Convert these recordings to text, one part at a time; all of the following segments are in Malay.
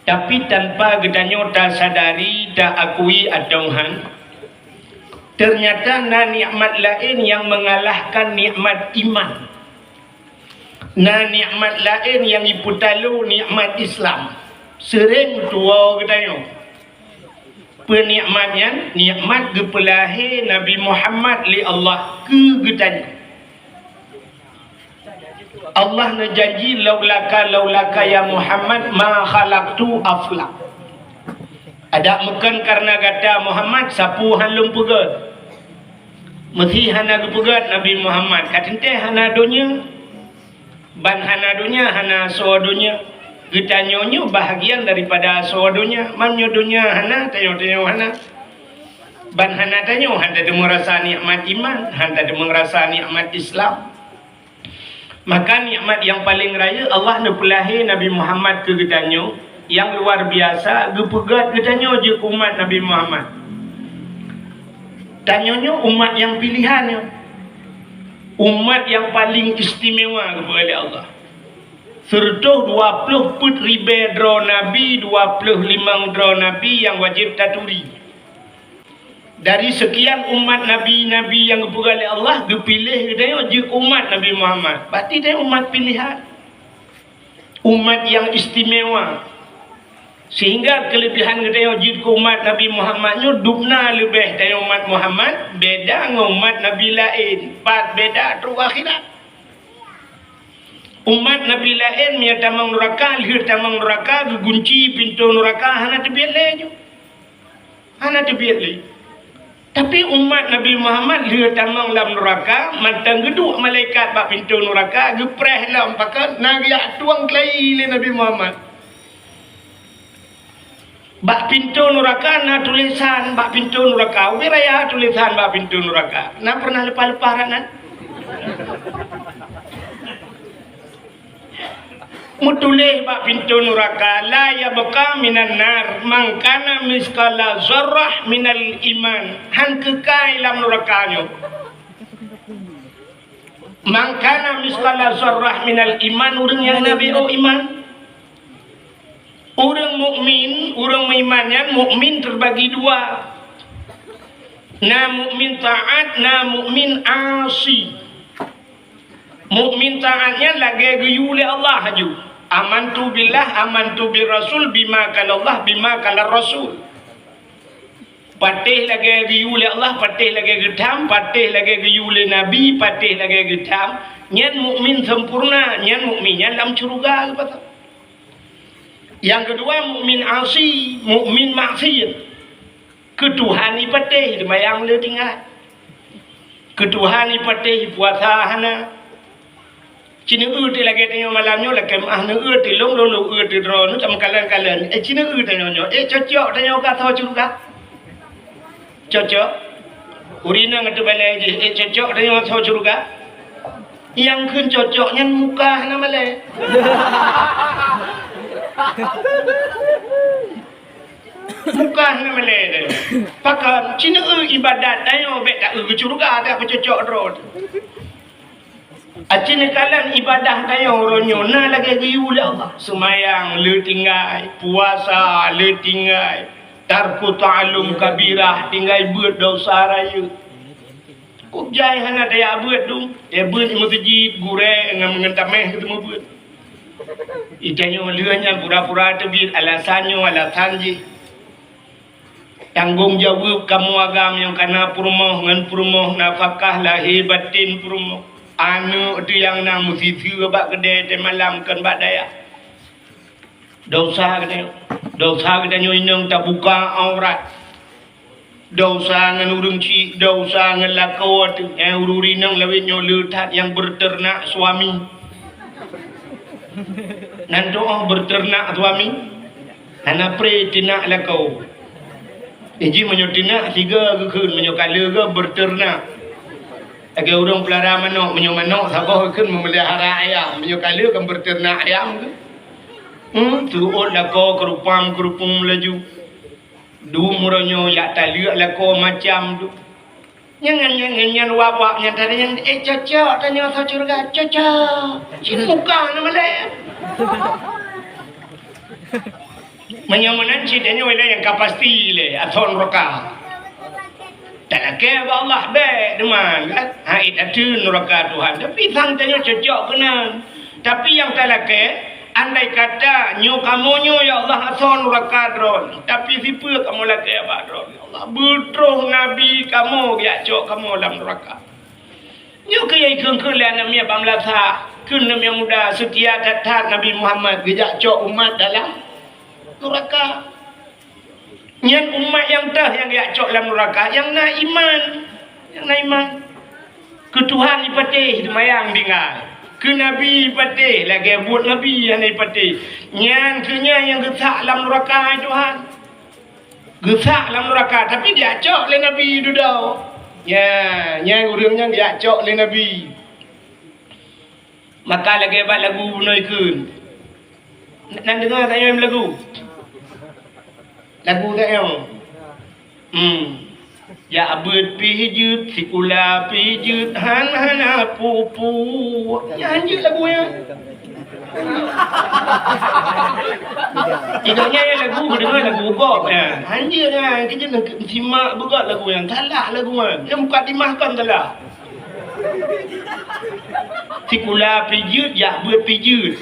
Tapi tanpa gedanyo tak sadari, tak akui adauhan, ternyata na nikmat lain yang mengalahkan nikmat iman. Na nikmat lain yang iputalu nikmat Islam. Sering tua gedanyo. Penikmatnya nikmat gepelahir Nabi Muhammad li Allah ke gedanyo. Allah na janji laulaka ya Muhammad ma khalaqtu aflak. Ada mekan karena kata Muhammad sapu halum pegat. Mesti hana pegat Nabi Muhammad. Katente hana dunia. Ban hana dunia hana so dunia. Getanyonyo bahagian daripada so dunia. Manyo dunia hana tanyo hana. Ban hana tanyo hanta de merasa nikmat iman, hanta de merasa nikmat Islam. Maka nikmat yang paling raya Allah nak pelahir Nabi Muhammad ke gedanyo yang luar biasa gepegat gedanyo je umat Nabi Muhammad. Tanyonyo umat yang pilihannya, umat yang paling istimewa kepada Allah. Serta 20 put ribe dro Nabi, 25 dro Nabi yang wajib taturi. Dari sekian umat Nabi-Nabi yang dipilih oleh Allah, dipilih dia je umat Nabi Muhammad. Berarti dia umat pilihan. Umat yang istimewa. Sehingga kelebihan dia je umat Nabi Muhammadnya dubna lebih dari umat Muhammad. Beda dengan umat Nabi lain. Part beda terus akhirat. Umat Nabi lain yang tamang neraka, lahir tamang neraka, gunci pintu neraka, hana terbiar hana terbiar. Tapi umat Nabi Muhammad dia tamang dalam neraka, mantang geduk malaikat bak pintu neraka, gepreh dalam pakat, nagiak tuang kelai le Nabi Muhammad. Bak pintu neraka na tulisan bak pintu neraka, wiraya tulisan bak pintu neraka. Na pernah lepas-lepas ranan? Mutulih bak pintu neraka, la yabqa minan nar man kana miskala zarrah minal iman. Han kekal dalam nerakanya. Man kana miskala zarrah minal iman, orang yang nabi iman. Orang mukmin, orang berimannya mukmin terbagi dua. Na mukmin taat, na mukmin asi. Mukmin taatnya lagi gayu oleh Allah haju. Amantu billah, amantu bir rasul, bima kala Allah, bima kala rasul. Patih lagi gayu oleh Allah, patih lagi gedam, patih lagi gayu oleh Nabi, patih lagi gedam. Nyan mukmin sempurna, nyan mukminnya dalam syurga apa? Yang kedua mukmin asi, mukmin maksiat. Ketuhani patih, demayang le tinggal. Ketuhani patih puasa hana. Cina ti lagi tengok malamnya lagi mah nu ti long ti dro nu tam kalan. Cina tengoknya. Cocok tengok ka tahu juga. Cocok. Urina ngatu balai je. Cocok tengok tahu juga. Yang kun cocoknya muka nama le. Muka nama le. Pakai cina ibadat tengok bet tak juga tak cocok dro. Acina kalan ibadah tayo ronyo na lagi gayu oleh Allah. Semayang le tinggal, puasa le tinggal, tarku ta'allum kabirah tinggal buat dosa raya. Kok jai hana daya buat tu? Dia buat di masjid gureh dengan mengentameh ketemu buat. Ikanyo lianya pura-pura tebit alasannya alasan je. Tanggung jawab kamu agam yang kena purmoh dengan purmoh nafkah lahir batin purmoh. Anu tu yang nak mesti bak kedai te malam kan bak daya. Dosa kena nyong tak buka aurat. Dosa ngan urung ci, dosa ngan lakau tu yang ururi nang lawit nyo letat yang berternak suami. Nan doa berternak suami. Ana pre tinak lakau. Eji menyo tinak 3 ke menyo kala ke berternak. Agar orang pelihara manok, manok sabah kan memelihara ayam, kala kan berternak ayam ke. Tuut lako kerupang laju. Du muronyo yak taliak lako macam tu. Yang wabaknya tadi yang cocok tanya sa curga cocok. Cina muka nama le. Menyamanan ceritanya wala yang kapasti le aton roka. Tak ke Allah baik teman kan. Haid atun neraka Tuhan. Tapi sang tanya cocok kena. Tapi yang tak ke andai kata nyo kamu ya Allah ason neraka dron. Tapi siapa kamu laki apa dron? Ya Allah betul nabi kamu ya cok kamu dalam neraka. Nyo ke yang kengkelan namanya bamlasa. Kun namanya muda setia tatat Nabi Muhammad gejak cok umat dalam neraka. Yang umat yang dah yang dia cok dalam neraka yang nak iman, ke Tuhan ipatih mayang dengar, ke Nabi ipatih lagi buat Nabi yang ipatih yang kenya yang gesak dalam neraka Tuhan, gesak dalam neraka tapi dia cok le Nabi dudau ya yang urangnya dia cok le Nabi maka lagi buat lagu bunoi kun nak dengar tak yang lagu tak yang ya abad pijut sikula pijut han pupu ya anjir lagu ya tidaknya ya lagu dengar lagu kok ya anjir ya kita nak simak juga lagu yang salah lagu kan yang bukan dimahkan salah sikula pijut ya abad pijut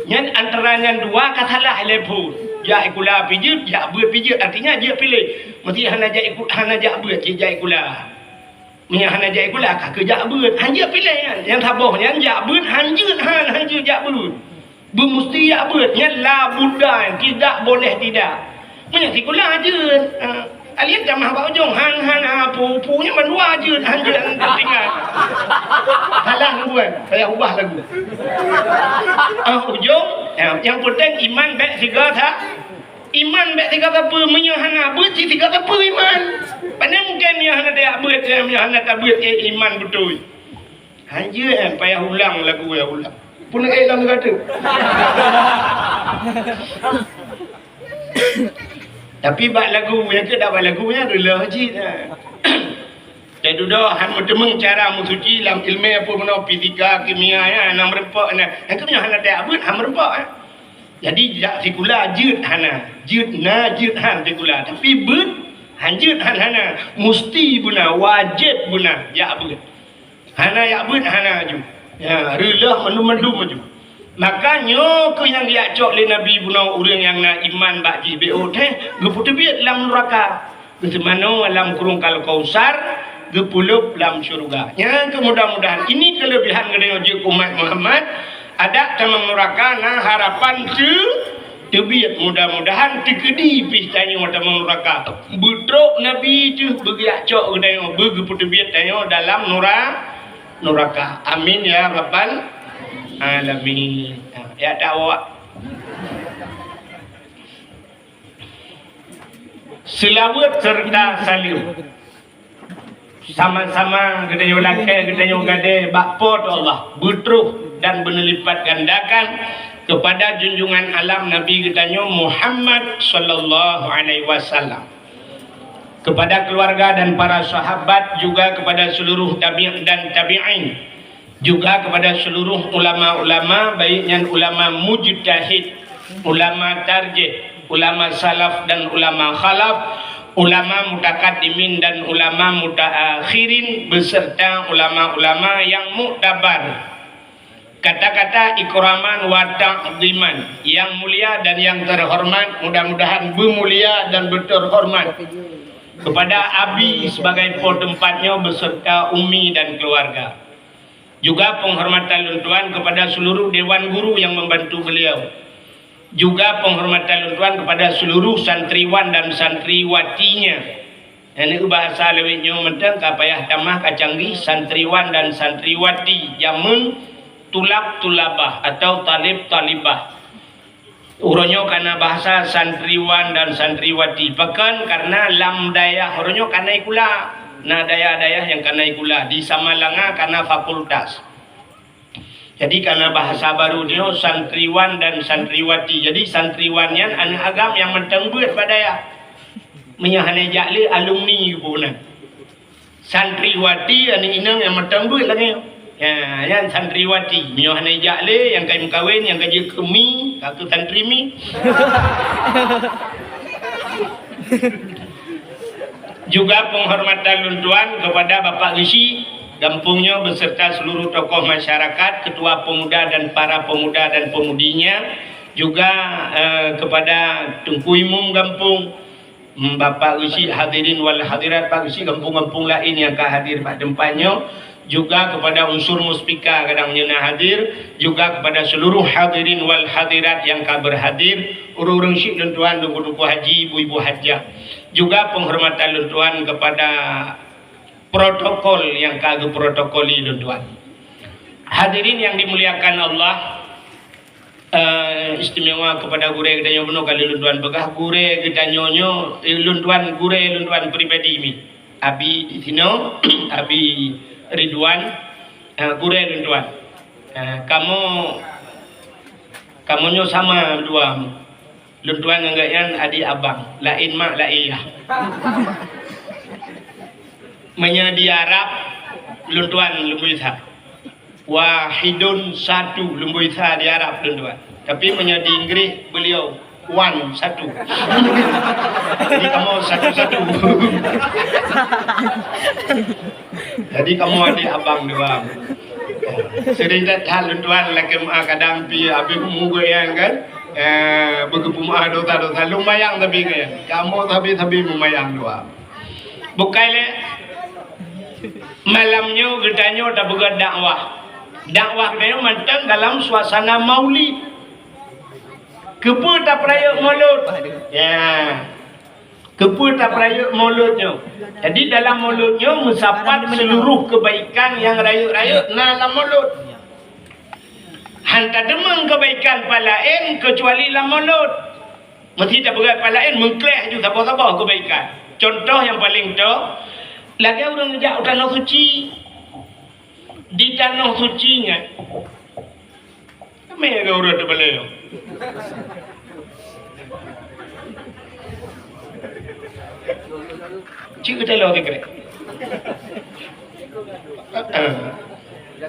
yang antaranya dua kata salah lepun ya ikula pijut ya buat pijut artinya dia pilih mesti hana ja ikut hana ja buat ja ikula nya hana ja ikula ka kerja buat hanya pilih yang taboh yang ja buat hanjut ja buat bu mesti ya buat yang la buddha tidak boleh tidak nya ikula je alian jamah ba ujung han punya mandua je hanjut tinggal halang buat saya ubah lagu ujung yang penting iman baik tiga tak iman baik tiga apa menyahana buat tiga apa iman pandai mungkin menyahana dia buat menyahana tak buat iman betul hanya payah ulang lagu ya ulang pun hilang kata tapi bak lagu yang ke dapat lagunya adalah haji jadi dah han mentemeng cara musuci dalam ilmu apa benda fisika kimia ya nang merempak nah yang ke hana tak abut han merempak jadi jak sikula jut hana jut han sikula tapi but han jut hana mesti guna wajib guna ya abut hana ya abut hana ju ya relah mendum maju makanya ke yang dia cok le nabi guna orang yang nak iman bak jibo teh geputebit dalam neraka kesemano dalam kurung kal kausar gepulup dalam syurga. Yang mudah-mudahan ini kelebihan gedenya umat Muhammad ada dalam neraka nah harapan tebit mudah-mudahan tikedi pistanya dalam neraka. Betrok nabi tu begiak cok gedenya begeputebit tanya dalam neraka. Amin ya rabbal alamin. Ya dakwah. Selawat serta salim. Sama-sama gedenya laki gedenya gade bakpot Allah butruh dan berlipat gandakan kepada junjungan alam Nabi gedenya Muhammad sallallahu alaihi wasallam, kepada keluarga dan para sahabat, juga kepada seluruh tabi'in dan tabi'in, juga kepada seluruh ulama-ulama baiknya ulama mujtahid, ulama tarjih, ulama salaf dan ulama khalaf, ulama mutakaddimin dan ulama mutaakhirin beserta ulama-ulama yang muktabar. Kata-kata ikraman wa ta'ziman, yang mulia dan yang terhormat, mudah-mudahan bermulia dan berterhormat kepada abi sebagai tempatnya beserta umi dan keluarga. Juga penghormatan luntuan kepada seluruh dewan guru yang membantu beliau. Juga penghormatan luntuan kepada seluruh santriwan dan santriwatinya. Ini bahasa lewitnya mentang kapayah tamah kacanggi santriwan dan santriwati jamun tulab-tulabah atau talib-talibah. Uronyo karena bahasa santriwan dan santriwati. Bahkan karena lam dayah uronyo karena ikula. Nah dayah-dayah yang karena ikula. Di Samalanga karena fakultas. Jadi karena bahasa baru dia santriwan dan santriwati. Jadi santriwannya anak agam yang mentengbuat pada ya. Menyahane jakli alumni punan. Santriwati anak inang yang mentengbuat lagi. Ya, yang santriwati, mioh hanajak le, yang kain kawin, yang kerja kemi, satu santri mi. Juga penghormatan luntuan kepada Bapak Rishi, kampungnya beserta seluruh tokoh masyarakat, ketua pemuda dan para pemuda dan pemudinya, juga kepada Tunku Imum kampung, Bapak Rishi hadirin wal hadirat, Pak Rishi kampung-kampung lain yang akan hadir pada tempatnya, juga kepada unsur muspika kadang nyena hadir, juga kepada seluruh hadirin wal hadirat yang akan berhadir, urung-urung syik dan tuan, duku-duku haji, ibu-ibu hajah, juga penghormatan luntuan kepada protokol yang kagak protokoli luntuan. Hadirin yang dimuliakan Allah, istimewa kepada gure gedanyo beno kali luntuan begah gure gedanyonyo luntuan gure luntuan pribadi mi. Abi di sino, Abi Ridwan, gure luntuan. Kamu sama dua. Luntuan ngagayan adik abang, lain mak lain ayah. Menyedi Arab luntuan lumbuisa. Wahidun satu lumbuisa di Arab luntuan. Tapi menyedi Inggris beliau one satu. Jadi kamu satu-satu. Jadi kamu adik abang dua. Sering tak luntuan lagi kadang pi abi mugo yang kan. Begepumah dosa-dosa lumayan tapi kan kamu tapi lumayan doa bukai le malamnya gedanya dah begat dakwah dia manteng dalam suasana maulid kepu tak peraya maulud ya kepu tak peraya mauludnya jadi dalam mauludnya mensapat seluruh kebaikan yang rayut-rayut dalam maulud. Hanta demang kebaikan palain kecuali la mulut. Mesti tak berat palain mengkleh juga sabar-sabar kebaikan. Contoh yang paling tu, lagi orang ngejak tanah suci. Di tanah sucinya. Apa yang orang tu boleh? Cik kita lalu kira.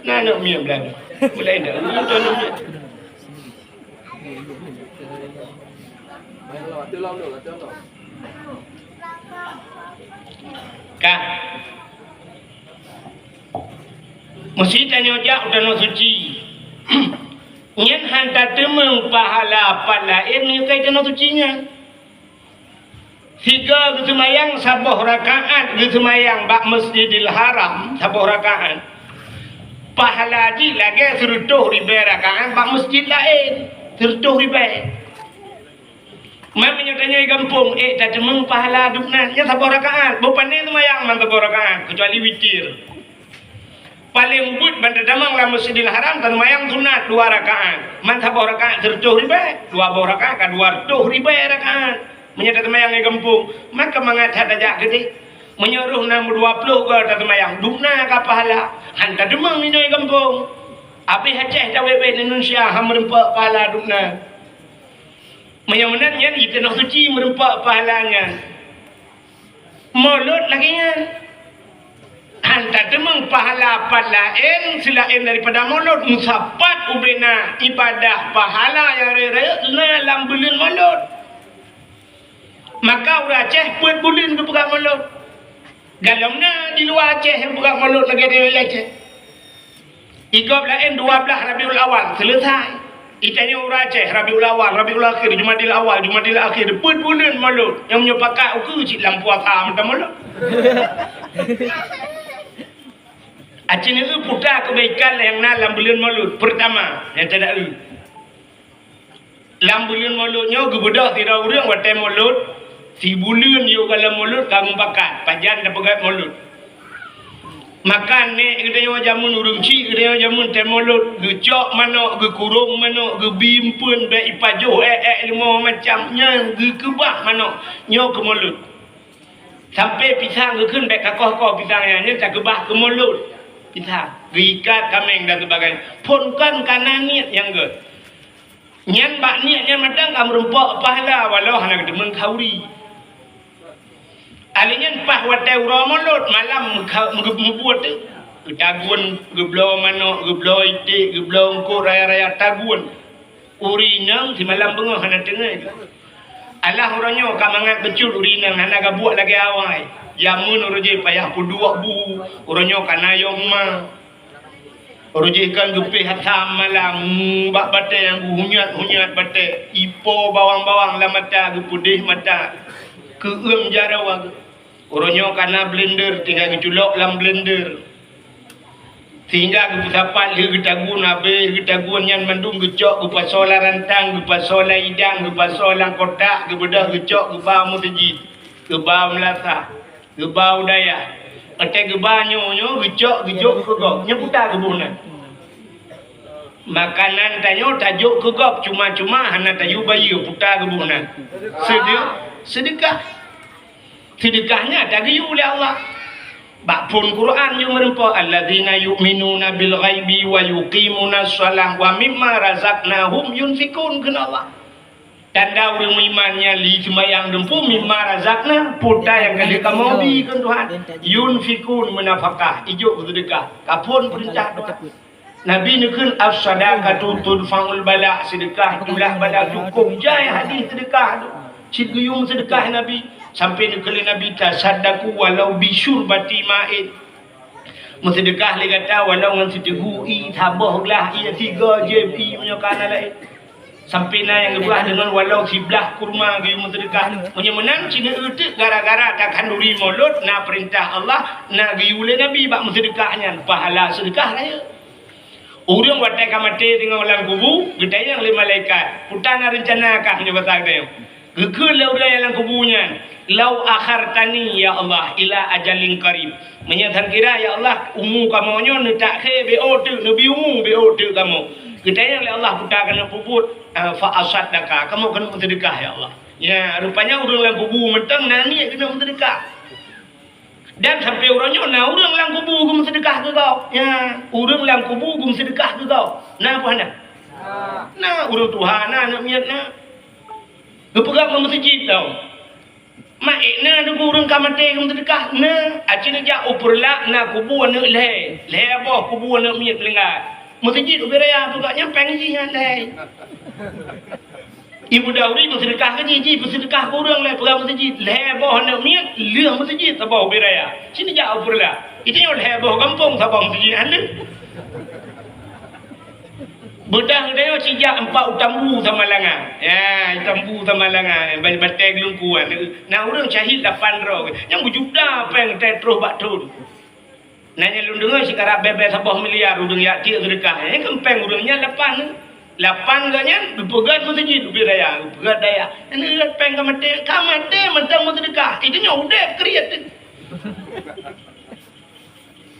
Nah, nak miam dah. Boleh tak? Kak, mesti tanya jak tanah suci. Nyen hantar temeng pahala lain ni kai tanah sucinya. Tiga kesemayang sabuh rakaat kesemayang bak Masjidil Haram sabuh rakaat. Pahala ji lagi serutuh ribai rakaat bak masjid lain serutuh ribai. Mamanya tanya kampung, tak cemeng pahala duknanya sabuh rakaat. Bukan ni semayang man sabuh rakaat kecuali witir. Paling but bandar damang lah Masjidil Haram dan semayang sunat 2 rakaat. Man sabuh rakaat serutuh ribai, 2 rakaat kan 200 ribai rakaat. Menyata semayang di kampung, maka mengacat aja gede. Menyuruh 20 ke tak semayang dukna ke pahala hantar demang ni di kampung api haceh tawe-tawe Indonesia ham merempak pahala dukna menyenangnya di tanah suci merempak pahalanya mulut lagi kan hantar demang pahala lain selain daripada mulut musapat ubena ibadah pahala yang raya dalam bulan mulut maka orang Aceh buat bulan ke pegang mulut. Galamnya di luar Aceh yang buka mulut lagi di Aceh. 13 12 Rabiul Awal selesai. Itanya orang Aceh Rabiul Awal, Rabiul Akhir, Jumadil Awal, Jumadil Akhir, bulan mulut yang punya pakai ukur cik lampu apa macam mulut. Aceh ni putar kebaikan yang dalam bulan mulut. Pertama, yang tidak lu. Dalam bulan mulutnya gebedah tidak urang watai mulut. Si bulan yo kalau mulut kamu bakat pajan dah pegat mulut makan ni kita jamun urung ci kita jamun teh mulut gecok mana ge kurung mana ge bimpun be ipajoh lima macamnya ge kebah mana nyo ke mulut sampai pisang ge keun be kakoh-koh pisangnya nya tak kebah ke mulut pisang ge ikat kameng dan sebagainya pun kan kanan niat yang ge nyan bak niat nyan madang kamu rempak pahala walau hana demen kauri. Alinya pah watai ura mulut malam membuat tu. Tagun geblo mano geblo itik geblo engko raya-raya tagun urinang di malam bengah hana tengah alah orangnya kamangat becul urinang hana gabuat lagi awai jamun oroje payah pudua bu orangnya kanayong ma oroje kan gepih hatam malam bak bate yang hunyat bate ipo bawang-bawang la mata gepudih mata keung jarawang orangnya kana blender tinggal geculok lam blender sehingga kepusapan dia ketagun habis ketagun yang mendung gecok ke pasola rantang ke pasola idang ke pasola kotak ke bedah gecok ke bau musjid ke bau melasa ke bau daya atai ke banyo gecok ke gok nyeputar ke bunan makanan tanyo tajuk ke gok cuma-cuma hana tayu bayi putar ke bunan sedekahnya tagiyu oleh Allah. Bakpun Quran yang merempa alladzina yu'minuna bil ghaibi wa yuqimuna shalah wa mimma razaqnahum yunfikun kena Allah. Tanda orang imannya li sembahyang dempu mimma razaqna puta yang kali kamu bi kan Tuhan. Yunfikun menafkah, ijuk sedekah. Kapun perintah Tuhan. Nabi nekun as-sadaqatu tudfa'ul bala, sedekah itulah bala cukup jai hadis sedekah tu. Ciguyung sedekah Nabi sampai nekali Nabi tasaddaku walau bisyur bati ma'id sedekah le kata walau ngan setegu i tabahlah ia 3 je i punya kana lain sampai na yang gebah dengan walau siblah kurma ge sedekah punya menang cina eutik gara-gara tak kanduri mulut na perintah Allah na giule Nabi bak sedekahnya pahala sedekah raya urang watai kamate dengan ulang kubu gedayang le malaikat putana rencana kah nya batak dia gekul le urang yang kubunya lau akhartani ya Allah ila ajalin qarib menyatakan kira ya Allah umu kamu ni tak ke bo tu nabi umu bo tu kamu kita yang Allah putarkan puput fa asaddaka kamu kena sedekah ya Allah ya rupanya urang lang kubu mentang nani kena sedekah dan sampai orangnya nah urang lang kubu gum sedekah ke kau ya urang lang kubu gum sedekah ke kau nah apa hendak nah urang Tuhan nak miatna gepegang masjid tau mak na du urang kamate kum sedekah na acina ja uperla na kubu na le boh kubu na miat lengat masjid uberaya pugaknya pengji handai ibu dauri sedekah ke ji sedekah urang le pegang masjid le boh na miat leuh masjid sabah uberaya cina ja uperla itu yo le boh kampung sabah masjid handai Bedang dia cijak 4 utambu sama langa. Ya, utambu sama langa. Batek lungkuan. Nah, orang syahid 8 roh. Yang berjuta peng tetruh batun. Nanya lu dengar sekarang bebek 10 miliar udang ya dia sedekah. Ini kempeng udangnya 8 ganya dipegat masjid ubi raya, pegat daya. Ini peng kamate mentang sedekah. Itu nya udah kriat.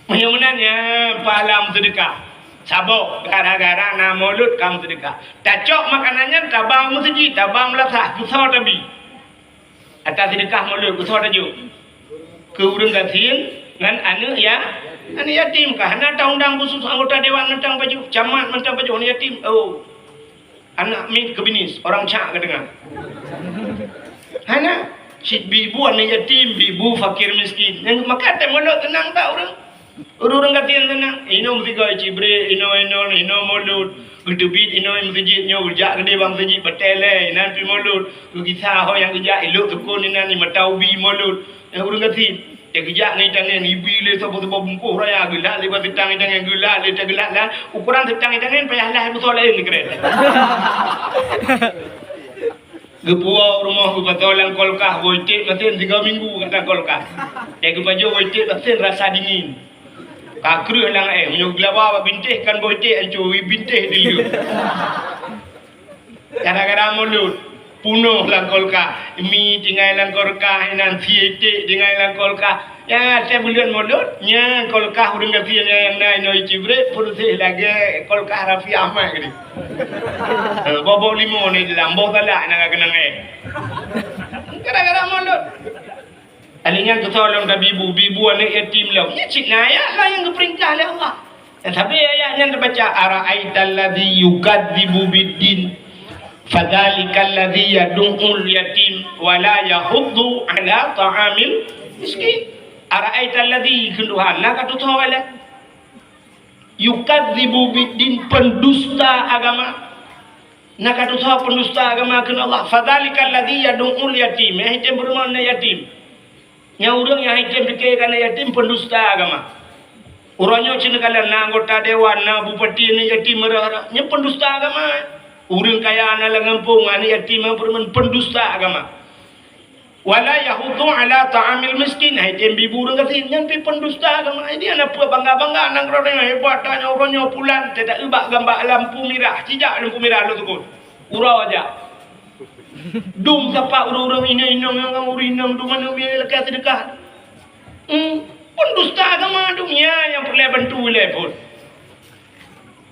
Menyenangnya pahala sedekah. Sabok gara-gara na mulut kamu sedekah. Tacok makanannya tabang masjid, tabang lasah, besar tapi. Atas sedekah mulut besar tajuk. Ke urang gatin ngan anu ya, anu yatim kah? Hana undang khusus anggota dewan mentang baju, camat mentang baju anu yatim. Oh. Anak min kebinis, orang cak ke dengar. Hana si bibu anu yatim, bibu fakir miskin. Yang maka teh mulut tenang tak urang? Urang katian tenang, ino mestiga cibre, ino mulut, gedebit ino masjid nyo urjak gede bang masjid betele, nan pi mulut, kisah ho yang kerja elok tekun ni nan ni mataubi mulut, yang urang katian, dia kerja ni tangan ibi le sabo-sabo bungkuh raya gelak le batu tangan tangan gelak le gelak lah, ukuran tangan tangan payah lah besar lain ni keren. Gepua rumah batolang kolkah boitik matin 3 minggu kata kolkah. Dia baju boitik matin rasa dingin. Kakru lang menyuk lawa bintih kan boitik ancuwi bintih dulu. Gara-gara mulut punuh lang kolkah. Mi tinggal lang kolkah nan siete tinggal lang kolkah. Ya saya bulan mulut nya kolkah urang gatian yang nai noi cibre putih lagi kolkah Rafi Ahmad gini. Bobo limo ni dalam boh talak nak kena gara-gara mulut. Alinya ketolong ke bibu anak yatim lah. Ya cik naya lah yang keperintah oleh Allah. Tapi ayatnya terbaca ara'aital ladzi yukadzibu biddin fadzalikal ladzi yad'ul yatim wa la yahuddu ala ta'amil miskin. Ara'aital ladzi kunduhan nak tu tawala. yukadzibu biddin, pendusta agama. Nak kata sah pendusta agama kena Allah. Fadzalikal ladzi yad'ul yatim, yatim bermakna yatim. Yang orang yang yatim dikira yatim pendusta agama. Orangnya cina kala na anggota dewan, na bupati ni yatim merah, nya pendusta agama. Orang kaya ana langampung ani yatim bermakna pendusta agama. Wala yahudu ala ta'amil miskin, yatim bibu orang kata yang pendusta agama. Ini anak apa bangga-bangga nang orang hebat tanya orangnya pulang tidak ubah gambar lampu merah, cijak lampu merah lo tukun. Urau aja. Dum siapa orang-orang ini yang urinam tu mana biar lekat sedekah. Pendusta agama dunia yang boleh bantu boleh pun.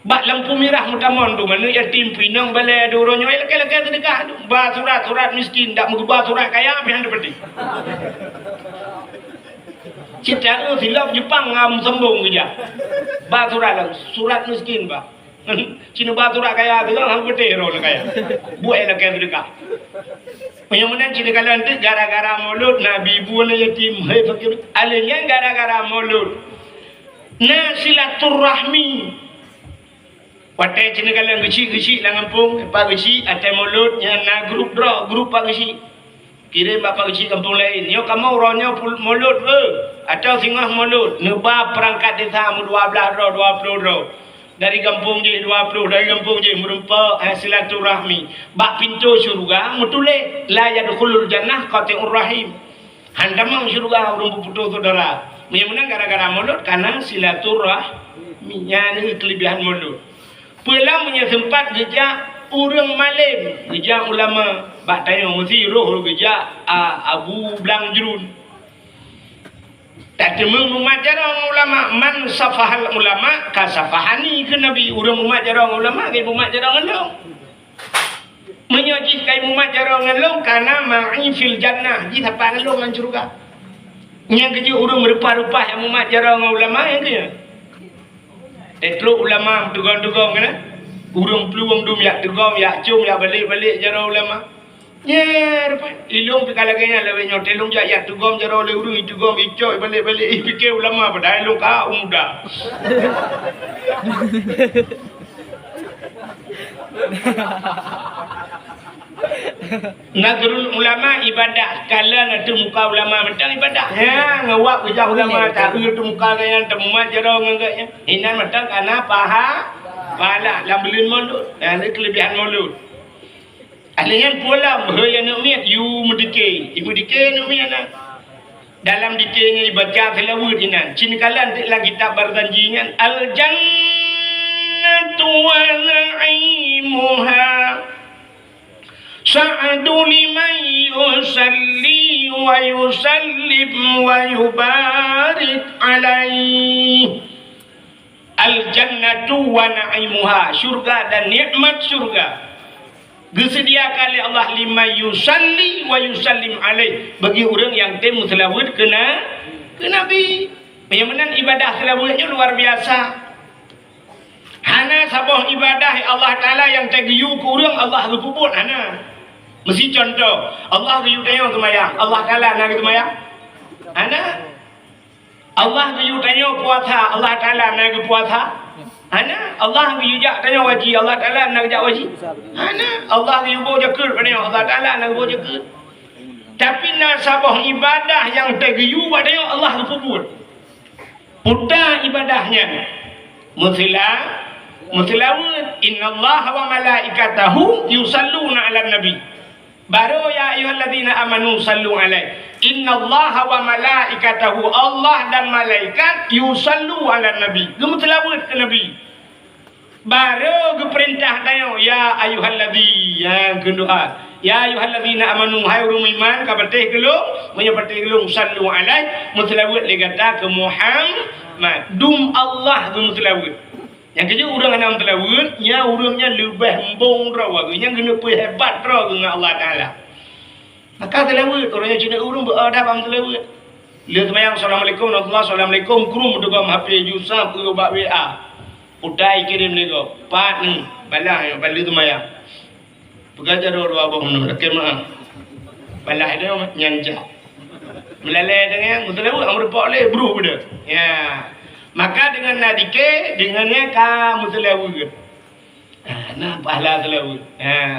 Bak lampu merah mutamon tu mana yatim pinang balai ada orangnya lekat sedekah tu. Ba surat miskin tak mengubah surat kaya pian dapat. Cita silap Jepang ngam sembung kerja. Ba surat miskin ba. Cina ba surat kaya tu kan betul orang kaya. Buat lekat sedekah. Yang mana cina kalau nanti gara-gara mulut Nabi buat yatim hai fakir. Alanya gara-gara mulut. Nah silaturahmi. Pakai cina kalau kecil-kecil lah kampung, pak kecil ada mulut yang na grup pak kecil. Kirim pak kecil kampung lain. Yo kamu orangnya mulut ke? Atau singgah mulut. Nebab perangkat desa 12 20 dari kampung je 20 dari kampung je merumpa silaturahmi. Bak pintu syurga mutule la yadkhulul jannah qati'ur rahim. Handamang syurga orang putus saudara. Memang gara-gara mulut karena silaturahmi. Ini kelebihan mulut. Pulang punya sempat gejak orang malim, gejak ulama. Bak tanya mesti roh gejak Abu Blangjrun. Tak temung umat jarang ulama man safahal ulama kasafahani ke Nabi urang umat jarang ulama ke umat jarang ngelong. Menyoji kai umat jarang ngelong karena ma'i fil jannah di apa ngelong ngan surga. Yang keji urang rupa-rupa yang umat jarang ulama yang dia. Etlok ulama dugong-dugong kena. Urang peluang dum yak dugong yak cum yak balik-balik jarang ulama. Ya, ilung pikalaganya lewe nyotelung jak yak dugong jarang le urang itu gong icoy balik-balik fikir ulama padahal ilung ka muda. Nagrul ulama ibadah kala natu muka ulama mentang ibadah. Ya, ngawak kerja ulama tak tu muka kaya temuat jarang ngagaknya. Inan mentang kana pahala lambelin mulut. Dan kelebihan mulut. Alian pula bahaya nak miat you mendike. Ibu dike nak miat nak. Dalam dikenya dibaca selawat inan. Cina kala nanti lagi tak berjanjian al jannatu wa na'imuha. Sa'adu liman yusalli wa yusallim wa yubarik alaih. Al-jannatu wa na'imuha. Syurga dan nikmat syurga. Disediakan oleh Allah lima yusalli wa yusallim alaih. Bagi orang yang temu selawat kena Nabi. Yang mana ibadah selawatnya luar biasa. Hana sabah ibadah Allah Ta'ala yang tagiyu ke orang Allah kepuput hana. Mesti contoh. Allah kayu tanya semayang. Allah Ta'ala nak semayang. Hana. Allah kayu tanya puasa. Allah Ta'ala nak puasa. Hana. Allah kayu jak tanya wajib. Allah Ta'ala nak jak wajib. Hana. Allah kayu bawa jakir. Allah Ta'ala nak bawa jakir. Tapi nasabah ibadah yang tagiyu tanya Allah kepuput. Putar ibadahnya. Mutilawat. Inna Allah wa malaikatahu yusalluna ala nabi. Baru ya ayyuhalladzina amanu sallu alaihi. Innallaha wa malaikatahu, Allah dan malaikat yusallu ala nabi. Gemutlawat ke nabi. Baru ke perintah tanya ya ayyuhalladzi yang kedua. Ya ayyuhalladzina amanu hai orang iman ka betih gelung menyebetih gelung sallu alaihi mutlawat legata ke Muhammad. Dum Allah gemutlawat. Yang kerja orang anak telawat, nya orangnya lebih embong rawa, yang kena pergi hebat rawa dengan Allah Taala. Maka telawat orangnya cina orang beradab am telawat. Lihat semayang assalamualaikum warahmatullahi assalamualaikum krum dugam HP Yusuf ke bab WA. Utai kirim nego, pat ni balah yang balik semayang. Pegajar dua abang nak kemah. Balah dia nyanja. Melalai dengan telawat am repak le bro benda. Ya. Maka dengan nadike dengannya kamu selawut. Nah pahala selawut.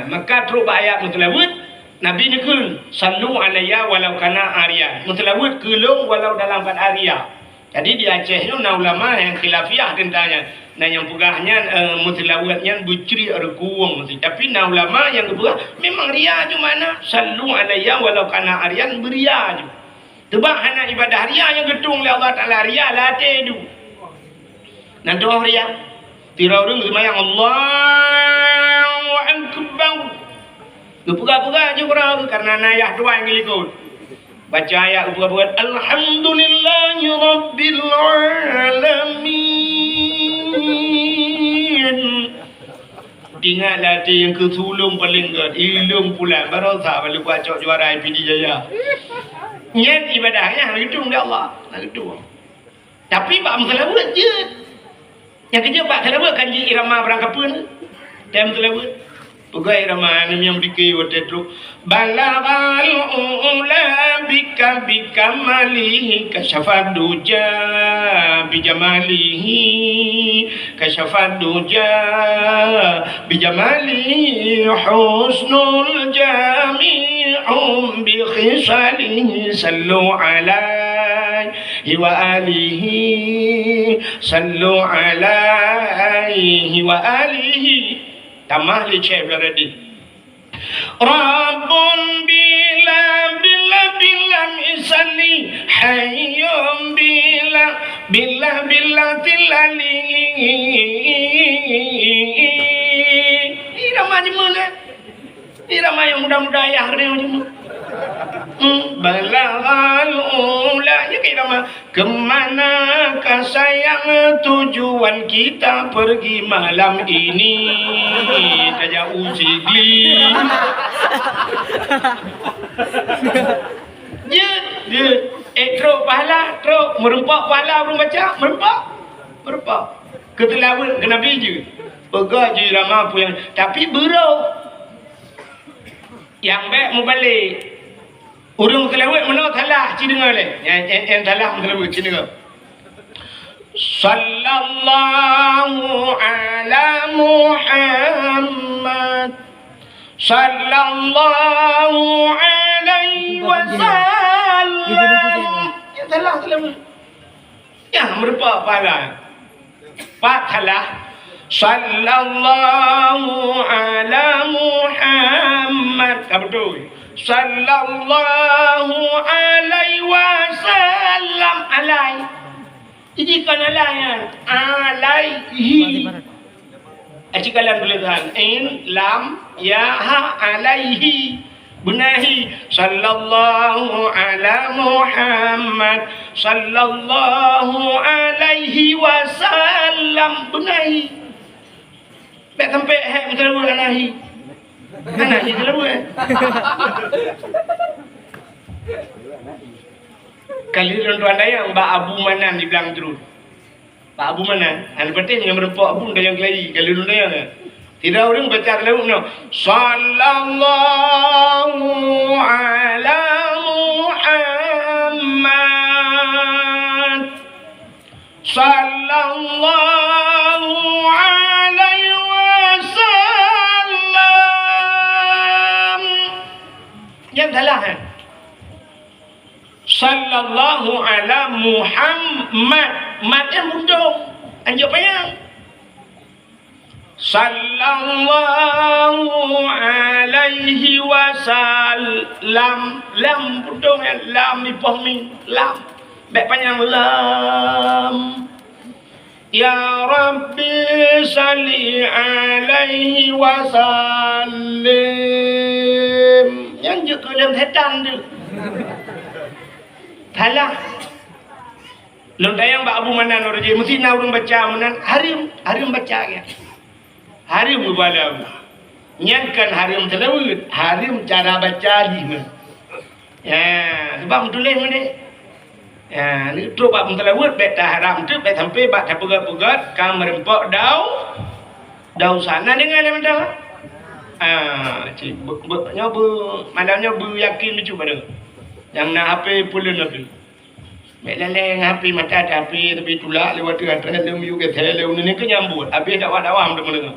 Maka terus ayat mutlawut Nabi nikul sallu alayya walau kana arya. Mutlawut kelung walau dalam keadaan arya. Jadi di Aceh itu ulama yang khilafiyah tentangnya. Nah yang pegahnya mutlawatnya bucri erkuang mesti. Tapi ulama yang kedua memang ria je mana sallu alayya walau kana aryan beria je. Tebak hana ibadah ria yang gedung oleh Allah Taala ria latih tu. Nah doa ria. Tirau dulu semayang Allahu Akbar. Pegah-pegah je korang karena nayah doa yang ikut. Baca ayat pegah-pegah Alhamdulillahi Rabbil Alamin. Tinggal latih yang kesulung paling gad ilung pula baru sah balik baca juara IPD Jaya. Niat ibadahnya itu oleh Allah. Itu. Tapi pak masalah buat je. Yang kerja pak salah buat kanji irama berangkat pun. Dia masalah buat. Pegawai irama ni yang dikei waktu itu. Balaghal ula bika malihi kasyafad duja bijamalihi kasyafad duja bijamalihi husnul jami'um bi khisalihi sallu alaihi wa alihi sallu alaihi wa alihi tamah li cek beradi Rabbun bila misali hayyum bila tilali irama je mana irama yang mudah-mudah ya hari ni Balaghal ula ya irama kemanakah sayang tujuan kita pergi malam ini tak jauh sigli dia teruk pahala teruk merempak pahala belum baca merempak ketelawat ke Nabi je pegah je irama apa yang tapi berau yang baik mau balik urung kelawat mana thalah ci dengar le yang thalah kelawat ci dengar sallallahu ala Muhammad sallallahu alaihi wasallam yang thalah kelawat yang merupa pahala pak thalah sallallahu ala Muhammad betul sallallahu alaihi wasallam alai ini kan alai alaihi ajikalan tulisan in lam ya ha alaihi benahi sallallahu ala Muhammad sallallahu alaihi wasallam benahi tak sampai hak betul alaihi anak je terlalu kali tuan-tuan dayang Mbak Abu Manan di belakang terus Pak Abu Manan ada penting yang merempak pun dayang kelahi kali tuan dayang tidak orang baca terlalu no sallallahu ala Muhammad sallallahu alaihi yang salah sallallahu ala Muhammad mat yang mundung anjuk payang sallallahu alaihi wasallam lam mundung lam ni pahmi lam baik panjang lam ya rabbi salli alaihi wasallim yang je dalam setan tu thalah londayang Mbak Abu Manan orang je mesti nak orang baca Manan harim baca ya harim berbalau nyankan harim telawut harim cara baca ni ya sebab tulis mana ya ni terus bab telawut baik tak haram tu baik sampai bab tak pegat-pegat kam merempok dau sana dengan dia macam cik malangnya yakin macam mana yang nak apa pula Nabi Mek leleng api mata api tapi tulak lewat dekat dalam you ke dalam ni ke nyambut. Habis dakwah-dakwah mendengar.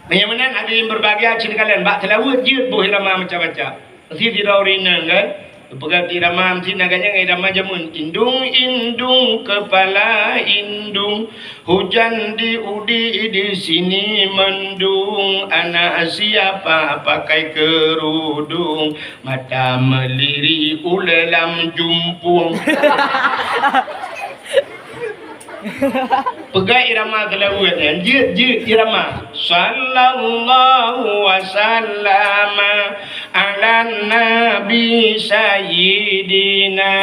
Yang mana ada yang berbagai acin kalian bak telawut je buh irama macam-macam. Mesti diraurin kan. Pegat irama mesti naganya irama jamun. Indung indung kepala indung, hujan di udi di sini mendung, anak siapa pakai kerudung, mata meliri ulelam jumpung. Pegang irama telawut kan, je irama. Sallallahu wasallama ala nabi sayyidina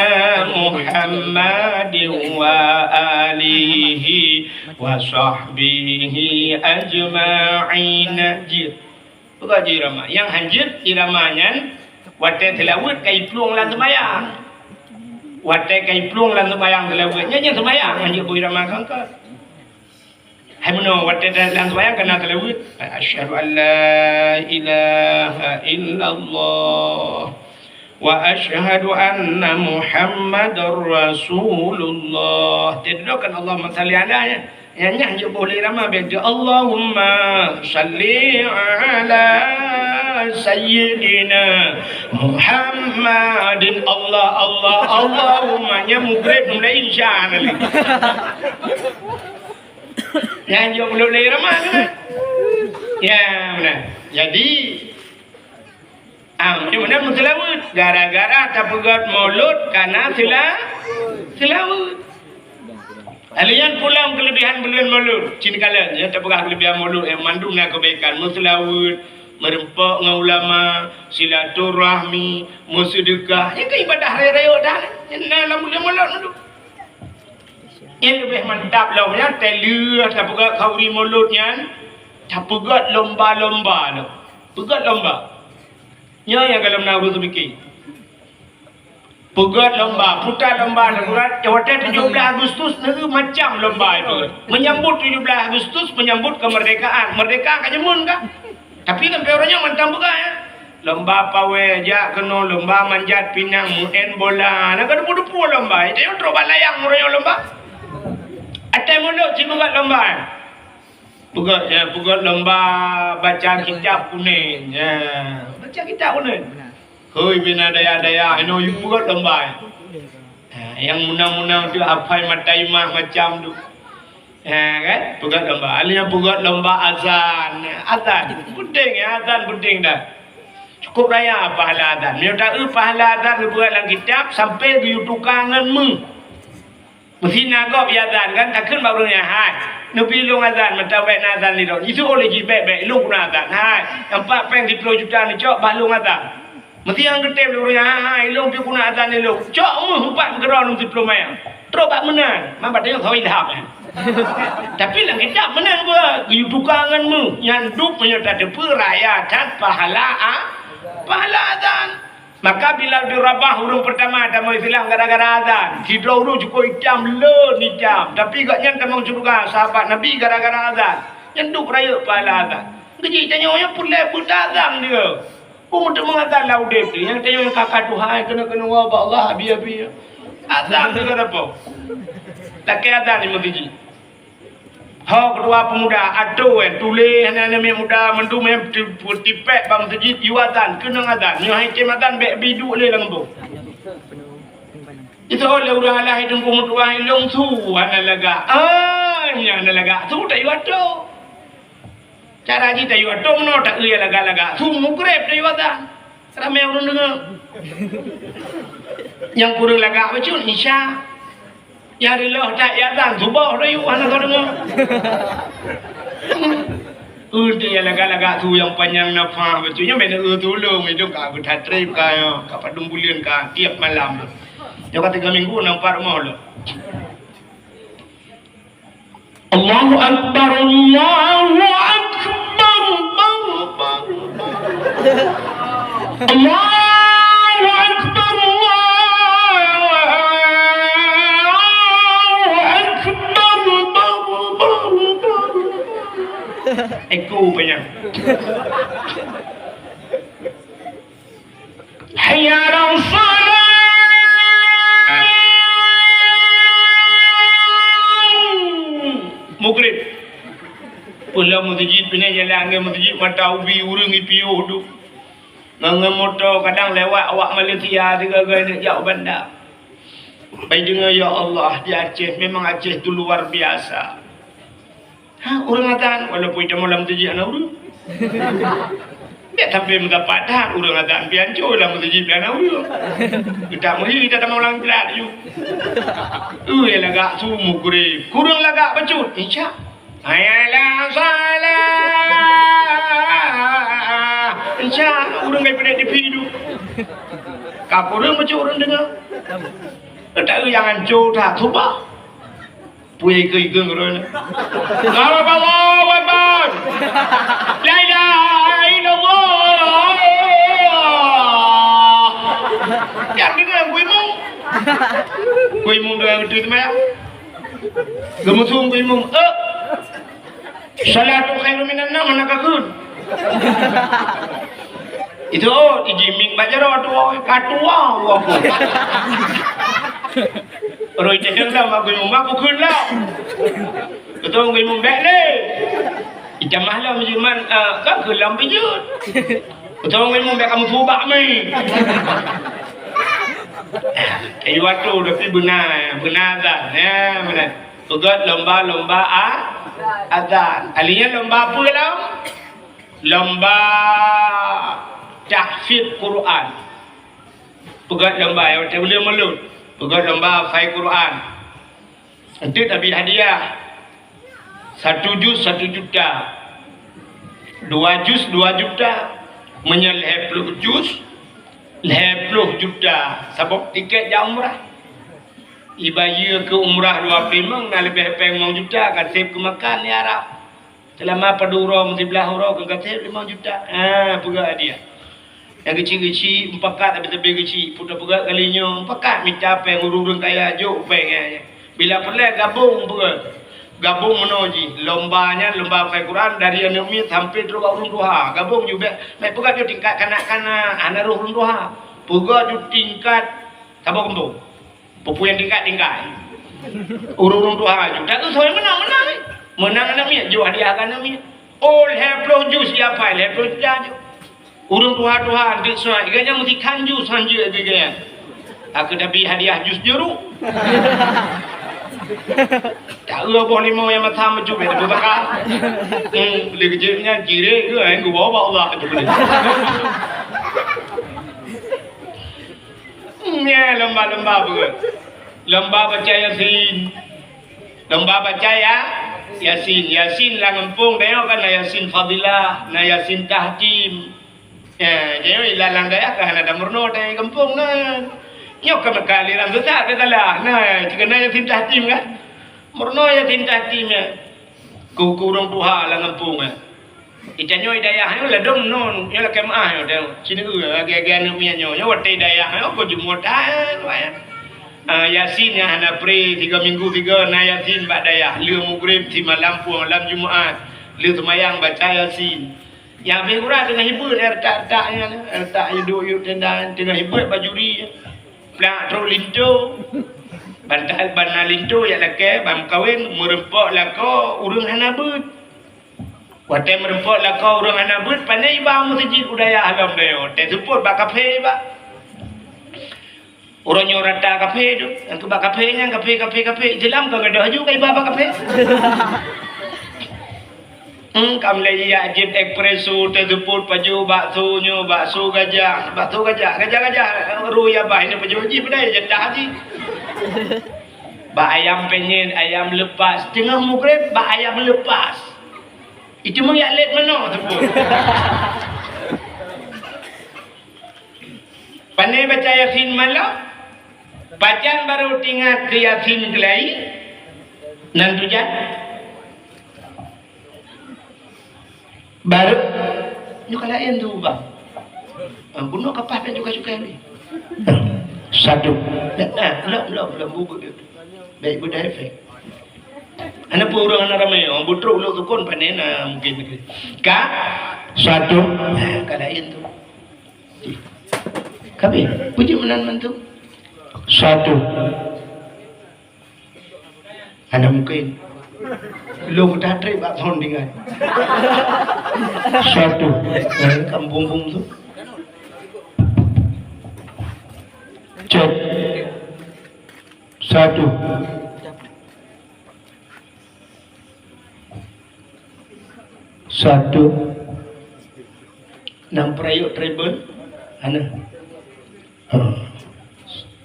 Muhammadin wa alihi wa sahbihi ajma'in. Je pegang je irama. Yang hanjir iramanya watai telawut kai pluang lan sembahyang. Watai kai pluang lan sembahyang telawut nya sembahyang hanjir bu irama kangka. Hai meno watai lan sembahyang kena telawut. Asyhadu an la ilaha illallah wa asyhadu anna Muhammadar Rasulullah. Tidakkan Allahumma salli alaihi. Yang hanjir boleh irama baca Allahumma salli ala Sayyidina Muhammadin. Allah Allah Allahumma nya mugrid mulai insya Allah. Yang jauh boleh ramah kan? Ya benar. Jadi mana mutlawut gara-gara tapugat maulud karena tilawut. Alian pulang kelebihan bulan maulud. Cini kalian ya tapugat kelebihan maulud yang mandungnya kebaikan mutlawut. Merempak dengan ulama, silaturahmi, bersedekah. Yang ke ibadah raya-raya dah. Yang dalam bulan maulud tu. Yang lebih mantap lah. Yang telur, tak pegat kauri mauludnya. Tak pegat lomba-lomba tu. Pegat lomba. Yang kalau nak berfikir. Pegat lomba, putar lomba. Waktu 17 Agustus itu macam lomba itu. Menyambut 17 Agustus, menyambut kemerdekaan. Merdeka kat Jemun kah? Tapi kan orangnya mantap juga ya. Lomba pawai jak kena lomba manjat pinang muen bola. Nak ada pudu-pudu lomba. Itu yang terobak layang orangnya lomba. Atai mulut cibugat lomba. Pugat lomba baca kitab kuning. Ya, baca kitab kuning. Hoi bina daya-daya ino you pugat lomba. Yang munang-munang tu hafal mataimah macam tu. Kan? Pugat lomba. Alihnya pugat lomba azan. Azan. Penting ya, azan penting dah. Cukup raya pahala azan. Dia tak pahala azan buat dalam kitab sampai di tukangan mu. Mesti nagop ya azan kan tak kan barunya hai. Nabi long azan mata baik azan ni dok. Itu oleh baik-baik long azan. Hai. Nampak peng di 10 juta ni cok balung azan. Mesti yang gede barunya hai long pi guna azan ni long. Cok mu 4 geron 10 mayang. Terus bak menang. Mampat dia kau ilham. Tapi lang kita menang gua tukanganmu yang duk menyerta perayaan pahala azan. Maka bila dirabah huruf pertama tamu Islam gara-gara azan, kita urus cukup jam le ni jam. Tapi gaknya tamang surga sahabat Nabi gara-gara azan. Yang duk raya pahala azan. Keji tanya orang pulai azan dia. Untuk mengazan laudep dia. Yang tanya yang kakak Tuhan kena wabak Allah biar-biar. Azan dia apa? Laki azan ni mesti. Hak kedua pemuda ado tulis anak-anak muda mendu mem tipek bang sejid yuatan kena azan. Ni hai kematan bek bidu le lembu. Itu oleh orang Allah itu pemuda long su ana laga. Nya ana laga su tak yuato. Cara ji tak yuato no tak ia laga-laga. Su mukrep tak yuatan. Ramai orang dengar. Yang kurang laga macam Isya. Ya Allah tak ya dan subah dah you anak kau dengar. Dia laga-laga tu yang panjang nafas betulnya benda tolong itu kau dah trip kau kat dumbulian kau tiap malam. Dia kata 3 minggu nampak rumah lo. Allahu Akbar Allahu Akbar Allahu Akbar Eko banyak. Hayya 'alal salat. Pulang masjid pindah jalan ke masjid mata ubi urang ipiuh tu. Ngangam motor kadang lewat awak Malaysia tiga-tiga jauh bandar. Baik dengar ya Allah di Aceh memang Aceh tu luar biasa. Orang atan walaupun dia malam masjid anak urang. Dia sampai mendapat dah urang atan pianco dalam masjid anak urang. Kita mari kita tak mau lang jelat you. Ya lagak sumu kurang. Kurang lagak bacut insya. Ayalah salah. Insya urang gay pada di pidu. Kap urang bacut urang dengar. Tak yang hancur tak cuba. Puai ke igeng orang. Allahu Akbar. La ilaha illallah. Yang dengar kuimu. Kuimu dengan itu semua. Gemusung kuimu. Salatu khairu minan naum manakakun. Itu ijiming bajaro tu katua. Rồi chạy chân đâu mà người mùng bác cũng khuyên lắm. Rồi tôi người mùng bẹ đi. Chả má lắm chứ mà các người làm bây giờ. Rồi tôi người mùng bẹ cầm thu bạc mình. Thì waktu tapi benar azan. Pegat lomba azan. Alinya lomba apa dalam? Lomba tahfidz Quran. Pegat lomba yang boleh melut. Pegat lomba hafal Quran. Nanti tapi hadiah 1 juz 1 juta, 2 juz 2 juta, menyeleh 10 juz 10 juta. Sebab tiket jam umrah. Ibaya ke umrah 2 memang nak lebih peng juta kasih ke makan di Arab. Selama padura mesti belah hurau ke kasih 5 juta. Pegat hadiah. Yang kecil-kecil 4 kat tapi lebih kecil putar-putar kalinya 4 kat minta peng urung kaya juk peng bila pelak gabung menoji lombanya lomba hafal Quran dari anak mi sampai terus urung duha gabung juga mai pugat jo tingkat kanak-kanak anak urung duha pugat jo tingkat sabok kembung pupu yang tingkat urung duha jo tak tu saya menang anak mi jo hadiah anak mi all have pro juice ya file have pro jo urung tuha-tuha di semua iganya mesti kanju sanju iganya. Aku dah beli hadiah jus jeruk. Tak boleh mau yang mata maju beda berbakar. Beli kecilnya kiri ke yang gua bawa Allah tu boleh. Ya lomba-lomba bukan. Lomba baca Yasin. Lomba baca Yasin. Yasin lah ngempung tengok kan Yasin Fadilah, Yasin Tahkim. Ya, jadi lalang daya kan ada murno dari kampung nah. Nyok ke Mekah liram besar kita lah. Nah, jika naya tinta tim kan. Murno ya tinta timnya. Kurung tuha lah kampung ah. Icanyo daya ayo lah dong non, ya lah kemah yo dah. Sini agak-agak nu punya nyo, wate daya ayo ko jumot Yasin yang hana pre 3 minggu 3 na Yasin bak daya. Liu mugrib di malam puang malam Jumaat. Liu semayang baca Yasin. Yang lebih kurang tengah hibur tak-taknya duduk tendang tengah hibur bajuri plak terus lintu bantal bana lintu ya laki bam kawin merempok lako urang hana but wate merempok lako urang hana but pandai bang masjid budaya alam dayo te support bak kafe ba orang nyorata kafe tu yang tu bak kafenya kafe jelam kau ada haju kai bak kafe kam lagi ajib espresso tersebut paju bakso gajah ruya bah ini paju haji pada jatah haji bak ayam penyet ayam lepas tengah mugrib bak ayam lepas itu mengalet mana tersebut pandai baca Yasin malam bacaan baru tinggal ke Yasin kelai nan tujan baru ni kalau yang tu bang bunuh kapal dan juga ni satu belum buku dia baik budaya efek anak pun orang anak ramai orang butruk lu tukun panen mungkin ka satu kalau yang tu kami puji menan mantu satu anak mungkin Long dah trip bak soundingan. Satu. Kampung tu. Cek. Satu. Satu. Nam perayuk treble. Ana.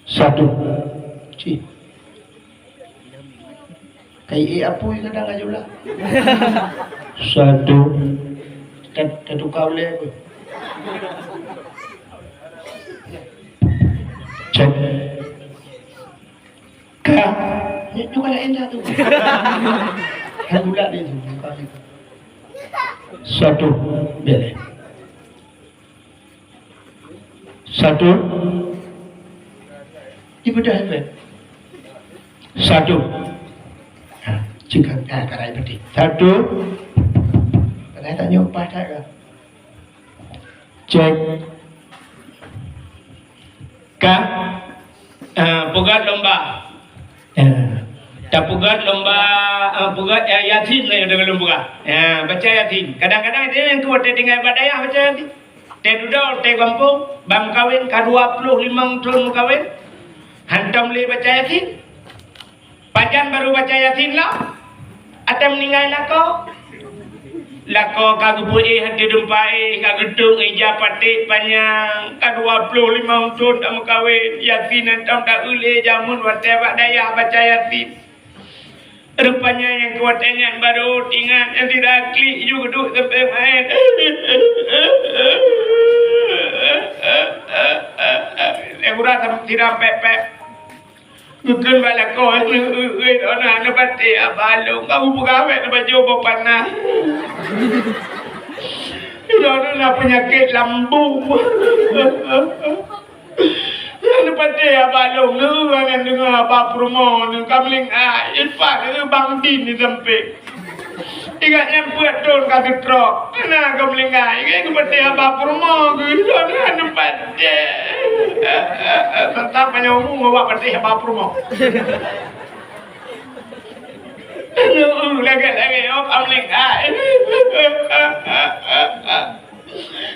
Satu. Cik. Kayak apa yang kadang aja lah. Satu. Satu kau le apa? Cek. Ka. Ni tu kalau endah tu. Kan budak dia tu. Satu. Boleh. Satu. Ibu dah hebat. Satu. Jika karai berarti. Satu. Kadang tak nyopah tak ke? Cek. Ka. Pugat lomba. Tak pugat lomba. Pugat yasin lah yang dengan lomba. Baca yasin. Kadang-kadang dia yang kuat tinggal badaya baca yasin. Teh duduk, teh kampung, bang kawin, K25 tahun kawin, hantam le baca yasin. Pajan baru baca yasin lah. Atau meninggal lako kagubu hati dumpai, kagedung ija patik panjang, K25 tahun tak kawin, yasin hantam tak ule jamun watebak daya baca yasin. Rupanya yang kuat ingat baru ingat yang tidak klik juga duduk sampai main. Yang kurang tidak pepek. Mungkin bala kau orang nak batik abalung. Kamu pegawai nak baju berpanah. Orang nak penyakit lambung. Ano pati abalong nu ang nga papromo ng kamling ipa ng bang din ni sampai. Iga yang buat don kaki truk. Na kamling iga yang pati abapromo gitu ano pati. Tetap penyomong ngawak pati abapromo. Ano lagi oh kamling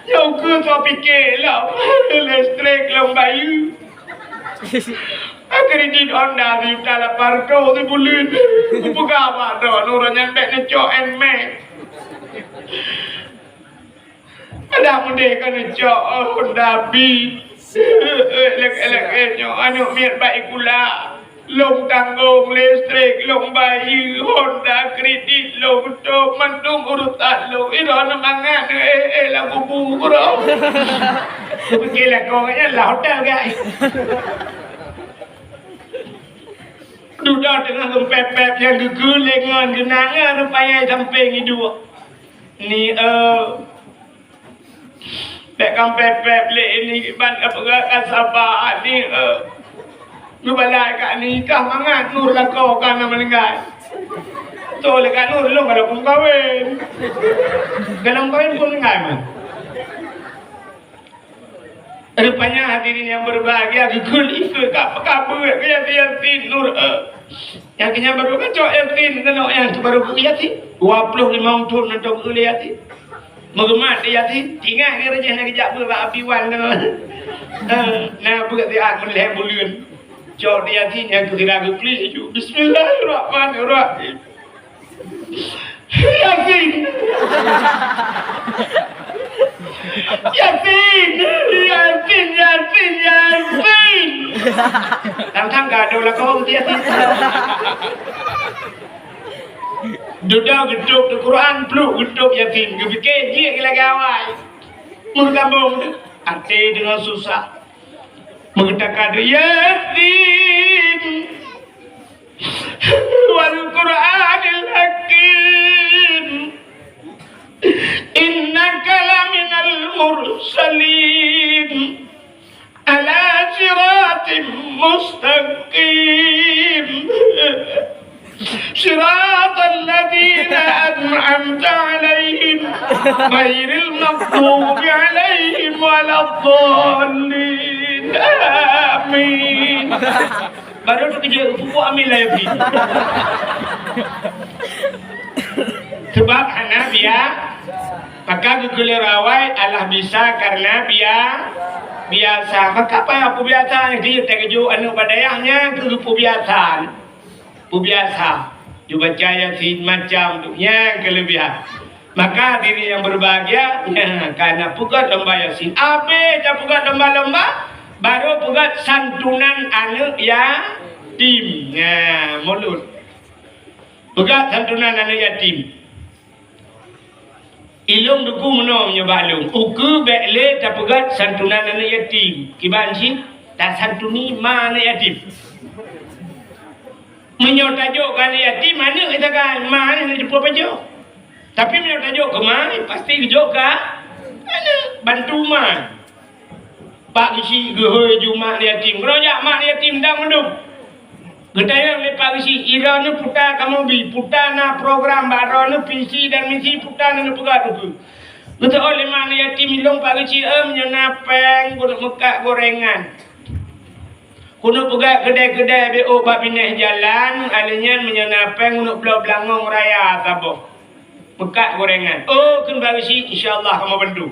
Yang ke tak fikir lah. Listrik lang bayu. Kredit Honda di dalam parto di bulan. Pegawai tu, orang yang baik ngecok enme. Ada muda kan ngecok Honda Beat. Elok-elok anu miat baik pula. Long tanggung listrik, long bayi, Honda kredit, long tu mandung urutan long. Ira nak mangan lah kubu kurang. Begila kau kan lah hotel guys. Duduk dengan gempep-pep yang gegulingan genangan rupanya sampai hidup. Ni Bekam pep-pep le ini ban apa sabah ni nubalai kat ni kah mangat nur lakau kan melenggai. Tu lekat nur long kalau pun kahwin. Dalam kahwin pun melenggai man. Rupanya hadirin yang berbahagia gigul ikut apa-apa ke yasin nur yang kena baru kacau yasin kena yang baru yasin 25 tahun untuk yasin. Mengemat yasin tinggal ke raja nak kejap buat abiwan kena. Nah buat dia meleh bulan. Jauh dia yasin yang kira kekli itu. Bismillahirrahmanirrahim. Yasin. Yasin. Tang gaduh lah kau dia yasin. Duduk geduk di Quran peluk geduk yasin. Kepikir dia lagi awal. Menggabung hati dengan susah. Mengatakan yasin. Wal Quranil Hakim. Innaka laminal mursalin ala siratim mustaqim siratal ladzina an'amta alaihim ghairil maghdubi alaihim waladdallin amin. Baru tu kerja pupuk ambil lah ya. Sebab hana maka gugur rawai Allah bisa karena biasa. Maka apa yang biasa yang dia terkejut anu badayahnya ke biasa. Juga percaya si macam tu yang kelebihan. Maka diri yang berbahagia karena pugat lomba yasin. Abe dah pugat lomba-lomba baru pugat santunan anak yatim. Mulut. Pugat santunan anak yatim. Ilung duku menong nyobalung. Uku bekle dah pugat santunan anak yatim. Kiban si tak santuni mana yatim. Menyotajuk anak yatim mana kita kan mana nak jumpa pajuk. Tapi menurut tajuk ke mana? Pasti kejok ke mana? Bantu man. Pak kisi gehoi jumat yatim. Kerajak mak yatim dah mendung. Getayang lepak kisi. Ira ni putar kamu bi. Putar na program baru ni visi dan misi putar na pegat tu. Betul oleh mak yatim ilong pak kisi. Menyonapeng guna mekak gorengan. Kuno pegat kedai-kedai BO bab pindah jalan. Alanya menyonapeng guna belau-belangong raya taboh. Pekat gorengan. Oh, kena bagi insya-Allah kamu bantu.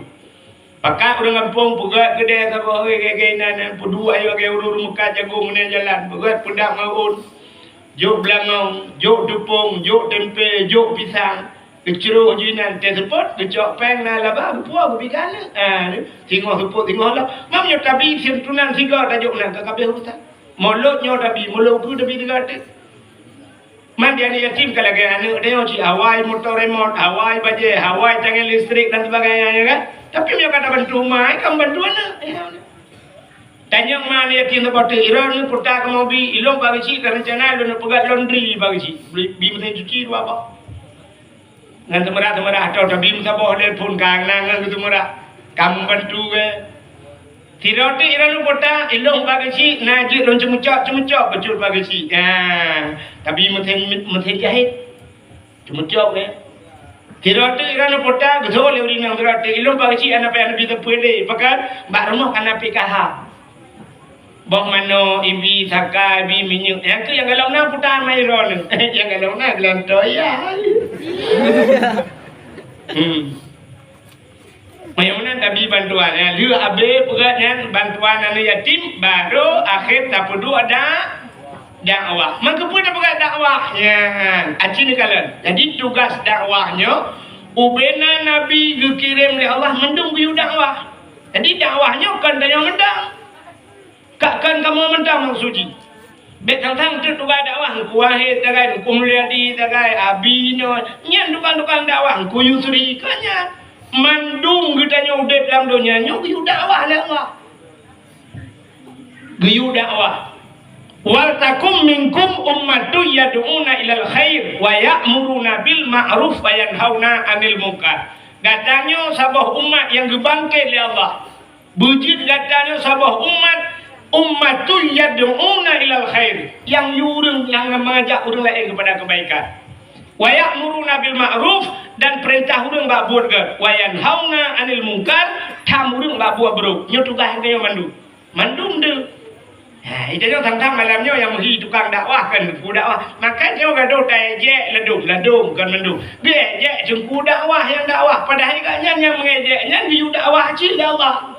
Pakat orang kampung pegat kedai sabah gay-gay-nan pedua ayo gay urur mekat jagung ni jalan. Pegat pedak maun. Jok belangong, jok tupung, jok tempe, jok pisang. Keceruh jinan teh sepot, kecok peng na laba puak bikana. Tengok sepot tengok lah. Mam nyo tabi sentunan tiga tajuk nan kabeh ustaz. Mulut nyo tabi, mulut tu tabi tiga tak. Man dia ni yatim kalau gaya anak dia macam Hawaii motor remote, Hawaii baje, Hawaii tangan listrik dan sebagainya kan. Tapi dia kata bantu mai, kamu bantu anak. Tanya mana yatim seperti Iran putar ke mobil, ilong bagi si rencana lu nak pegat laundry bagi si, beli mesin cuci dua apa. Ngan temerah atau bim sabah telefon kang nang gitu merah. Kamu bantu ke. Tidak tu Iran putar, ilong bagi si, najik lon cemucak betul bagi si. Tapi mesin jahit cemucak ke. Tidak tu Iran putar, betul lewat nang tidak tu ilong bagi si anak bisa pede, pakai bak rumah anak PKH. Bang mano ibi saka ibi minyak. Yang tu yang kalau nak putar mai ron. Yang kalau nak gelantoy ya. Mana tabi bantuan ya. Lu abe pegatnya bantuan anak yatim baru akhir tapudu ada dakwah. Maka pun ada pegat dakwah. Ya, acin kalian. Jadi tugas dakwahnya ubena Nabi dikirim oleh Allah mendung biu dakwah. Jadi dakwahnya kan tanya mendang. Kakkan kamu mentang suci. Bet tang tu tugas dakwah ku wahid tagai ku mulyadi tagai abinyo nyan tukang dakwah ku yusri kanya mandung getanya udep dalam dunia nyo yu dakwah lah Allah. Yu dakwah. Wal takum minkum ummatun yad'una ilal khair wa ya'muruna bil ma'ruf wa yanhauna 'anil munkar. Katanya sabah umat yang dibangkit oleh Allah. Bujit katanya sabah ummatun yad'una ilal khair, yang yurung yang mengajak orang lain kepada kebaikan. Wa ya'muruna bil ma'ruf, dan perintah orang bak buat ke. Wa yanhauna 'anil munkar, tam orang bak buat buruk. Nyo tugas dia mandum de. Ha, itu yang tang-tang malamnya yang mesti tukang dakwah kan ku dakwah. Maka dia gaduh tai je ledum kan mandum. Dia je jengku dakwah yang dakwah padahal katnya yang mengejeknya di dakwah cil Allah.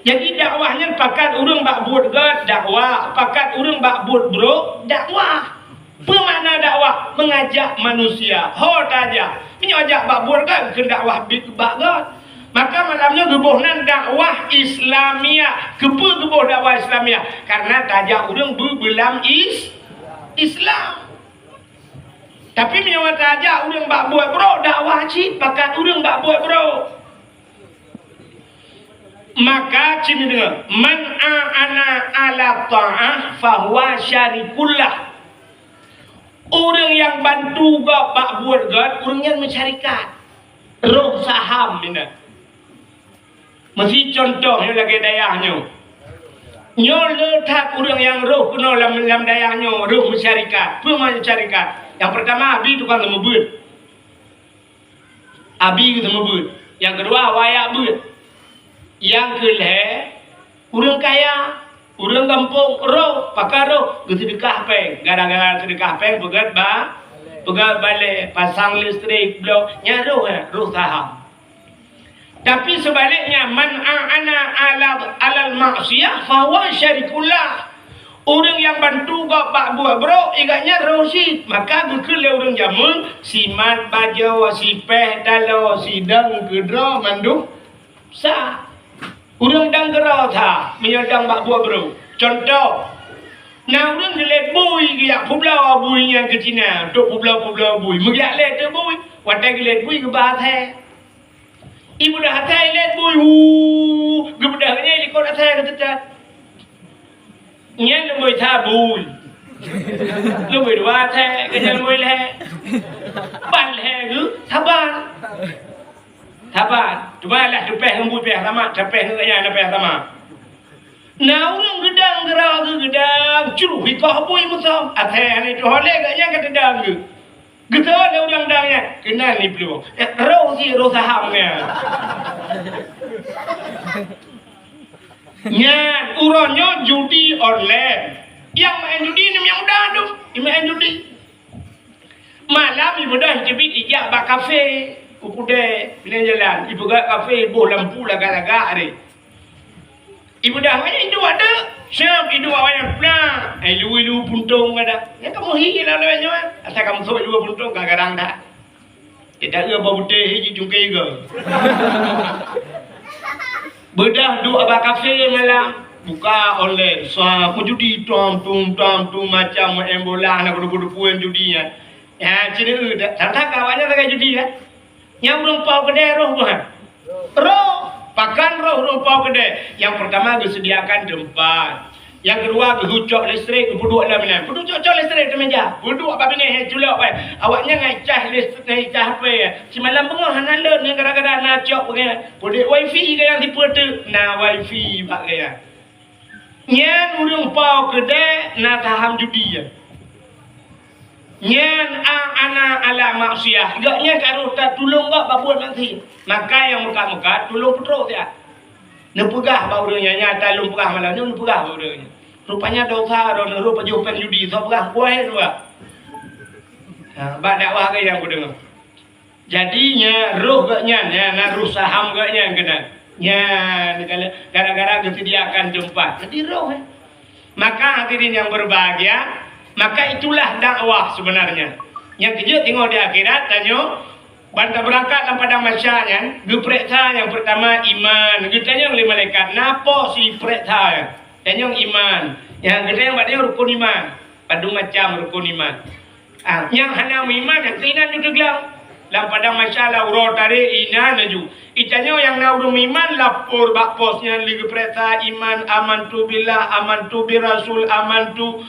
Jadi dakwahnya pakat orang bak buat gad dakwah, pakat orang bak buat bro dakwah. Apa makna dakwah? Mengajak manusia. Hot aja. Ini ajak bak buat gad ke dakwah bak gad. Maka malamnya gebuhnan dakwah Islamiyah. Kepa gebuh dakwah Islamiyah? Karena tajak orang berbelam Islam. Tapi menyawa tajak orang bak buat bro dakwah cik pakat orang bak buat bro. Maka cini dengar, man a'ana ala ta'ah fahuwa syarikullah. Orang yang bantu gak bak buat gak, orang yang mencarikan roh saham ini. Mesti contohnya lagi dayahnya. Nyo letak orang yang roh kena dalam dayahnya, roh mencarikan. Apa mencarikan? Yang pertama, abi tukang lemubut. Abi kita lemubut. Yang kedua, wayak but. Yang kelih, orang kaya, orang kampung, roh, pakar roh, sedekah peng. Gara-gara sedekah peng, begat Pegang balik, pasang listrik, blow, nyaruh ruh saham. Tapi sebaliknya, man a'ana alal maksiyah, fahuwa syarikullah. Orang yang bantu kau pak buat bro, igaknya rosid. Maka gekele orang jamun, si mat bajo, si peh dalo, si dang gedro mandu sa. Orang dang gerau tha, menyodang pak buat bro. Contoh, nah orang gelet bui giyak publau bui yang ke Cina, duk publau bui. Magiak let tu bui, watai gelet bui ke bahasa. Ibu dah hatai let bui, gebedahnya ikut hatai ke tetat. Nhớ mùi tha bùi lúc mùi đoá thê cái nhân mùi lẹ bàn lẹ gứ thá bàn tụi ba là tụi bè không bùi bè lắm ạ tụi bè không ở nhà là bè lắm ạ nào nó gedang gerau gedang churu hít vào bùi một xong à thê này tụi họ lẹ cái nhân cái gedang gứ gứ thơ đâu đang đang nha cái này nịp lưu rau gì rau saham nha Nya uronyo judi online. Yang main judi ni yang mudah tu. Yang main judi. Malam ibu dah jebit ijak bak kafe. Upude bila jalan. Ibu gak kafe boh lampu laga-laga hari. Ibu dah mana itu ada. Siap itu awak pula. Lu puntung ada. Ya kamu higi lah lewatnya. Asal kamu sok lu puntung kadang-kadang dah. Kita ke bau teh higi jungkai ke. Bedah duk abang kafe malam buka online so judi tom macam main bola nak bodoh puan judi ya cina tak kawannya tak judi kan yang belum pau kedai roh pakan roh pau kedai yang pertama disediakan tempat yang kedua hucok listrik duduk dalam mana duduk cok listrik di meja duduk apa bini julak awaknya ngai cah listrik ngai cah apa ya semalam bengah hanalun yang kadang-kadang nak cok pakai boleh wifi ke yang tipe tu na wifi pakai ya nyan urang pau kedai na taham judi ya nyan ana ala maksiyah gaknya karo tak tolong gak babuat nanti maka yang muka-muka tolong petruk dia nepegah bauranya nyata lu pegah malam ni nepegah bauranya rupanya dosa dan rupa jupan judi so pegah kuai dua bak dakwah ke yang aku dengar jadinya roh gaknya na ruh saham gaknya kena nya gara-gara disediakan tempat jadi roh maka hadirin yang berbahagia maka itulah dakwah sebenarnya yang kejut tengok di akhirat tanya bantah berangkat dalam padang masyarakat, geperiksa yang pertama iman. Getanya oleh malaikat, napa si periksa? Tanya iman. Yang kedua yang rukun iman. Padu macam rukun iman. Yang hana iman yang keinan juga gelang. Dalam padang masyarakat urut tarik inan aju. Itanya yang naurum iman lapor bak posnya lagi periksa iman amantu billah amantu birasul amantu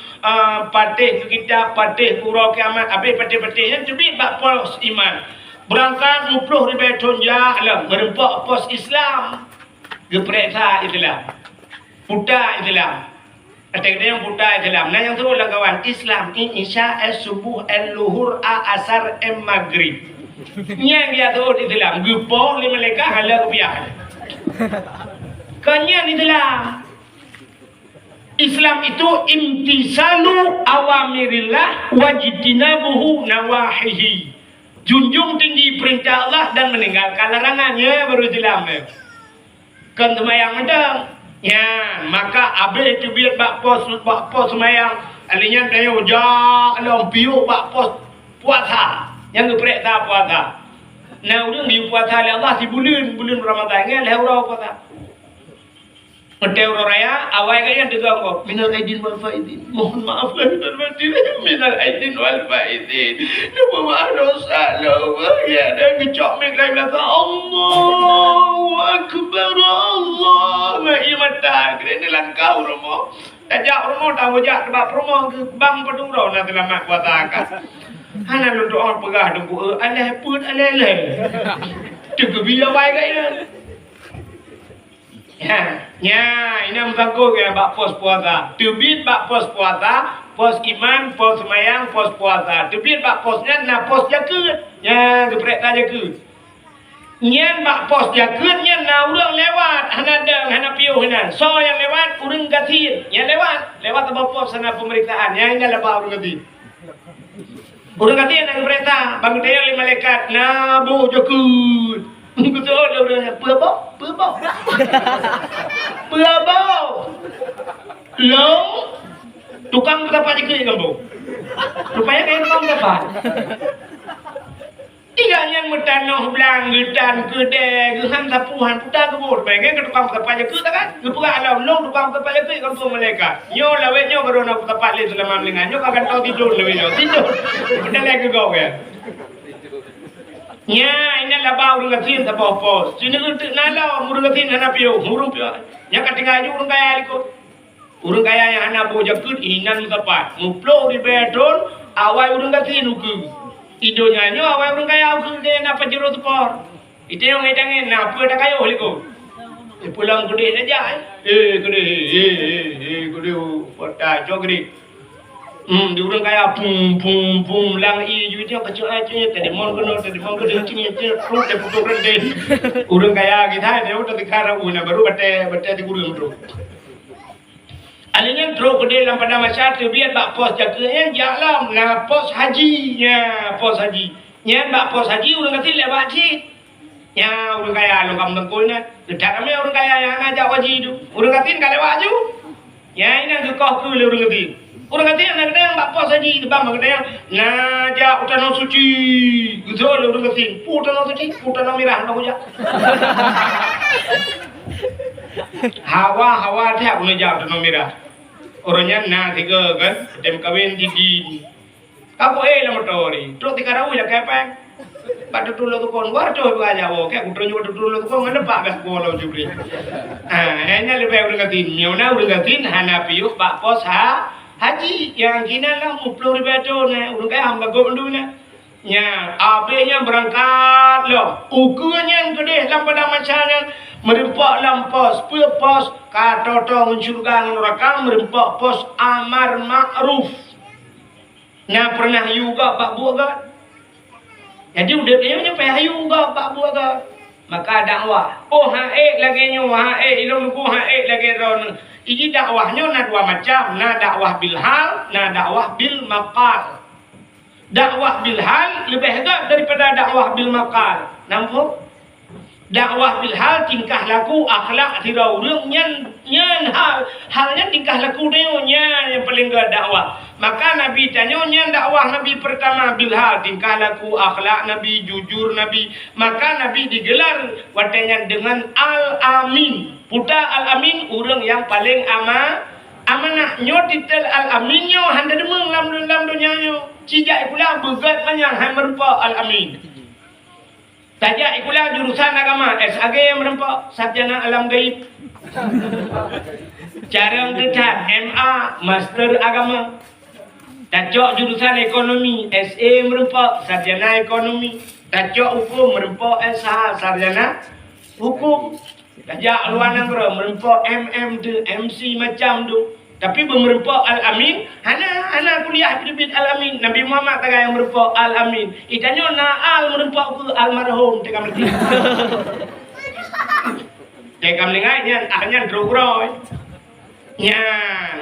patih kita patih urau kiamat apa patih-patih yang cubit bak pos iman. Berangkat 20 ribu tonja alam merempak pos Islam geperiksa Islam buta Islam kata yang buta Islam nah yang terus lah kawan Islam insya subuh luhur asar maghrib yang dia terus Islam gepoh lima leka halal rupiah kanya Islam Islam itu imtisalu awamirillah wajtinabuhu nawahihi junjung tinggi perintah Allah dan meninggalkan larangannya baru Islam. Kan semayang ada. Ya, maka abis itu biar bak pos semayang. Alinya tayo jah alam piu bak pos puasa. Yang geperiksa puasa. Nah, udah di puasa oleh Allah si bulan Ramadan ni leh urau puasa. Hotel Raya awal kaya dengar kok minal aidin wal faizin mohon maaf lahir dan batin minal aidin wal faizin lupa maaf dosa Allah ya dan kecok mereka bilang Allahu Akbar Allah ngai mata kena langkau rumah tajak rumah tahu jak sebab rumah ke bang pedung ro nak selamat puasa akak hana lu doa pegah dengku Allah pun Allah tu bila baik kaya Ya, ini menganggur ke bak pos puasa. Tebit bak pos puasa, pos iman, pos semayang, pos puasa. Tebit bak posnya, na pos jaket. Ya, geprek tak jaket. Nyan bak pos jaket, nyan na urang lewat. Hana deng, hana piuh hana. So yang lewat, urang gatin. Yang lewat apa pos sana pemeriksaan. Yang ini lepas urang gatin. Orang kata yang nak perintah, bang dia oleh malaikat, nabu jokut. Betul orang apa? Apa? Long tukang berapa je ke kamu? Rupanya kayak tukang berapa? Tiga yang bertanah belang, gedan, kedai, gehan sapuhan, putar kebur. Baiknya ke tukang berapa je ke tak kan? Kepala alam long tukang berapa je ke kamu malaikat. Nyo lawe nyo baru nak berapa le selama melingan. Nyo akan tahu tidur lebih nyo tidur. Kita lagi kau ya. Nya ini lah bau urang katin tak apa. Sini tu nalau urang katin hana piu, urang piu. Nya katinga ju urang kaya liko. Urang kaya yang hana boja kut inan tepat. Muplo di beton awai urang katin uku. Idonya nyo awai urang kaya uku de na pajero tu por. Ite yang ngedangin na apa dah kaya liko. Pulang gede saja. Gede pota jogri. Di urang kaya pum lang i ju dia kecil aja tadi mon kena cini ru de putu rende urang kaya kita dia udah dikara una baru bate di gurung bro alenya tro gede dalam pada masyarakat biar bak pos jaganya jalan na pos haji nya bak pos haji urang kati lewat haji nya urang kaya lo kam tengkolna dedak ame urang kaya yang ngajak haji tu urang kati ka lewat ju nya ina ke kau ke urang kati orang kata yang nak yang bapa saja itu bang kata yang naja utana suci gitu orang kata utana suci utana merah nak punya hawa tiap punya jauh utana merah orangnya na tiga kan dem kawin gigi kamu lah motori terus tiga rawi lah kepeng pada dulu tu kon war coba aja wo kayak utara juga dulu tu kon mana pak gas bola jubri hanya lebih orang kata nyona orang kata hana piu pak pos haji yang kina lah 10,000 betul urang kaya hamba gondu nya abenya berangkat loh ukurannya gede lampada macam merempak lampos pos katotong surga neraka merempak pos amar ma'ruf pernah juga pak buat jadi udah dia nyampe juga pak buat maka dakwah lagi nyu ilmu lagi ron ini dakwahnya na dua macam, na dakwah bil hal, na dakwah bil maqal. Dakwah bil hal lebih hebat daripada dakwah bil maqal. Nampak? Dakwah bil hal tingkah laku akhlak tirau urang nyan halnya tingkah laku dia yang paling gak dakwah. Maka Nabi tanya nyan dakwah Nabi pertama bil hal tingkah laku akhlak Nabi jujur Nabi. Maka Nabi digelar watanya dengan al-amin. Puta al-amin urang yang paling amanah nyo titel al-amin nyo handa demeng lam dunia nyo. Cijak pula begat banyak hai merempak al-amin. Tajak ikulah jurusan agama SAG yang merempak sarjana alam gaib. Cara ketat MA master agama. Tajak jurusan ekonomi SE merempak sarjana ekonomi. Tajak hukum merempak SH sarjana hukum. Tajak luar negara merempak MM tu MC macam tu. Tapi bermerempak al-amin, hana kuliah bibit al-amin. Nabi Muhammad kata yang merempak al-amin. Itanya al merempak ke almarhum tekam lagi. Tekam lengainya akhirnya drogroy. Ya,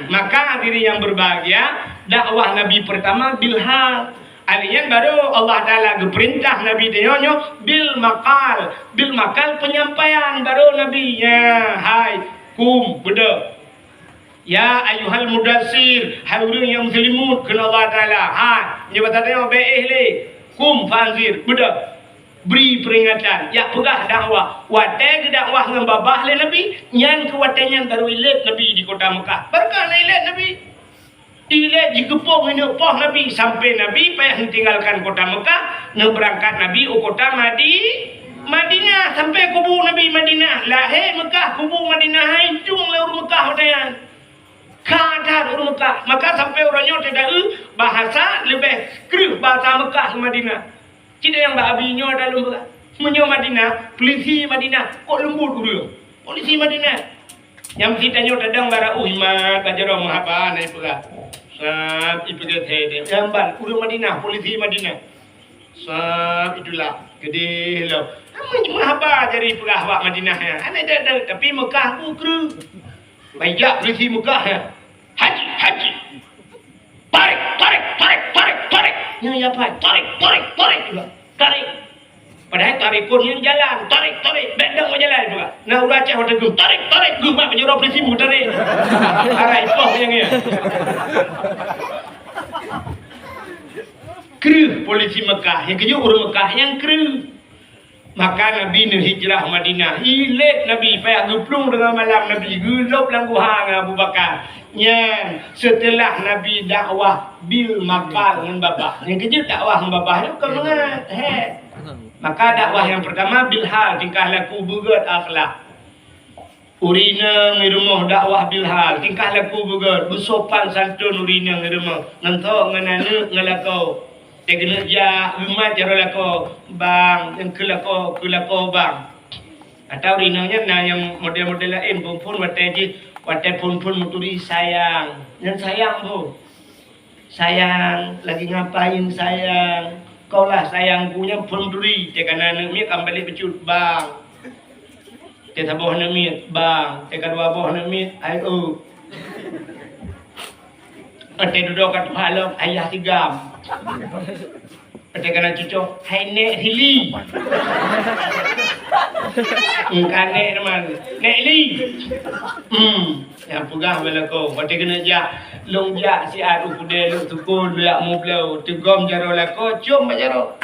maka diri yang berbahagia dakwah Nabi pertama bilhal. Alian baru Allah Ta'ala perintah Nabi dia bil makal penyampaian baru Nabi ya hai kum beda ya ayuhal mudassir hai urang yang muslimun kena Allah Ta'ala nyebatannya le kum fanzir beda beri peringatan ya pegah dakwah wadah dakwah ngembabah le Nabi nyan ke wadahnya baru ilet Nabi di kota Mekah berkah ilet Nabi ilet jikepong ini poh Nabi sampai Nabi payah tinggalkan kota Mekah berangkat Nabi ke kota Madinah sampai kubu Nabi Madinah lahir Mekah kubu Madinah hai cung leur Mekah hodayan kadar Mekah maka sampai orangnya tidak bahasa lebih keruh bahasa Mekah ke Madinah tidak yang babinya dalam menyo Madinah polisi Madinah kok lembut dulu polisi Madinah yang kitanya dadang bara uhimat kajaro mahaba naik pula sab ibu tete jamban urang Madinah polisi Madinah sab itulah gede lo mahaba jadi pula awak Madinah ya anai dah tapi Mekah ku kru baik polisi Mekah ya haji tarik Nya apa? Tarik juga. Tarik. Padahal tarik pun yang jalan, tarik, bedang berjalan juga. Nah udah cek hotel gum, tarik, gum mak penyuruh polisi mu tarik. Arai poh yang ya. Kru polisi Mekah, yang keju orang Mekah yang kru. Maka Nabi ni hijrah Madinah. Hilet Nabi payah geplung dengan malam Nabi. Gelup langgu hang Abu Bakar. Setelah Nabi dakwah bil makal dengan babah. Yang keju dakwah dengan babah itu kemengat. Maka dakwah yang pertama bilhal, tingkah laku begat akhlak. Urina ngirumuh dakwah bilhal, tingkah laku begat, bersopan santun urina ngirumuh. Ngantok nganana ngalakau. Tegena ja rumah jaro lako bang, yang kelako bang. Atau urinanya nah yang model-model lain pun watai pun muturi sayang. Yang sayang bu. Sayang, lagi ngapain sayang? Kaulah sayang punya punduri tekan nami kembali pecut bang teta boh nami bang teka dua boh nami ayo ate duduk kat halom ayah tigam ate kana cucu hai nek hili kane teman nek li yang pugah belako ate kena ja long ja si adu kude lu tukul ya mu blau tegom jaro lako cium jaro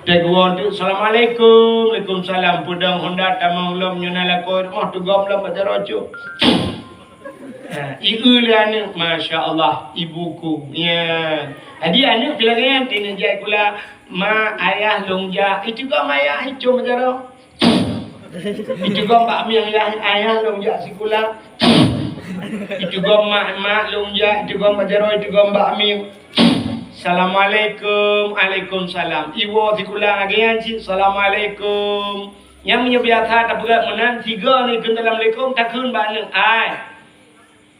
teguan tu assalamualaikum waalaikumsalam pudang honda tamang lom nyuna lako moh tegom lom jaro cium ibu liane masya-Allah ibuku ya adi anu bilangan tin jai kula ma ayah long ja itu gom ayah cium jaro itu gom pak mi ayah long ja sikula itu gom mak lungja, itu gom majaro, itu gom bakmi. Assalamualaikum, waalaikumsalam. Ibu sikulang agian si, assalamualaikum. Yang menyebiasa tak berat menan tiga ni kun dalam lekong tak kun balik. Ai.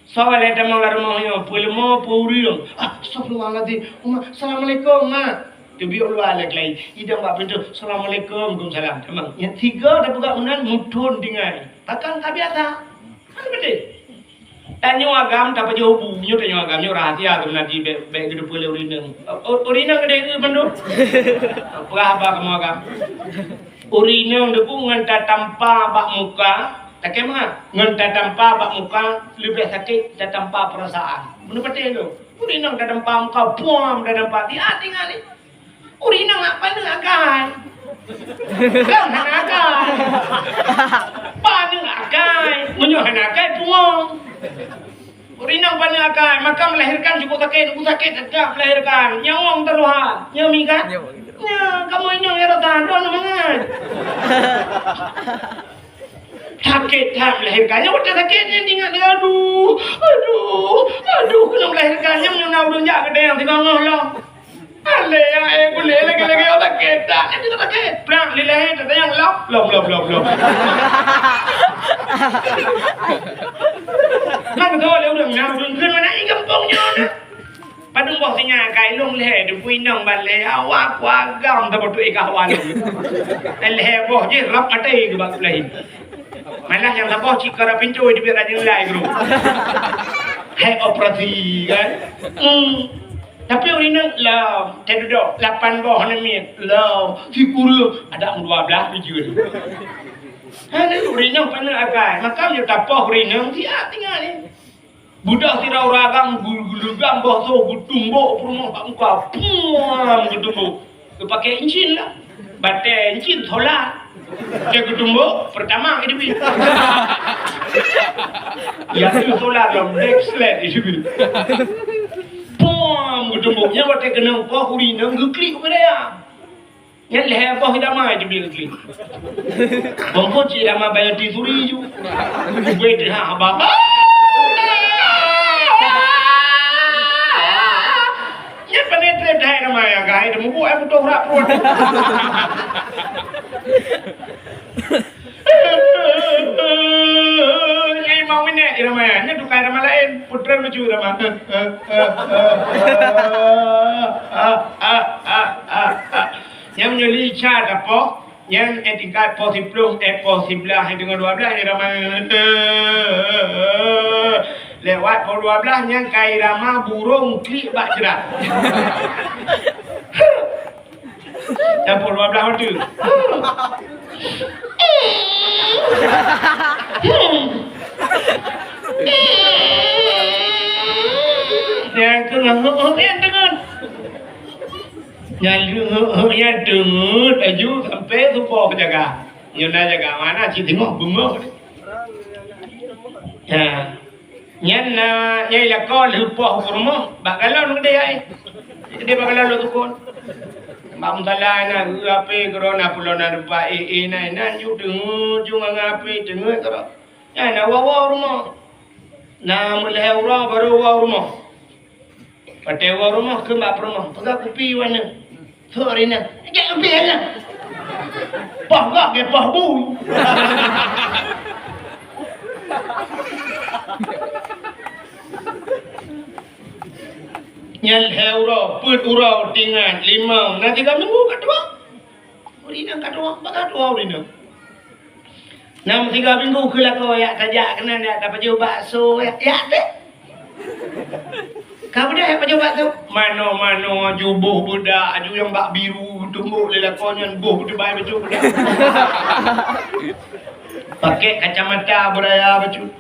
Soal ada mau larmohnya, pulmo puriung. Astagfirullahaladzim. Assalamualaikum mak. Tu biar luar lagi. Ida mak pintu. Assalamualaikum, waalaikumsalam. Memang yang tiga tak berat menan mutun dengan. Takkan tak biasa. Mana betul? Tanyo agam tak jauh bunyo tanyo agam nyo rahasia tu nanti be gedu pule urina. Urina gede ke bandu? Apa kamu agam? Urina depu nganta tanpa bak muka, tak kemah? Nganta tanpa bak muka lebih sakit tak tanpa perasaan. Benar betul tu. Urina tak tanpa muka puam tak tanpa hati ngali. Urina ngapa ni agai? Kau nak agai? Pani agai, menyo agai puam. Urinang pada akan maka melahirkan cukup sakit tetap melahirkan nyawang terluhan nyami kan ya kamu ini yang erotan doang mangan sakit tak melahirkannya udah sakitnya tinggal aduh kena melahirkannya mengenal dunia gede yang tinggal ngolah ale yang boleh lagi orang sakit tak itu sakit perang lilai ada yang lop Mang thôi nếu đường nào đườngขึ้นมานะอีกำปงย้อนนะปะดุงบอกสิงาไก่ลงแหล่ดูปุยน้องบันแหล่เอาว่ากว่ากำตะบตุอีกาวาเลยแต่แหล่บอกยี่รับมาเตยกับบักเลยmalah yang sabah cikara pincoy di biar rajin lai guru hai operasi kan tapi urina lah tedo 8 boh nami lah fikuru ada 12 biji Hanya urina pana agai, maka dia tapah urina dia tinggal ni. Budak sirau ragam gulugam boso gutumbo rumah pak muka puam gutumbo. Pakai encin lah. Batai encin thola. Dia gutumbo pertama hidup ni. Ya tu thola dalam next slide hidup ni. Puam gutumbo nya batai kena pah urina ngeklik pada dia. Yang leher apa kita mai je bila klik. Bangko cik dah mai bayar tisuri ju. Gue dah apa? Ya penetrate dah nama yang gaya demu buat aku tu rak perut. Ini mau ini ramai. Ini tu kaya ramai lain. Putra lucu ramai. Yang menyuli cat apa? Yang tingkat positif yang dengan 12 yang ramai Lewat pukul 12 yang kai rama burung klik bak jerat. Dan pukul 12 tu. Yang tengah yang dengar. Yang dengar aju sampai supo penjaga. Yang nak jaga mana si tengok bengok. Ya. Nyan nyai lakon lupa rumah bakalau nu dia dia bakalau lu tukun bam talai na ape corona pulona rupa na yu dengu junga ngape dengu karo ya na wawa rumah na mulai orang baru wawa rumah pate wawa rumah ke mak rumah pakai kopi wana sore na jak kopi ana pah ke pah bui Nyal heuro, put urau dengan limau. Nanti kami minggu kedua. Urina kedua, bakal dua urina. Nam 3 minggu kula kau ya tajak kena nak dapat jual bakso ya deh. Kamu dah dapat jual bakso? Mano jubuh budak aju yang bak biru tumbuk lelakonnya buh tu baik betul budak. Pakai kacamata beraya betul.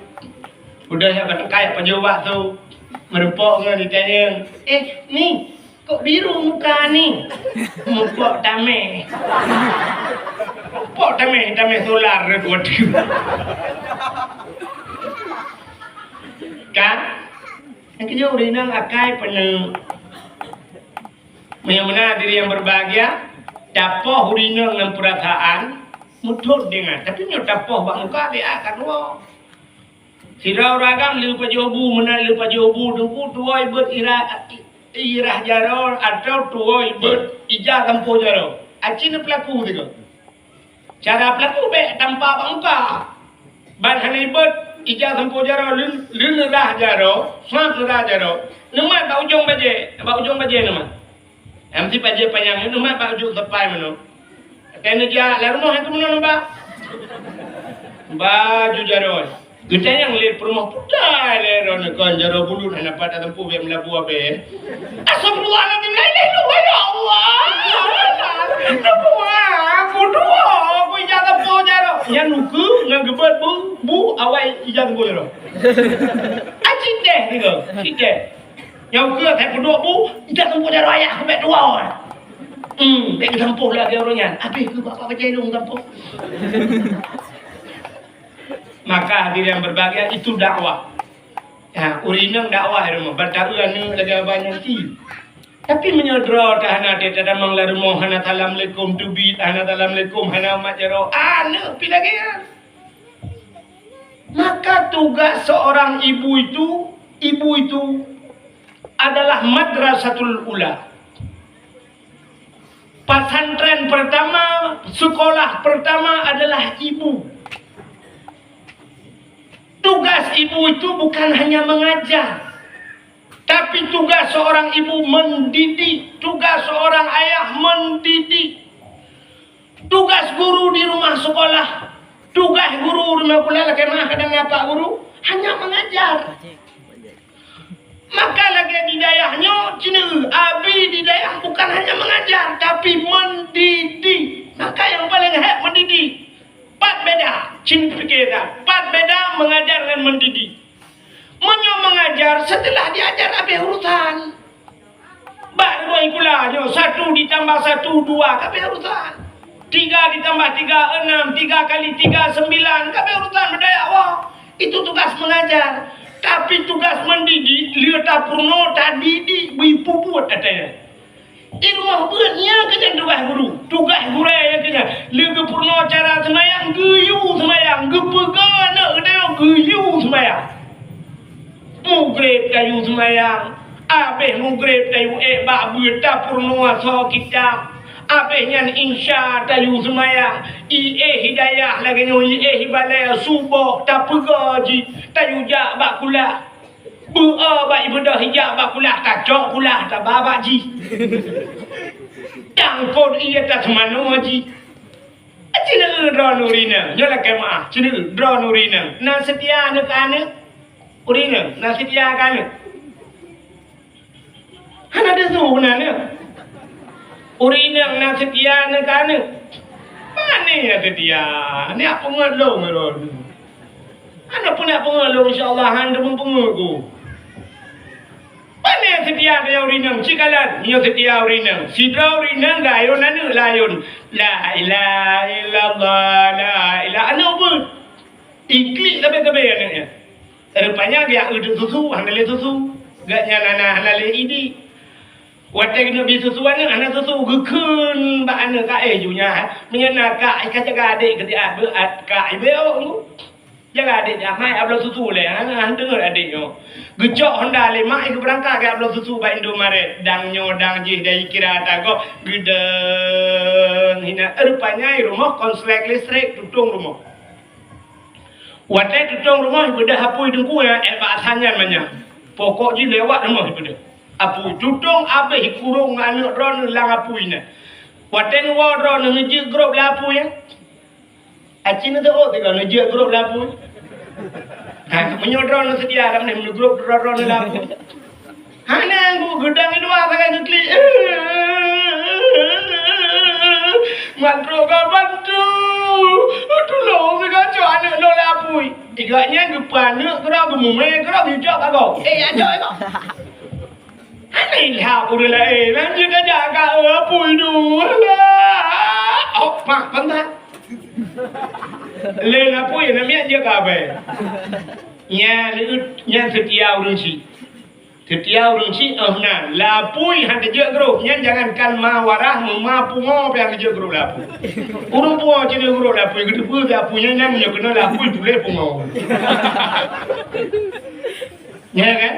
Udah ya kata kayak penjual bakso. Merupok dengan ditanya, ni, kok biru muka ni? Mupok tame. Pok tame solar redua tu. Kan? Yang kejauh rinang akai penuh. Mana diri yang berbahagia, dapoh rinang dengan perasaan, mutut dengan. Tapi nyo dapoh bak muka dia akan wah. Sirau ragam lupa jobu mana lupa jobu tunggu tuai ber irah jaror atau tuai ber ijah kampo jaror. Acin pelaku tu. Cara pelaku be tanpa bangka. Ban hanai ber ijah kampo jaror lun rah jaror, sang rah jaror. Nama bau jong baje nama. Amsi baje panjang nama bau jong tepai mano. Kena dia lalu mah itu mana ba? Baju jaror. Kita yang lihat rumah putih leron kan jaro bulu nak pada tempuh yang melabu abe. Astagfirullahaladzim la ilaha illallah ya Allah. Aku dua, aku ijah tempuh jaro. Yang nuku ngan gebet bu awai ijah tempuh jaro. Acing deh gitu, deh. Yang ke tak kedua bu ijah tempuh jaro ayah kebet dua orang. Dek tempuh lagi orangnya. Habis ke bapak baca ilmu tempuh. Maka hadirin yang berbahagia itu dakwah. Ya, urinang dakwah rumah. Bertaruhan ni lagi banyak ti. Tapi menyodra tahana dia tak damang la rumah hana assalamualaikum tubit hana assalamualaikum hana mak jaro. Ana pi lagi ya. Maka tugas seorang ibu itu adalah madrasatul ula. Pesantren pertama, sekolah pertama adalah ibu. Tugas ibu itu bukan hanya mengajar, tapi tugas seorang ibu mendidik, tugas seorang ayah mendidik. Tugas guru di rumah sekolah, tugas guru rumah kuliah kemah kadang apa guru hanya mengajar. Maka lagi di dayahnya cina abi di dayah bukan hanya mengajar tapi mendidik. Maka yang paling hebat mendidik. 4 beda, cin fikir dah. 4 beda mengajar dan mendidik. Menyo mengajar setelah diajar habis urusan. Baru ikulahnya 1 ditambah 1 2 habis urusan. 3 ditambah 3 6, 3 kali 3 9 habis urusan berdaya wah. Itu tugas mengajar. Tapi tugas mendidik lihat tak purno tak didik ibu buat katanya. Rumah beratnya kena tugas guru. Tugas guru yang kena. Lega purna cara semayang, geyu semayang. Gepegang anak kena geyu semayang. Mugrib kayu semayang. Habis mugrib kayu bak berta purna so kitab. Habis yang insya kayu semayang. Hidayah lagi ni hibalaya subuh tak pegaji. Kayu jak bak kulah. Baik benda hijab bak kulah kacok kulah tak babak ji. Tangkot ia tak semano ji. Cina dra nurina, nyala kemah. Cina dra nurina. Na setia anak-anak Urina nasi dia kan. Hana ada tu nanya. Urina nasi dia kan. Mana ya dia? Ni apa ngelong merod? Hana pun nak pengelong insya-Allah handa pun pengelong. Mana setia dia urina? Cikalan dia setia urina. Sidra urina gayon anu layon. La ilaha illallah la ilaha anu pun. Iklik lebih-lebih anaknya. Rupanya dia udah susu, handle susu. Gaknya nana handle ini. Watak nak beli susu anak susu gekun ba anak ka junya. Menyana ka kata adik ketika berat ka ibu. Jangan adik mai ablo susu le. Hang dengar adiknya. Gecok Honda le mai ke berangkat ke ablo susu ba Indomaret. Dang nyodang je dari kira tago gedeng hina. Rupanya rumah konslek listrik tutung rumah. Watai tutung rumah beda hapui dengku ya bahasannya namanya. Pokok je lewat rumah beda. Apui tutung abe kurung anak ron lang apui na. Watai nuwa ron ngeje grup lapu ya. Acin tu oh tiga ngeje grup lapu. Ha menyodron sedia kan ni grup ron lapu. Hana aku gedang itu sangat ngeklik. Mantro ka bantu. Tolong saya cak anak lo lapui. Igaknya gepan nak kira gemume kira bijak kau. Ajak kau. Ani lah aku dah lanjut dah jaga lapui dulu lah. Oh mak pantat. Le lapui namanya jaga apa? Nya setia urang si. Setia urang si nah lapui hang kerja grup nya jangankan mawarah ma pungo yang kerja grup lapui. Urang pungo jadi grup lapui gede pu lapunya nya nya kena lapui tule pungo. Ya kan?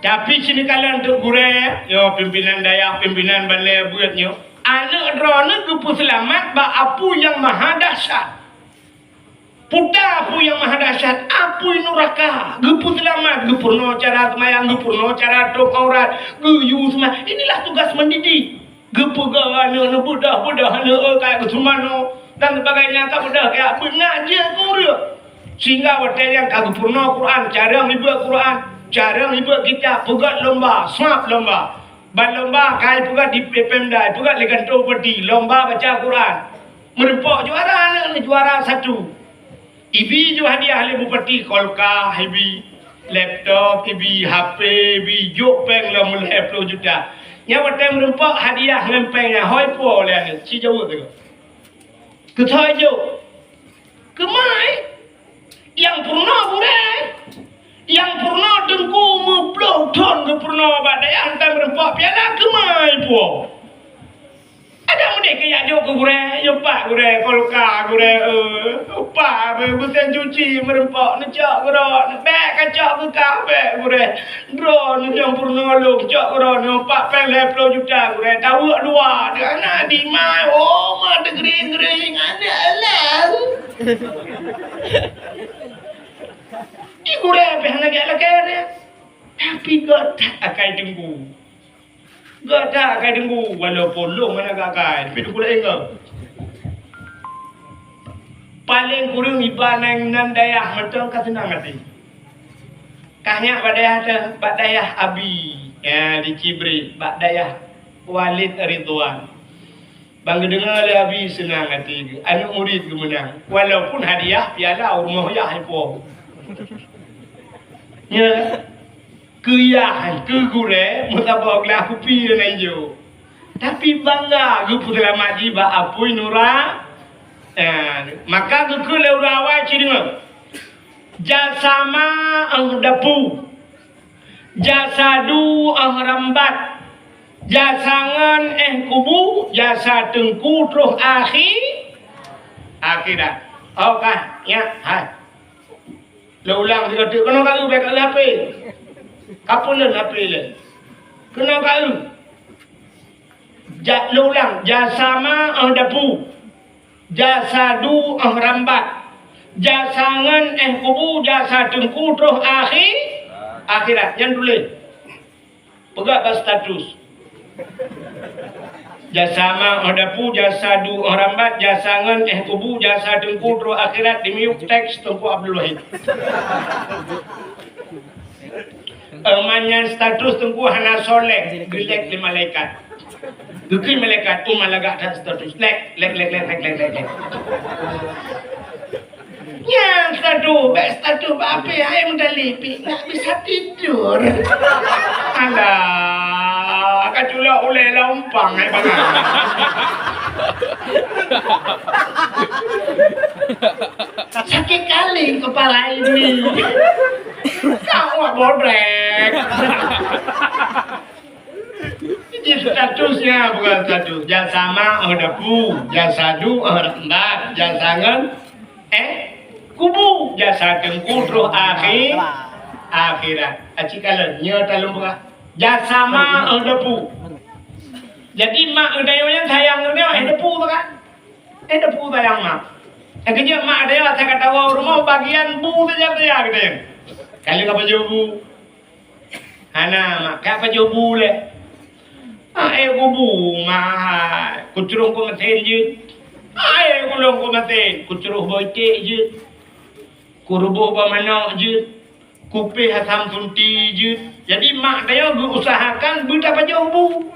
Tapi sini kalian untuk gure yo pimpinan dayak pimpinan balai buatnya anak drone gepu selamat ba apu yang maha dahsyat. Puta apu yang maha dahsyat, apu nuraka, gepu selamat, gepurno cara semayang, gepurno cara tok aurat, geyu semua. Inilah tugas mendidik. Gepu gawana budak-budak kayak kesumano dan sebagainya tak budak kayak mengajar kuria. Sehingga waktu yang kagepurno Quran, cara membuat Quran, cara membuat kitab, pegat lomba, smart lomba. Ban lomba kai pegat di Pemda, pegat legan peti, lomba baca Quran. Merempok juara anak juara 1. Ibi jo hadiah le bupati kolka, ibi laptop, ibi HP, ibi jok peng lah mul 10 juta. Nya watem rempak hadiah lempeng nya hoi po le ni si jauh tu. Ke thoi jo. Ke mai yang purna bure. Yang purna dengku mu 10 ton ke purna badai antam rempak piala ke mai po. Ada mudik ke yak jok ke gure, yo pak gure kolka gure pak be busen cuci merempak necak gura, bek kacak ke kafe gure. Drone yang purna lo kacak gura no pak peng 10 juta gure. Tahu dua dia anak di mai. Oh, ma degering-gering ada lah. Di gure pe hana gak lagi. Tapi gak tak akai tunggu. Gak tak akai tunggu walaupun lu mana gak akai. Tapi pula enggak. Paling kurang ibanang nan dayah mentang kasenang hati. Kahnya badayah Abi ya di Cibri, badayah Walid Ridwan. Bang dengar le Abi senang hati. Anu murid gemenang. Walaupun hadiah piala rumah ya haipo. Ya. Kuyah, gure, mutabak lah kupi dan hijau. Tapi bangga, gupu dalam maji ba apui nura. Maka guku lewrawai ciringa. Jasama ang dapu, jasadu ang rambat, jasangan kubu, jasa tengku terus akhirat. Okah, ya, hai. Lo ulang tiga tiga, kena kali baik kali apa? Kapun dan apa le? Kena kali. Lo ulang, jasama ang dapu, jasadu ang rambat, jasangan kubu, jasa tengku terus akhirat. Jangan tulis. Pegak bas status. Jasa ma odapu jasa du orang bat jasa ngen kubu jasa dengku ro akhirat dimiuk teks Tengku Abdul Wahid. Amannya status Tengku Hana Soleh gelek di malaikat. Gekin malaikat malaga ada status lek. Ya status apa ya mendalipi nggak bisa tidur. Alah, kacula oleh lompang bang. Sakit kali kepala ini. Kau bodrek. Ini statusnya bukan status. Jasama odapu, jasadu orambak, jasangan kubu, jasa dengku roh akhirat. Acikalan nya talung buka. Jasama odapu. Jadi mak udayanya sayang dia depu tu kan. Depu sayang mak. Kerja mak dia saya kata rumah bagian bu saja dia gitu. Kali apa jobu? Hana mak apa jobu le? Kubu mah kucurung ko maten je. Kulong ko maten kucuruh boite je. Kurubuh ba manok je. Kupe hasam sunti je. Jadi mak dia berusahakan buta apa jobu.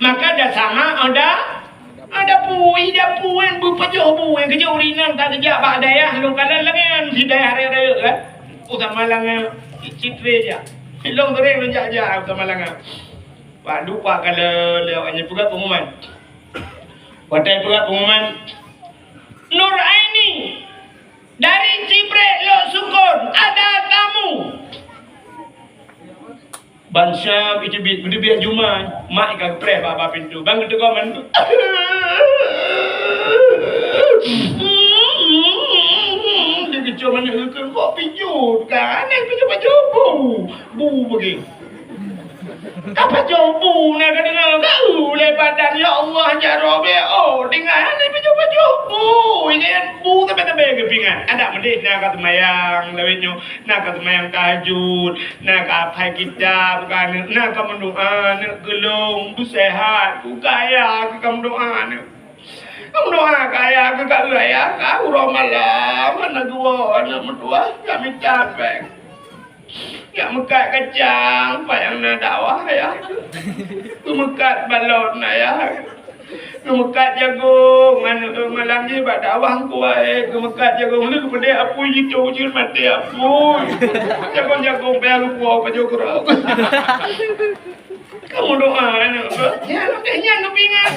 Maka dah sama ada puin berpajuh puin kerja urinan tak kerja pak daya long kanan lengan si daya raya kan utama langan citre je long tereng lenjak utama langan pak dupa kalau lewatnya pula pengumuman watai pula pengumuman Nur Aini dari Cibre Lok Sukun ada tamu Bansa itu biar Juma mak ikan pre bapa pintu bang itu kau mantu dia kecil mana hukum kok pinjut kan yang pinjut baju bu pergi apa jobu nak dengar kau lebadan ya Allah ya Rabbi dengar ni pinjut baju bu tapi kepingan ada mendek nak kata mayang lewatnya nak kata mayang tahajud nak apa kita bukan nak kamu doa nak gelung bu sehat bu kaya kamu doa kamu doa kaya kau kaya kau romalah mana dua anak berdua kami capek ya mekat kacang payang nak dakwah ya mekat balon ya Kemekat jagung, malam ni buat dakwah kuat. Kemekat jagung ni kepada apa itu je mati apa. Jagung bayar kuat baju kerap. Kamu doa anak, ya kepingan.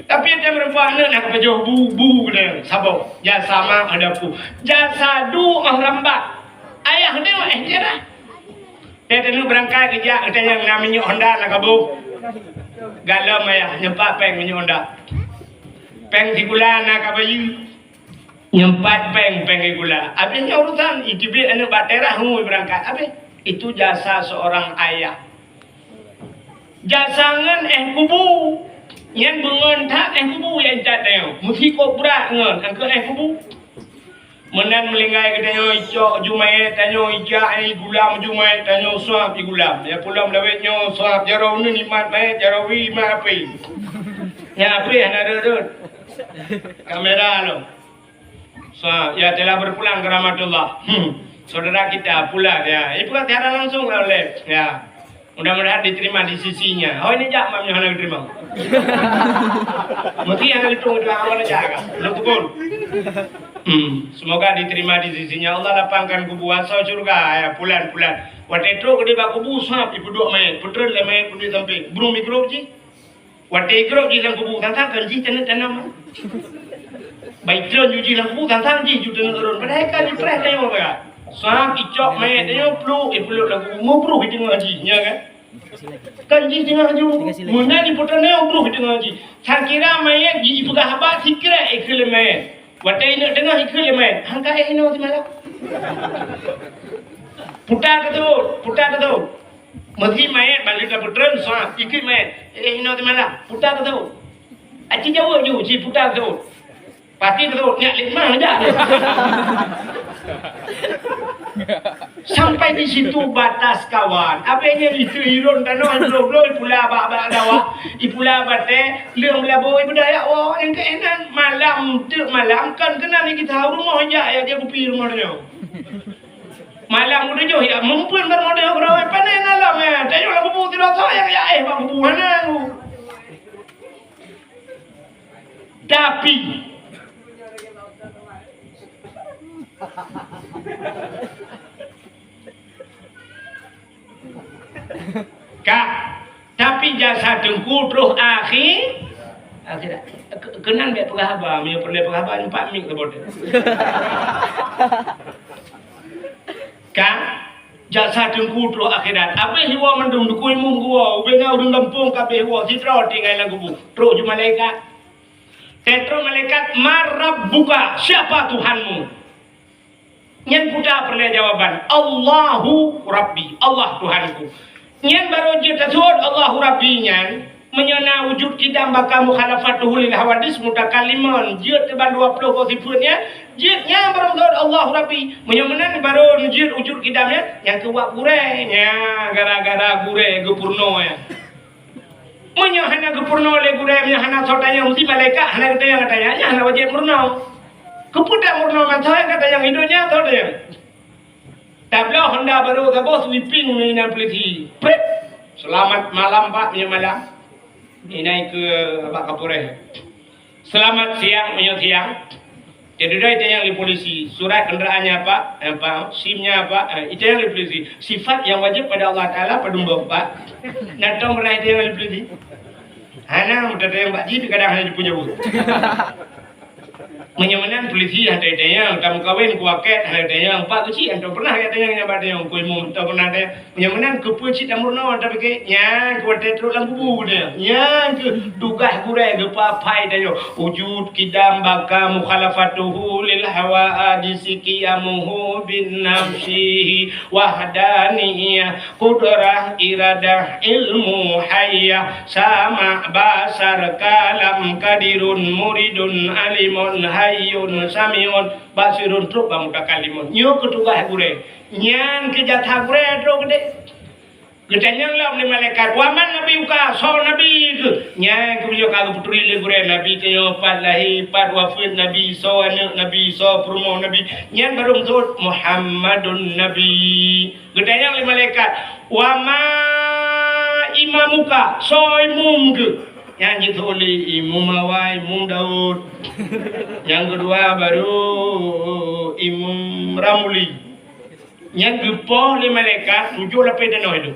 Tapi dia merempuan nak baju bu dia, sabar. Jasa mak ada pu, jasa du rambak. Ayah dia dia dah. Dia tenu berangkat kerja, dia yang namanya Honda nak kabu. Galam ayah nyempat peng menyonda. Peng di gula nak apa you? Nyempat peng di gula. Habisnya urusan itu bi anak baterah hu berangkat. Habis itu jasa seorang ayah. Jasangan kubu. Yang bengontak kubu yang jateu. Mesti kobra ngon angke kubu. Menan melinggai katanya icok jumai tanyo ijak ai gulam jumai tanyo suap di gulam ya pulang lawetnya suap jarau ni nikmat baik jarawi ma api ya api ana dudut kamera lo suap ya telah berpulang ke rahmatullah saudara kita pulang ya itu kan tiada langsung oleh ya mudah-mudahan diterima di sisinya ini jak mamnya hendak diterima mesti hendak hitung itu awal jaga lo pukul semoga diterima di sisinya Allah lapangkan kubuan so surga ya pulan-pulan wate tro gede ba kubu sap ibu dua main putra le main kudu sampai burung mikro ji wate ikro ji lang kubu tantang kan ji tanam baik tro ji lang kubu tantang ji jutan turun padahal kan di preh tayo ba sap icok main tayo plu ipulu lang kubu mo bro hitung ji nya kan kanji tengah ju muna di putra ne bro hitung ji sakira main ji ibu ka haba sikira ikle main watai nak dengar ikut main hangka ino di malam putar tu mesti main balik ke putran soal ikut main ino di malam putar tu aci jauh ju si putar tu pasti tu nyak lima aja Sampai di situ batas kawan. Apanya itu irun tanah blok pula baba dawa. Ipula bate leung labo ibu daya oh yang keenan malam tu malam kan kena ni kita rumah ya dia kupi rumahnya. Malam udah jauh ya mumpun bermodal berapa panen alam ya. Dia lagu putih rasa ya bang buana. Tapi Kak, tapi jasa dengku terus akhirat. Kenan biar penghabar, dia perlu penghabar 4 minggu ke Kak, jasa dengku terus akhirat. Apa hiwa mendung dukui munggu, ubena udung kampung kabeh hiwa sitra tinggal lagu bu. Terus ju malaikat. Tetro malaikat marab buka. Siapa Tuhanmu? Nyen kuda perlu jawaban. Allahu Rabbi. Allah Tuhanku. Nyen baru dia tersebut Allahu Rabbi nyen menyana wujud kita bakal mukhalafatuhu lil hawadis mutakaliman dia teban 20 sifatnya jitnya baru tersebut Allahu Rabbi menyana baru wujud kita yang kuat gurenya gara-gara gure gepurno ya menyana gepurno le gure menyana sotanya mesti malaikat hana kita yang katanya hana wajib murno kepudak murno macam kata yang hidupnya atau dia tabla Honda baru kabos sweeping ni nan polisi. Prep. Selamat malam Pak, punya malam. Ini naik ke Pak Kapolres. Selamat siang, punya siang. Jadi dah itu yang di polisi. Surat kenderaannya apa? SIM-nya apa? Itu yang di polisi. Sifat yang wajib pada Allah Taala pedumba Pak. Natong pernah itu yang di polisi. Hana mudah yang Pak Ji kadang hanya punya bu. Menyamanan polisi ada yang kamu kawin kuaket ada yang Pak kecil anda pernah ada yang nyabat yang kuimu tak pernah ada menyamanan kepucit amurno tapi ke nya kuatet terus lang kubu dia nya ke tugas gure ke papai dia wujud kidam baka mukhalafatuhu lil hawa adisikiyamuhu bin nafsihi wahdaniyah qudrah iradah ilmu hayya sama basar kalam kadirun muridun alimun hayyun samiun basirun truk bang mutakalimun nyo ketugas gure nyan kejatah gure truk gede gedanya lah oleh malaikat waman nabi uka so nabi ke nyan kebiyo kagu putri le gure nabi kayo pat lahi pat wafid nabi so anak nabi so promo nabi nyan baru mzut Muhammadun nabi gedanya oleh malaikat wama imamuka so imum ke yang gitu oleh Imam Mawai, Imam Daud. Yang kedua baru Imam Ramuli. Yang gepoh oleh malaikat 7 lapis dana itu.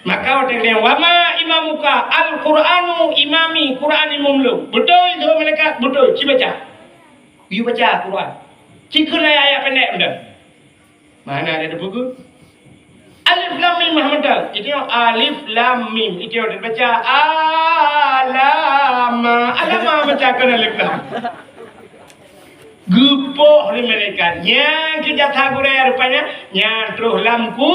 Maka orang yang wama imamuka al-Quranu imami Quran imam lu. Betul itu malaikat betul. Ci baca. You baca Quran. Ci kena ayat pendek betul. Mana ada buku? Alif lam mim Muhammad. Itu yang alif lam mim. Itu yang dibaca alama baca kan alif lam. Gepoh ni malaikat. Yang kejatah gure rupanya yang terus lamku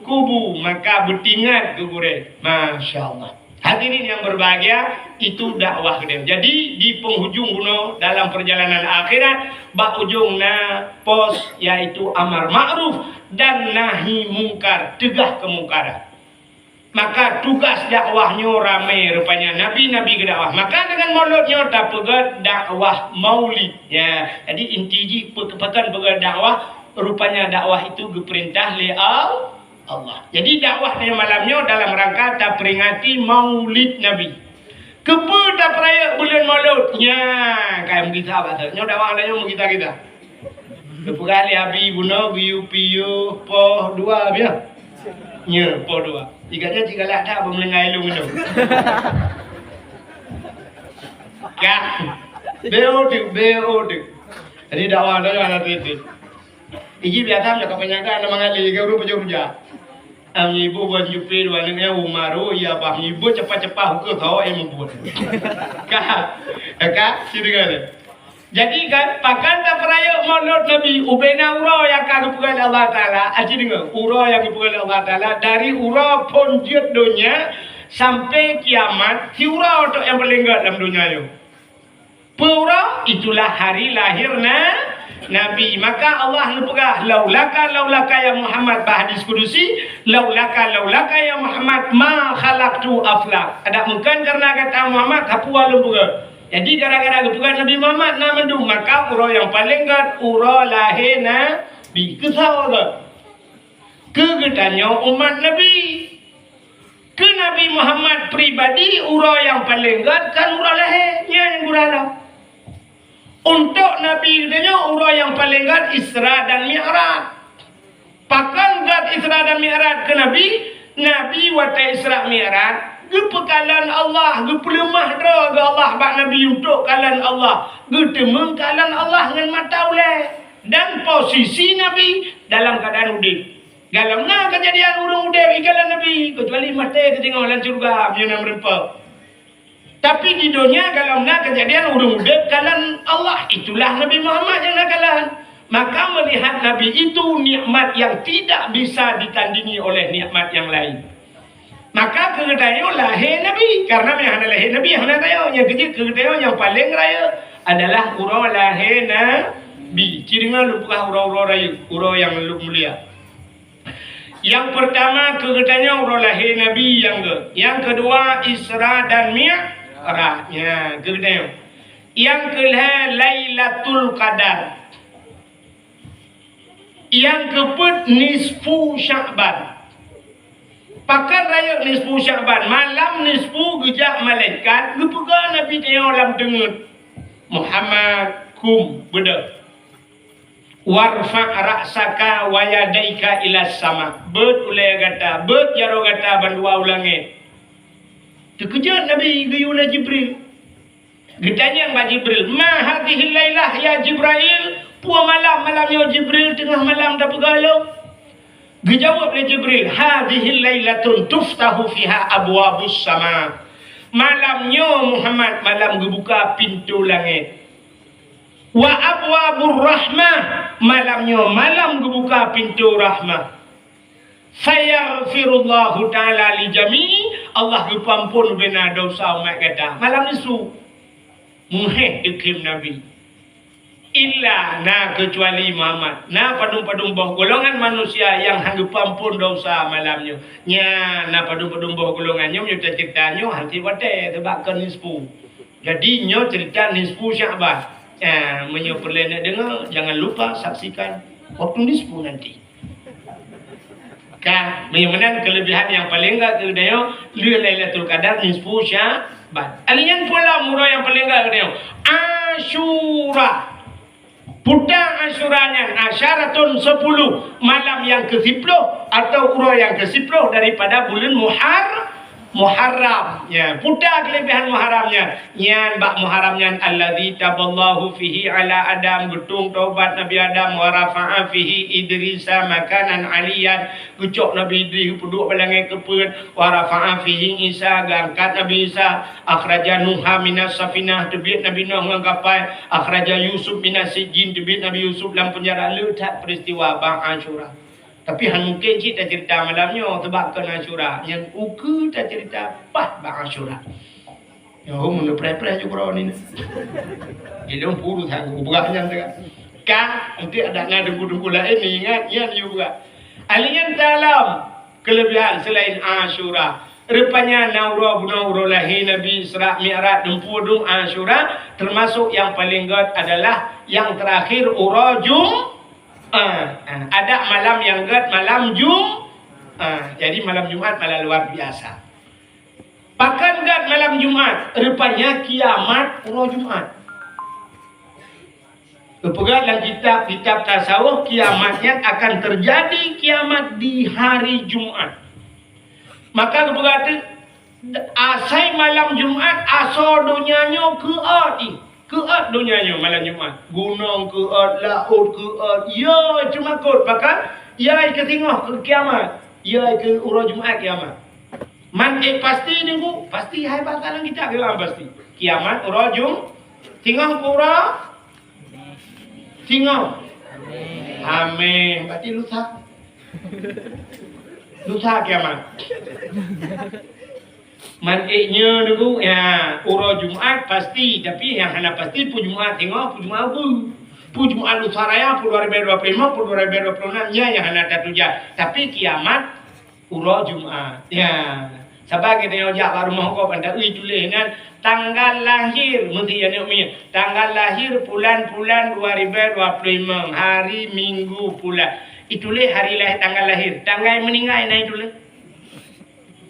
kubu maka bertingat ke gure. Masya-Allah. Hadirin yang berbahagia, itu dakwah dia. Jadi di penghujung buno dalam perjalanan akhirat, bak ujungna pos yaitu amar ma'ruf dan nahi mungkar, tegah kemungkaran. Maka tugas dakwahnya ramai rupanya nabi-nabi ke dakwah. Maka dengan mulutnya tak pegat dakwah maulid. Ya, jadi inti pekan pegat dakwah rupanya dakwah itu diperintah oleh Allah. Jadi dakwah pada malamnya dalam rangka tak peringati maulid Nabi. Kepa tak peraya bulan maulud. Ya, kayak kita bahasanya dakwah lainnya kita. Kepukali abi buno biu piu po dua biar. Ya, po dua. Jika lah tak melengai lu minum. Kak, beode. Jadi dakwah lainnya ada itu. Iji biasa nak kebanyakan nama ngali ke rumah jauh-jauh. Ami ibu buat jupi dua ni umaru ya bah ibu cepat-cepat hukum kau membuat. Kak, siapa? Jadi kan pakan tak peraya maulud Nabi ubena ura yang kagupukan Allah Taala. Aji dengar ura yang kagupukan Allah Taala dari ura ponjut dunia sampai kiamat. Si ura yang paling dalam dunia itu. Pura itulah hari lahirna Nabi. Maka Allah lepegah laulaka ya Muhammad hadis kudusi laulaka ya Muhammad ma khalaqtu aflak. Ada mungkin karena kata Muhammad hapua lepegah. Jadi gara-gara lepegah Nabi Muhammad na mendu maka uro yang paling gat uro lahena bi kesau ke. Kegetannya umat Nabi. Ke Nabi Muhammad pribadi uro yang paling gat kan uro lahirnya yang gurala. Untuk Nabi katanya uro yang paling gat Isra dan Mi'raj. Pakan gat Isra dan Mi'raj ke Nabi wata Isra Mi'raj gepekalan Allah gepelemah dra ke Allah bak Nabi untuk kalan Allah getemeng kalan Allah dengan mata ulai dan posisi Nabi dalam keadaan udip. Galam na kejadian urung udip ikalan Nabi kecuali mata ketinggalan dalam surga yang merempau. Tapi di dunia kalau nak kejadian urung udep kalan Allah itulah Nabi Muhammad yang nak kalan. Maka melihat Nabi itu nikmat yang tidak bisa ditandingi oleh nikmat yang lain. Maka kegedayo lahir Nabi karena yang ada lahir Nabi yang ada yang kecil kegedayo yang paling raya adalah urang lahir Nabi. Ciringan lupukah urang raya urang yang mulia. Yang pertama kegedayo urang lahir Nabi yang kedua Isra dan Mi'rajnya kegedayo. Yang kelima Lailatul Qadar. Yang keempat nisfu Sya'ban. Pakan raya nisfu Sya'ban malam nisfu gejak malaikat gepega Nabi tengok dalam dengut Muhammad kum beda warfa' ra'saka wa yadaika ila sama bet ulai kata bet jaro kata bandua ulangi terkejut Nabi gayuna Jibril ditanya Mbak Jibril ma hadhihi lailah ya Jibril puan malam ya Jibril tengah malam dah pegalo. Dijawab oleh Jibril, hadhihi lailatun tuftahu fiha abwabus sama. Malamnya Muhammad malam dibuka pintu langit. Wa abwabur rahmah, malamnya malam dibuka pintu rahmah. Fayaghfirullahu taala li jami'i, Allah dipampun bina dosa umat kata. Malam nisu muheh dikim Nabi. Illa na kecuali Muhammad na padung-padung boh golongan manusia yang hanggup ampun dosa malamnya nya na padung-padung boh golongannya nyata ceritanya hati wate tebakan nisfu jadi nyo cerita nisfu Sya'ban menyo perlu nak dengar jangan lupa saksikan waktu nisfu nanti kan menyemenan kelebihan yang paling enggak ke dayo Lailatul Qadar nisfu Sya'ban alian pula murah yang paling enggak ke dayo Asyura. Putang Asyuranya asyaratun 10 malam yang ke-10 atau urang yang ke-10 daripada bulan Muharram. Ya, putar kelebihan Muharramnya. Nyan bak Muharramnya allazi taballahu fihi ala Adam gutung taubat Nabi Adam wa rafa'a fihi Idrisa makanan aliyan gucok Nabi Idris puduk balangai kepeun wa rafa'a fihi Isa gangkat Nabi Isa akhraja Nuha minas safinah tebit Nabi Nuh ngangkapai akhraja Yusuf minas sijin tebit Nabi Yusuf dalam penjara letak peristiwa bang Asyura. Tapi han mungkin cik tak cerita malamnya sebabkan Asyura. Yang uku tak cerita pas bang Asyura. Ya mun pre-pre juga ni. Dia puru thagu berahnya dekat. Kan nanti ada ngadu-ngadu lain ni ingat ya juga. Alian dalam kelebihan selain Asyura. Rupanya naura lahir Nabi Isra Mi'raj dempudung Asyura termasuk yang paling god adalah yang terakhir urajum. Ada malam yang gad malam jadi malam Jumat malah luar biasa. Pakan gad malam Jumat rupanya kiamat urang Jumat. Kepegat dalam kitab tasawuf kiamatnya akan terjadi kiamat di hari Jumat. Maka kepegat asai malam Jumat asal dunianya keat dunianya malam Jumat. Gunung keat, laut keat. Ya cuma kot. Bahkan ya ke tengah ke kiamat. Ya ke urang Jumat kiamat. Pasti nunggu. Pasti hai bakalan kita bilang pasti. Kiamat urang Jumat. Tengah ke urang. Tengah. Amin. Berarti lusa kiamat. Mantiknya dulu ya urang Jumat pasti tapi yang hana pasti pun Jumat tengok pun Jumat pun Jumat lusa raya 2025 2026 nya yang hana tatuja. Tapi kiamat uro Jumat. Ya. Sebagai dia ojak baru mohon anda tulis dengan tanggal lahir mesti ya umi. Tanggal lahir bulan 2025 hari Minggu pula. Itulah hari lahir tanggal lahir. Tanggal meninggal naik tulis.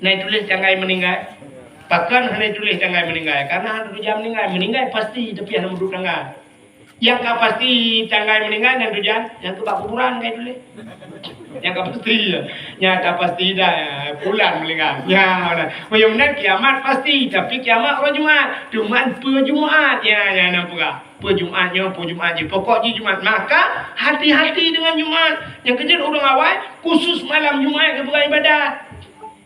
Naik tulis tanggal meninggal. Bahkan hanya tulis tanggal meninggal karena ada jam meninggal pasti tapi hanya duduk tanggal. Yang kau pasti tanggal meninggal dan tujuan yang kebak kuburan kayak dulu. Yang kau pasti ya, nyata pasti dah bulan meninggal. Ya, mudah-mudahan kiamat pasti tapi kiamat hari Jumat. Jumat ya nampak. Jumatnya pokoknya Jumat. Maka hati-hati dengan Jumat. Yang kecil orang awal khusus malam Jumat ke beribadat.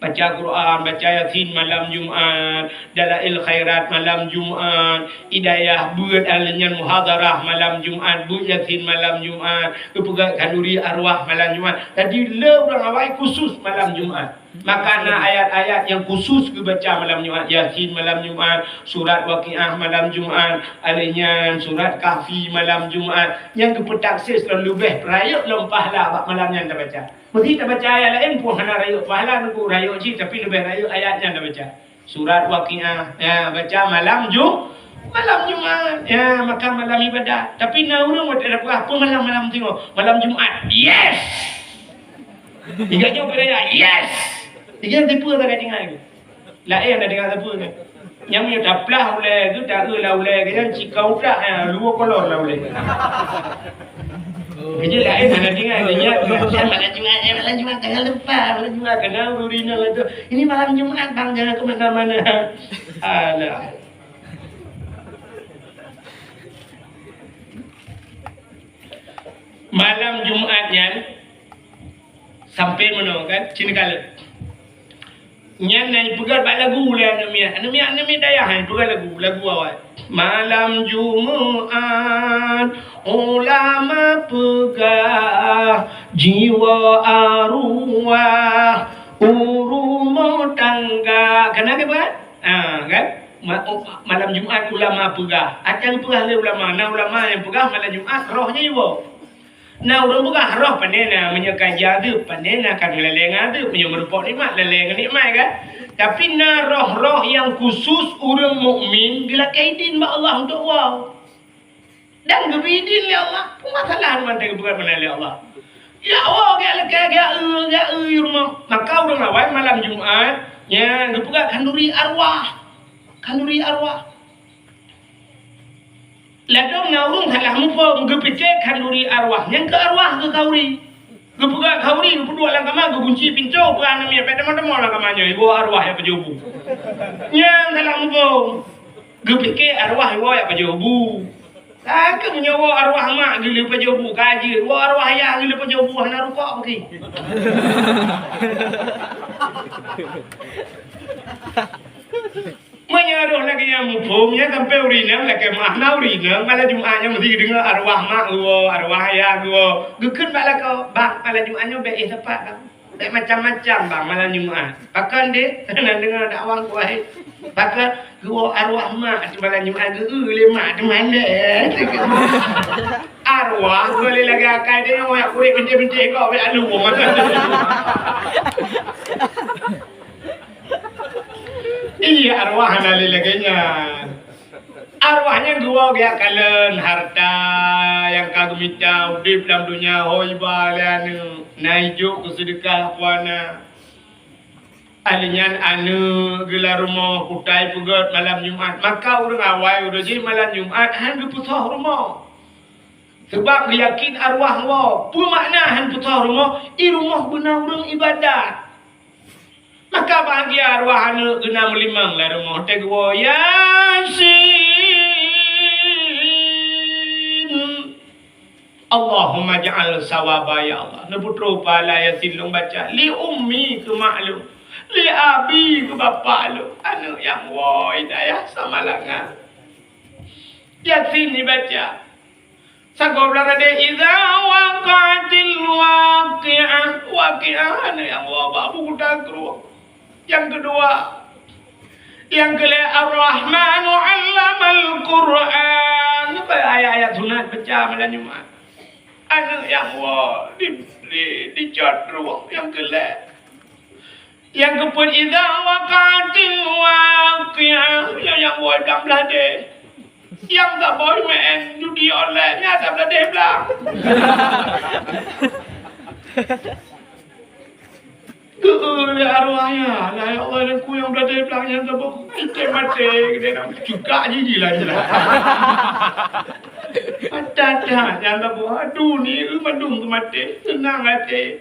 Baca Quran, baca Yasin malam Jumat, Dalail Khairat malam Jumat, Hidayah buat alinyan muhadarah malam Jumat, buat Yasin malam Jumat, kepegang kanduri arwah malam Jumat. Jadi le orang awal khusus malam Jumat. Maka ada ayat-ayat yang khusus dibaca malam Jumat, Yasin malam Jumat, surat Waqiah malam Jumat, alinyan surat Kahfi malam Jumat. Yang kepetaksir selalu lebih perayaan lempah lah malamnya anda baca. Mesti kita baca ayat lain pun hana rayuk pahala nunggu rayuk je tapi lebih rayuk ayatnya anda baca. Surat Waqiah ya baca malam Jumat ya maka malam ibadah. Tapi naurung ada apa malam tengok malam Jumat. Yes. Tiga jam beraya. Yes. Tiga tipu tak ada dengar. Lain ada dengar tipu ke. Yang punya daplah oleh tu tak lah oleh yang cikau tak luar kolor lah oleh. Kerja lain mana dengar dia malam Jumat jangan lupa malam Jumat kena urina itu. Ini malam Jumat bang jangan ke mana-mana. Alah. Malam Jumatnya sampai mana kan sini kali. Nyan nai pegat bak lagu lah anami daya han pegat lagu awal. Malam Jumat ulama pegah jiwa arwah urumo tangga kenapa pegat? Kan malam Jumat ulama pegah. Akan pegah le ulama. Nah ulama yang pegah malam Jumat rohnya jiwa. Nah orang bukan roh pandena menyekan tu pandena kan leleng tu punya merupakan nikmat leleng nikmat kan. Tapi nah roh-roh yang khusus orang mukmin bila kaidin ba Allah untuk wow. Dan gebidin le Allah. Masalah mantai bukan benar le Allah. Ya Allah ga rumah. Maka orang awal malam Jumat ya gepuga kanduri arwah. Kanduri arwah. Ladong naurung halah mupo ngepece kanduri arwah yang ke arwah ke kauri gepuga kauri berdua lang kama gunci pintu bukan namanya pada mana lang kamanya ibu arwah ya pejobu yang halah mupo gepeke arwah ibu ya pejobu tak menyawa arwah mak gile pejobu kaji ibu arwah ya gile pejobu hana rukuk pergi menyaruh lagi yang mufumnya sampai urina lagi makna urina malah Jumatnya mesti dengar arwah mak gua arwah ayah gua gekun malah kau bang malah Jumatnya baik tepat baik macam-macam bang malah Jumat pakan deh nak dengar dakwah gua pakan gua arwah mak malah Jumat gua lemak di mana arwah gua lagi akai dia mau kulit benci-benci kau be alu iya arwah nali laganya. Arwahnya gua gaya kalen harta yang kagum minta udip dalam dunia hoi balian naijuk kesedekah puana. Alinyan anu gelar rumah kutai pegat malam Jumat. Maka orang awal udah jadi malam Jumat han berpusah rumah. Sebab dia yakin arwah wa. Apa makna han pusah rumah? Rumah benar orang ibadat. Maka bahagia arwah anu kena melimang lah rumah tegwa Yasin. Allahumma ja'al sawaba ya Allah. Nebutro pala Yasin lu baca li ummi ke mak lu, li abi ke bapa lu. Anu yang wa hidayah sama langan. Yasin dibaca. Sagoblar ada idza waqatil waqi'ah anu yang wa babu kudagru. Yang kedua, yang kelima Ar-Rahmanu 'allamal Qur'an. Sampai ayat-ayat sunat baca malam Jumat. Anak yang dicot ruang yang gelap. Yang kepun idza waqatil waqi'ah yang wadam belade. Yang tak boleh main judi online nya tak belade belang. Ke arwahnya lah ya Allah aku yang belade belangnya tak boleh mati dia nak juga je lah jelah. Ada yang tak boleh aduh ni madung tu mati senang hati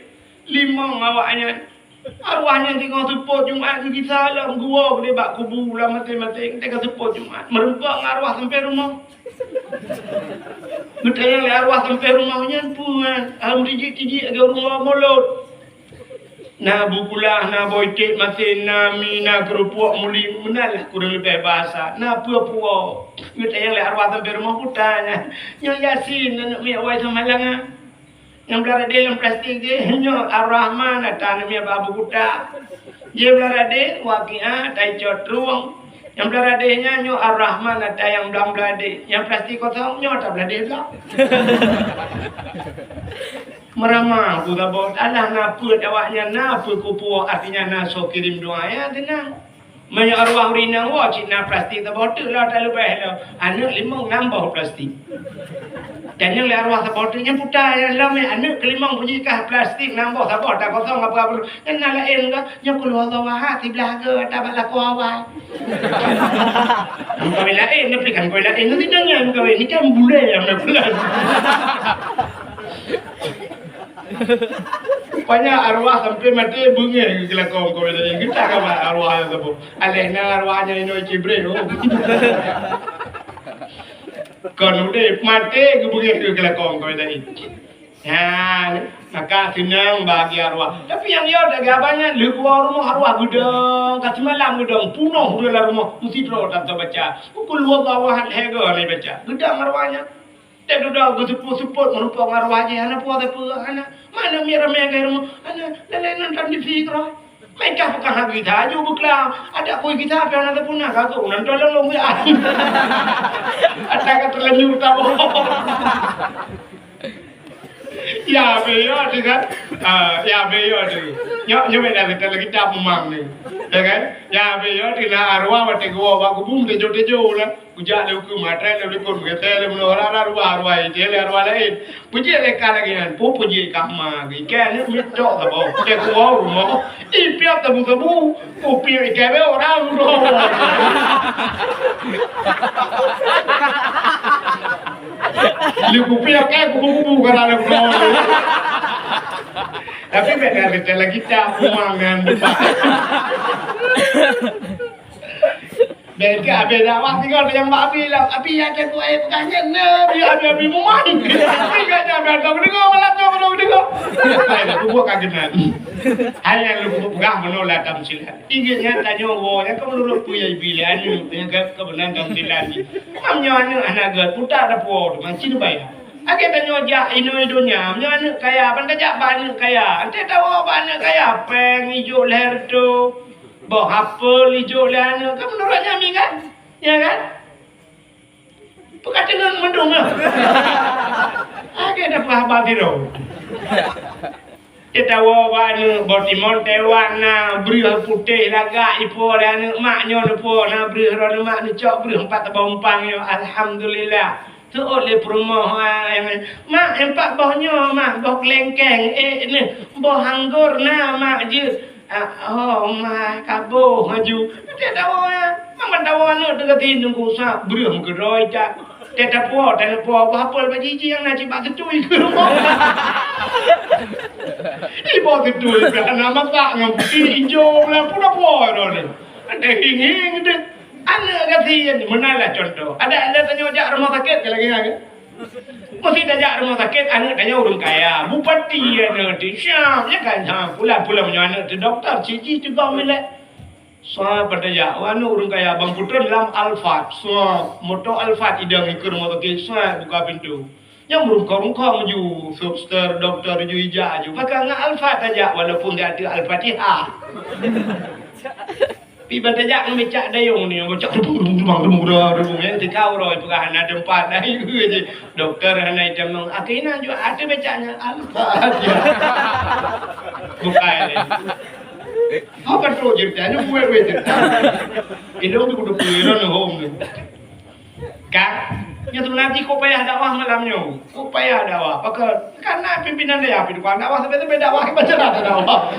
limang awaknya. Arwahnya tengok support Jumat pergi salam gua boleh bak kubur lah mati-mati tengok support Jumat merempak arwah sampai rumah. Betul yang arwah sampai rumahnya pun rijik-rijik ke rumah mulut. Nah bukulah nah boycet masih nami nah kerupuk muli menalah kurang lebih bahasa. Nah pua-pua. Betul yang arwah sampai rumah putanya. Yang Yasin nak mi awai samalang yang berada dalam plastik dia hanya Ar-Rahman atau namanya babu kuda. Dia berada waqi'ah tai cotruang. Yang berada hanya Ar-Rahman atau yang belum berada. Yang plastik kosong nyo tak berada pula. Meramah aku tak bawa Allah napa awaknya napa kupu artinya naso kirim doa ya tenang. Banyak arwah rinang wah cina plastik tak bawa lah tak lebih lah. Anak limang nambah plastik. Dan yang arwah sebotnya putar yang lama anak kelimang punya kah plastik nambah sabot tak kosong apa-apa. Yang lain ke yang keluar bawah hati belaga tak bala kuawai. Kau lain ni berikan kau lain nanti jangan kau ni kan bule yang nak pulang. Rupanya arwah sampai mati bunyi kelakon kau tadi. Kita kan arwah yang sebut. Alehna arwahnya ini cibril. Còn udah mati kebukin ke kelakon kau tadi. Ya, maka senang bagi arwah. Tapi yang dia ada gabannya, luar rumah arwah gudang, kasih malam gudang, punuh dalam rumah, mesti terus tak baca. Pukul luar bawahan hega ni baca. Gudang arwahnya. Tak duduk geseput-seput merupakan arwahnya. Anak puas apa? Anak mana ramai ke rumah? Anak lelenan tak difikir. Mereka bukan hak kita, juga bukan. Ada koi kita apa yang ada punah kau nanti tolong ya. Ada kata lanjut tahu. Ya beyo kan? Ya beyo tu. Nyo beda kita lagi tak memang ni. Ya kan? Ya beyo di na arwah mati gua baku bum tejo lah. Ujak le ku matre le kon kita le menora arwah itu le arwah lain. Puji le kala gian, puji kama gi kan ni mito tabo. Ke ku rumah. I piap tabu ku pi ke be orang ro. Lu ku piap ke ku kana le ro. Tapi beda kita lagi tak umangan depan. Beda awak tinggal yang babi lah. Api yang aku air pegangan ni. Biar mumai. Api kan biar tak dengar malam tu kalau dengar. Saya tu buat kagetan. Hanya lu pegang menolak tamsilan. Ingatnya tanya wo yang kau menurut punya bilian ni yang kebenaran tamsilan ni. Mamnya anak gat putar dapur macam bayar. Ake tanya jak dunia, mana kaya, ban kajak ban kaya. Ante tahu ban kaya, peng hijau leher tu, bau apel hijau leher. Kamu menurutnya mi kan? Ya kan? Bukan dengan mendung lah. Ake dah faham biro. Kita wawan botimon tewana beri putih laga ipo dan maknya ipo na beri ron mak ni cok beri 4 bompang yo alhamdulillah. Tu oleh perumahan mak empat bohnya mak boh kelengkeng ni boh anggur na mak je oh mak kabo maju dia tahu ya mak tahu anu dekat nunggu sah beri geroi cak dia po dan po apa bajiji yang nak cibat ketui ke rumah ibu ketui kan nama tak ngomong hijau lah pun apa ni ada hing tu. Anak kasihan menalah contoh. Ada tanya jak rumah sakit ke lagi kan? Mesti ajak rumah sakit anak tanya orang kaya. Bupati anak di Syam ya kan? Pula punya anak tu doktor cici juga milik. Soal bertanya, anak orang kaya Bang Putra dalam Alfat. Soal motor Alfat idang ke rumah sakit. Soal buka pintu. Yang merungkau maju, suster, doktor ju ijah ju. Maka ngak Alfat aja walaupun dia ada Al-Fatihah. Pi badajak memecak dayung ni, bocak rumung yang dikau roy pegahan ada empat dah je. Doktor hanai demong, akhirnya juga ada becaknya Al-Fatihah. Bukan. Apa tu ceritanya buat cerita. Ini tu kudu pikiran home ni. Kak, nya tu nanti kau payah dakwah malamnya. Kau payah dakwah. Pakar karena pimpinan dia api tukang dakwah sampai tu dakwah baca ada dakwah.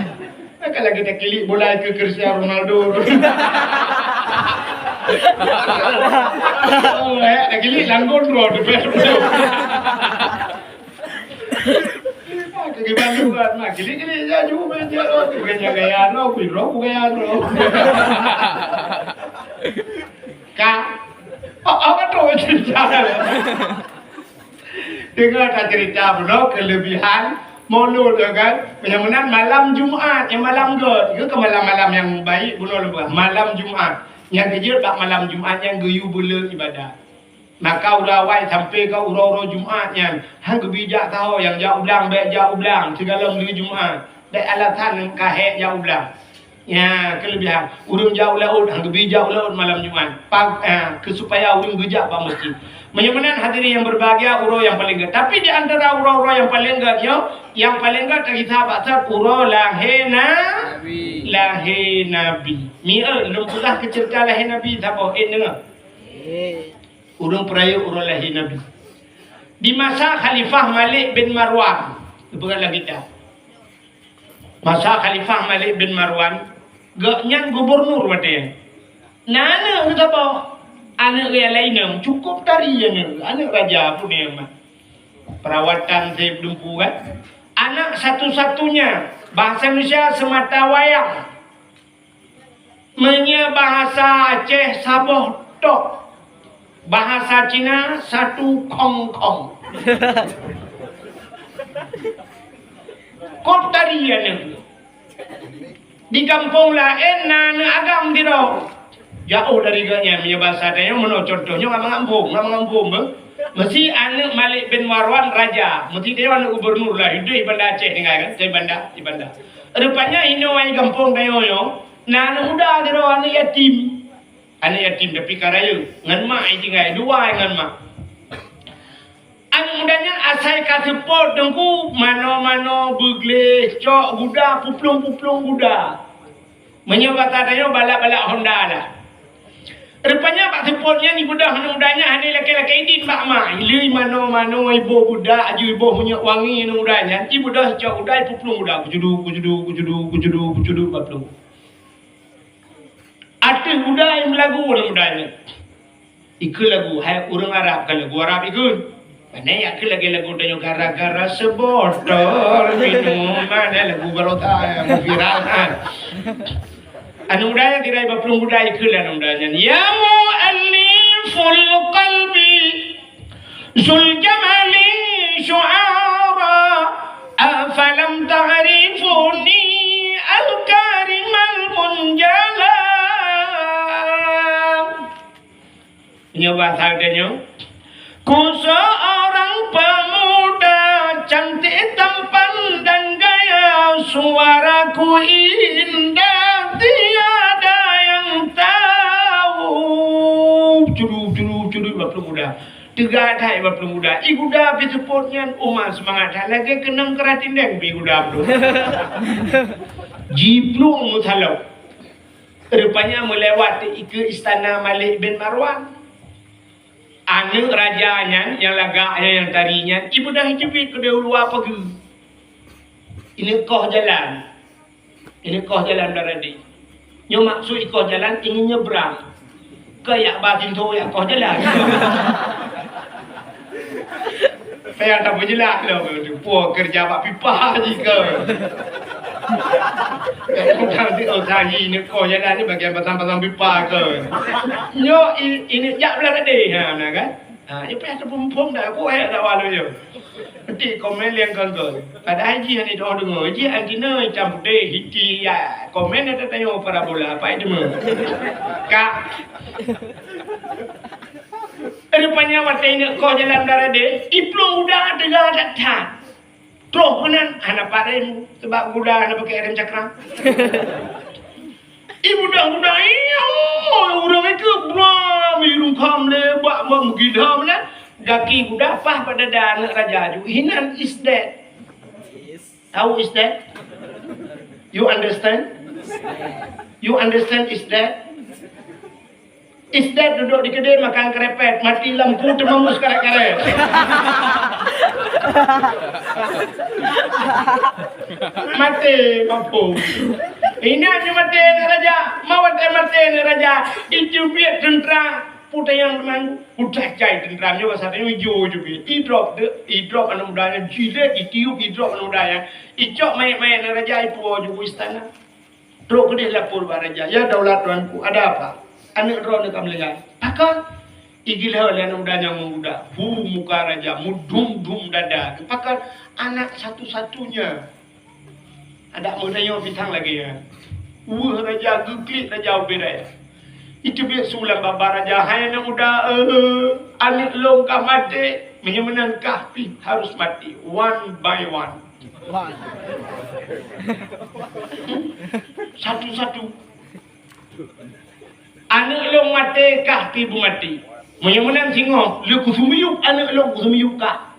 Kalau kita klik bola ke Cristiano Ronaldo. Oh, dah klik langgon road depan. Gimana buat nak klik-klik je juga bukan gaya no, bukan gaya no. Kak, apa tu cerita? Dengar tak cerita bro kelebihan mulut kan. Benar-benar malam Jumaat yang malam ke malam-malam yang baik bunuh lebah. Malam Jumaat yang kejut tak malam Jumaat yang geyu bela ibadat. Maka urawai sampai ke uro-uro Jumatnya. Hang bijak tahu yang jauh belang baik jauh belang segala melalui Jumat. Dai alatan kahek jauh belang. Ya, kelebihan. Urang jauh laut, hang bijak laut malam Jumat. Supaya urang bijak ba masjid. Menyamanan hadirin yang berbahagia uro yang paling gede. Tapi di antara uro-uro yang paling gede yang paling gede kita baca uro lahir Nabi. Mia lumpulah kecerita lahir Nabi siapa? Dengar. Urang peraya urang lahir Nabi. Di masa Khalifah Malik bin Marwan, bukanlah kita. Masa Khalifah Malik bin Marwan, gaknya gubernur matanya. Nana kita bawa anak yang lainnya cukup tarinya, anak raja pun yang perawatan saya belum buat. Anak satu-satunya bahasa Indonesia semata wayang. Menya bahasa Aceh Sabah tok. Bahasa Cina satu kong-kong. Kop tarian di kampung lain nana agam diro. Jauh dari ganya punya bahasa dia mana contohnya nggak mengampung mesti anak Malik bin Marwan raja, mesti dia anak gubernur lah hidup di Banda Aceh tinggal kan, di Banda. Rupanya ini orang kampung dia nana udah diro anak yatim. Anak yatim tapi karaya ngan mak ai tinggal dua ngan mak. Anak mudanya asai kasepot dengku mano-mano begle cok budak puplung budak. Menyobat adanya balak-balak Honda lah. Rupanya pak sepotnya ni budak mudanya ada laki-laki idin mak mak. Ili mano-mano ibu budak aju ibu punya wangi mudanya. Ti budak cok budak puplung budak kujudu baplung. Ada budak yang lagu orang mudanya. Ikut lagu, hai orang Arab kan lagu Arab ikut. Mana yang ikut lagi lagu tanya gara-gara sebotol minuman lagu barota yang viral kan. Anu mudanya tirai bapelung budak ikut lah mudanya. Ya mu'alliful qalbi zul jamali syu'ara afalam ta'rifuni al-karimal munjala. Nyoba tanya, ku seorang pemuda cantik tampan dan gaya, suaraku indah tiada yang tahu. Curu baplu muda, tiga thai baplu muda. Ibu dah bisupotnya umat semangat lagi kenang keratin deng ibu dah bro. Jiplung muthalau. Rupanya melewati ke istana Malik bin Marwan. Anak rajanya yang lagaknya yang tarinya ibu dah hijabit ke dia luar pergi. Ini koh jalan daradi. Nyo maksud koh jalan ingin nyebrang ke yak batin tu yak koh jalan. Saya tak berjelas lah puak kerja pak pipa jika. Nanti tadi ni kau jalan ni bagian pasang pipa ke? Yo ini jak belah tadi, nak kan? Ini payah terpumpung dah. Aku ayat dah walau je. Nanti komen yang kan tu. Pada haji yang itu orang dengar, haji antina macam putih hiti ya. Komen ada tanya parabola apa itu mah? Kak. Rupanya waktu ini kau jalan darah dia, iplung udah dengar datang. Terus kenan anak parem sebab budak anak pakai rem cakram. Ibu dah iya, orang itu beram, irung kam lebak menggidam lah. Daki budak pah pada dah anak raja ju. Hinan is that? How is that? You understand? You understand is that? Is that duduk di kedai makan kerepet, mati lampu termamus karet-karet. Mati mampu. Ini aja mati ni raja, mawat mati ni raja. Itu biar tentera putai yang teman putai cai tentera ni bahasa ni hijau juga. I drop anu mudanya jile, itiup drop anu mudanya. Icok main ni raja ipu juga istana. Teruk kedai lapor raja. Ya daulat tuanku, ada apa? Anak roh nak melengah. Pakar igilah oleh anak mudanya muda. Muka raja mudum dada. Pakar anak satu-satunya. Ada mudanya bintang lagi ya. Raja geklik raja berai. Itu biar sulam bapa raja. Hai anak muda. Anak longkah mati. Menyenangkah harus mati. One by one. Satu-satu. Anak long mati kah ibu mati. Menang singo, lu kusumiyuk anak long kusumiyuk kah.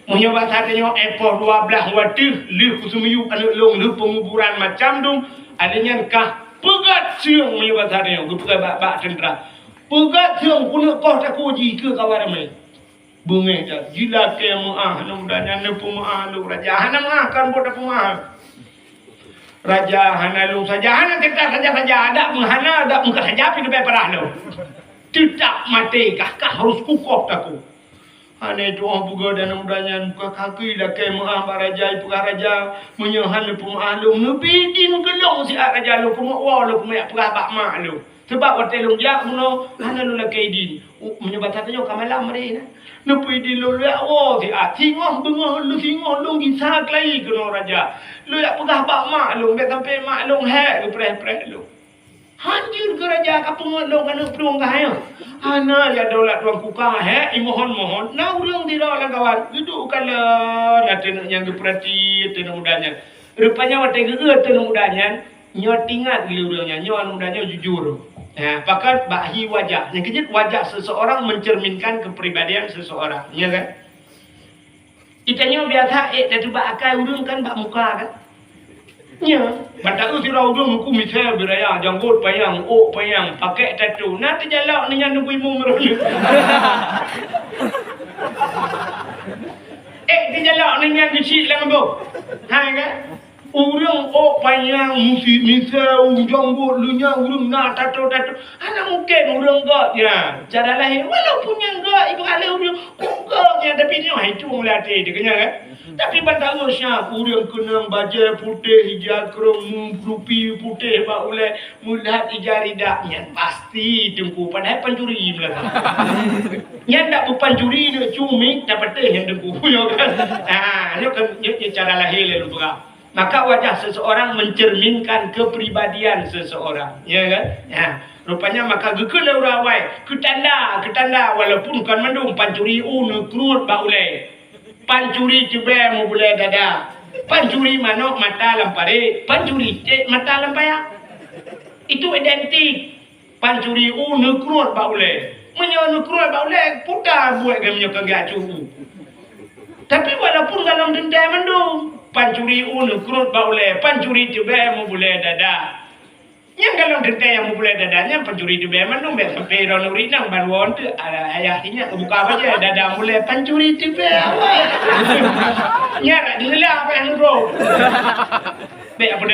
Menyobat hatanya ekor 12 waktu, lu kusumiyuk anak long lu penguburan macam tu, adanya kah pegat siang menyobat hatanya, pegat bak tentera. Pegat siang punak kau tak koji ke kawan ramai. Bunga je, gila ke muah, namudanya ne pumuah lu raja, hana muah kan bodoh pumuah. Raja hana lu saja, hana kita saja ada menghana, ada muka saja pergi ke perah lu. Tidak mati kah harus kukuh takku. Hana itu orang buga dan mudanya muka kaki dah ke muah raja ibu raja menyohan lu pumuah lu nebidin gelong si raja lu pumuah lu pumuah perah bak mak lu. Sebab waktu lu dia muno hana lu lagi din. Menyebat katanya kamalam mereka. Lepas di lu lihat si tengok bengah lu tengok lu gisak lagi kena raja. Lu nak pegah bak mak lu, biar sampai mak lu hek lu preh lu. Hancur ke raja kapung lu kan pelung kaya. Ana ya daulat tuan kuka hek mohon. Nah urang tidak lah kawan. Duduk kala nanti yang diperhati tenang mudanya. Rupanya waktu geger tenang mudanya, nyo tingat gila urangnya, nyo mudanya jujur. Ya, pakat bahi wajah. Yang kejut wajah seseorang mencerminkan kepribadian seseorang, ya kan? Itanya biasa datu bak akal urang kan bak muka kan? Ya, batak tu sirau urang muku misal beraya janggut payang, payang, pakai tattoo. Nanti jalak ni yang nunggu imu merona. Dia jalak ni yang kecil lah ngabo. Hai kan? Urang payang musi misal janggut lunya urang nak tattoo. Anak mungkin urang gak ya. Cara lahir walaupun yang gak ibu kali urang koknya tapi ni itu melatih dia kena kan. Tapi bantal siap urang kena baju putih hijab kerum rupi putih bak oleh mulat ijar idaknya pasti tengku padahal pancuri belaka. Yang tak pancuri dia cumi dapat yang tengku ya kan. Ni kan cara lahir lu tu. Maka wajah seseorang mencerminkan kepribadian seseorang, ya kan? Ya, rupanya maka gekelah urawai, ketanda walaupun kan mandung pancuri keluar baulai. Pancuri coba mau boleh dada. Pancuri manok mata lampare, pancuri mata lampaya. Itu identik. Pancuri keluar baulai. Menyo keluar baulai putar buat kami kegacu. Tapi walaupun dalam denda mandung pancuri keluar baulai, pancuri coba mau boleh dada. Yang kalau denda yang mau boleh dadanya pancuri coba mandung biasa sampai orang urinang baruan tu ayahnya buka aja dada boleh pancuri coba. Nyara dilah apa yang bro. Be apa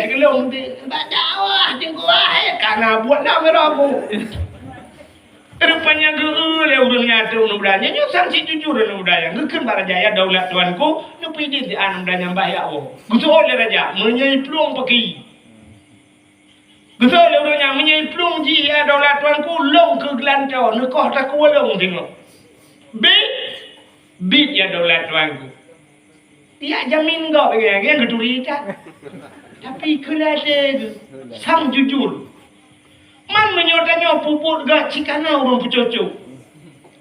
gelong tu. Badawah tengok karena buat dah merabu. Rupanya le urangnya tu mudanya nyo sanksi jujur le mudanya ngeken barajaya daulat tuanku nu pidi di an mudanya bahaya wo gusto le raja menyai plong pagi gusto le urangnya menyai plong ji ya daulat tuanku long ke gelanco nu koh tak long tengok bit ya daulat tuanku dia jamin go yang geduri tak tapi kelade sang jujur. Man menyotanya puput gak cikana orang pucocok.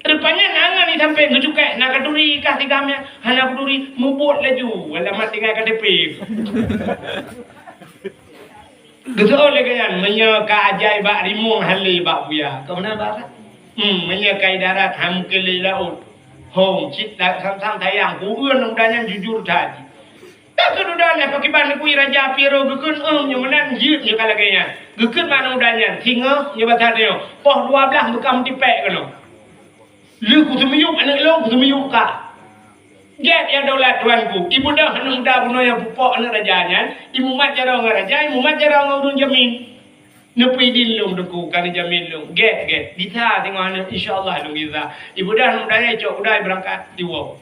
Rupanya nangan ni sampai ngejukai nak kaduri kah tigamnya hana kaduri mubut laju alamat tinggal KTP. Betul lagi kan, menyeka ajaib bak rimung hali bak buya. Kau mana barat? Menyeka darat ham keli laut. Hong cit dak sang tayang ku eun udahnya jujur tadi. Tak kedudukan lah pakiban ku raja piro gekeun nya menan jeut nya kalagenya. Gekeun mana udahnya singa nya batar dia. Poh 12 bekam tipek kano. Lu ku tumiyuk anak long ku tumiyuk ka. Get ya daulat tuanku. Ibu dah henung dah buno yang pupok anak rajanya. Ibu mat cara orang raja, ibu mat cara orang urun jamin. Nepi din lung deku kali jamin lung. Get. Dita tengok anak insya-Allah lung kita. Ibu dah henung daya cok udai berangkat diwo.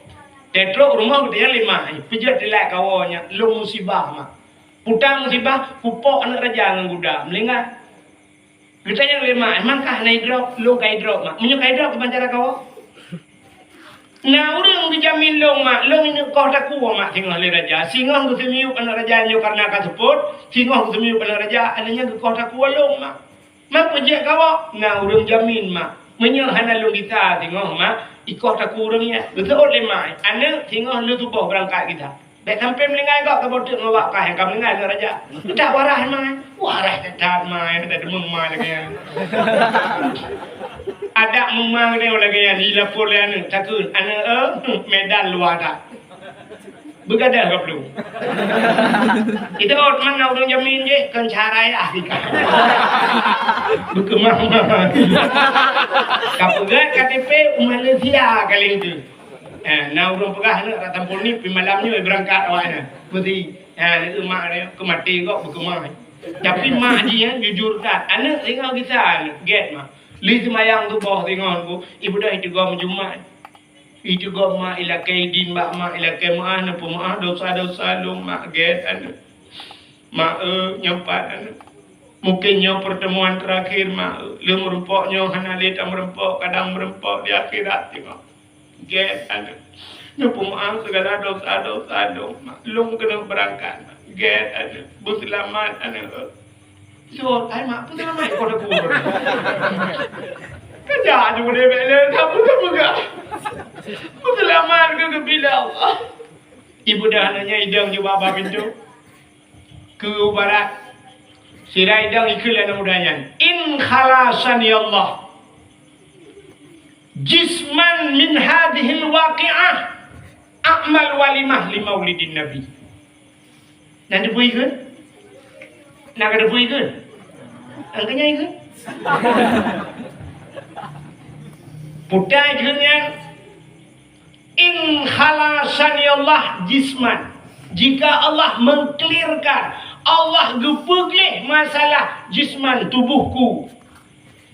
Tetrok rumah dia 5. Pijat dilak kawanya lung musibah mak. Putang musibah pupok anak raja nang guda. Melingat. Kita yang 5, emangkah naik drop, lung kai drop mak. Munyo kai drop kepan cara kawo? Nah, orang dijamin long mak, long ini kau tak kuat mak tinggal le raja. Singa tu semiu anak raja nyo karena kasuput, singa tu semiu anak raja, anaknya kau tak kuat long mak. Mak pejak kau, nah orang jamin mak. Menyahana long kita tinggal mak, ikut tak kurangnya. Betul le mak, anak tinggal lu tu bawa berangkat kita. Baik sampai melingai kau bodoh ngawak kah yang kamu melingai raja. Tak warah mak, warah tak mak, tak demung mak lagi. Ada memang dia lagi yang dilapor le anu takut anu medan luar dah. Begadah ke belum? Itu orang nak orang jamin je kan cara ya ahika. Berkemah. Kapegat KTP Malaysia kali itu. Nah orang pegah nak tampol ni pi malamnya berangkat awaknya. Berarti itu mak dia kemati kok berkemah. Tapi mak dia jujur tak. Anak tinggal kita get mak. Lihat mayang tu bawah tengok aku, ibu dah itu gom Jumat. Itu gom mak ilakai din mak ilakai mak apa mak dosa long mak get anu. Mak nyampat anu. Mungkin nyo pertemuan terakhir mak le merempok nyo hana le tak merempok kadang merempok di akhirat tengok. Get anu. Nyo mak segala dosa long mak long kena berangkat. Get anu. Berselamat anu. So, ay mak, pun selamat kau dah kubur. Kerja juga dia bela, tak pun juga. Pun selamat ke bila Allah. Ibu dah nanya idang juga apa pintu. Ke barat. Sirai idang ikut lana mudahnya. In khalasani Allah. Jisman min hadihil waqi'ah. A'mal walimah li maulidin Nabi. Nanti boleh ke? Nak ada boleh ke? Angkanya itu. Putai dengan in khalasani Allah jisman. Jika Allah mengklirkan, Allah gepeglih masalah jisman tubuhku.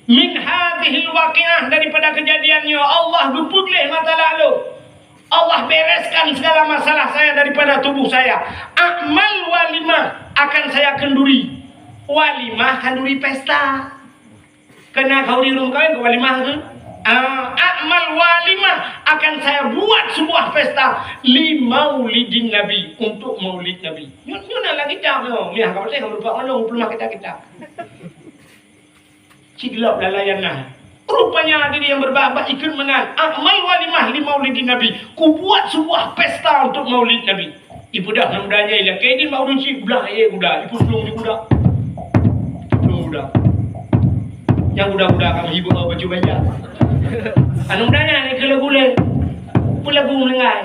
Min hadhil waqi'ah daripada kejadiannya Allah gepeglih masa lalu. Allah bereskan segala masalah saya daripada tubuh saya. Amal walimah akan saya kenduri. Walimah kenduri pesta. Kena kau di rumah kau walimah tu. Amal walimah akan saya buat sebuah pesta li maulidin Nabi, untuk maulid Nabi. Nyuna lagi dah no. Miah kau boleh kau lupa mana belum kita. Ciglap lalayan nah. Rupanya diri yang berbahak ikut menan. Amal walimah li maulidin Nabi. Ku buat sebuah pesta untuk maulid Nabi. Ibu dah namudanya ialah kaidin maulid si belah ye budak. Ibu belum di budak. Belum budak. Yang budak-budak kamu ibu kau baju banyak. Anu mudanya ni ke lagu le. Pu lagu menengai.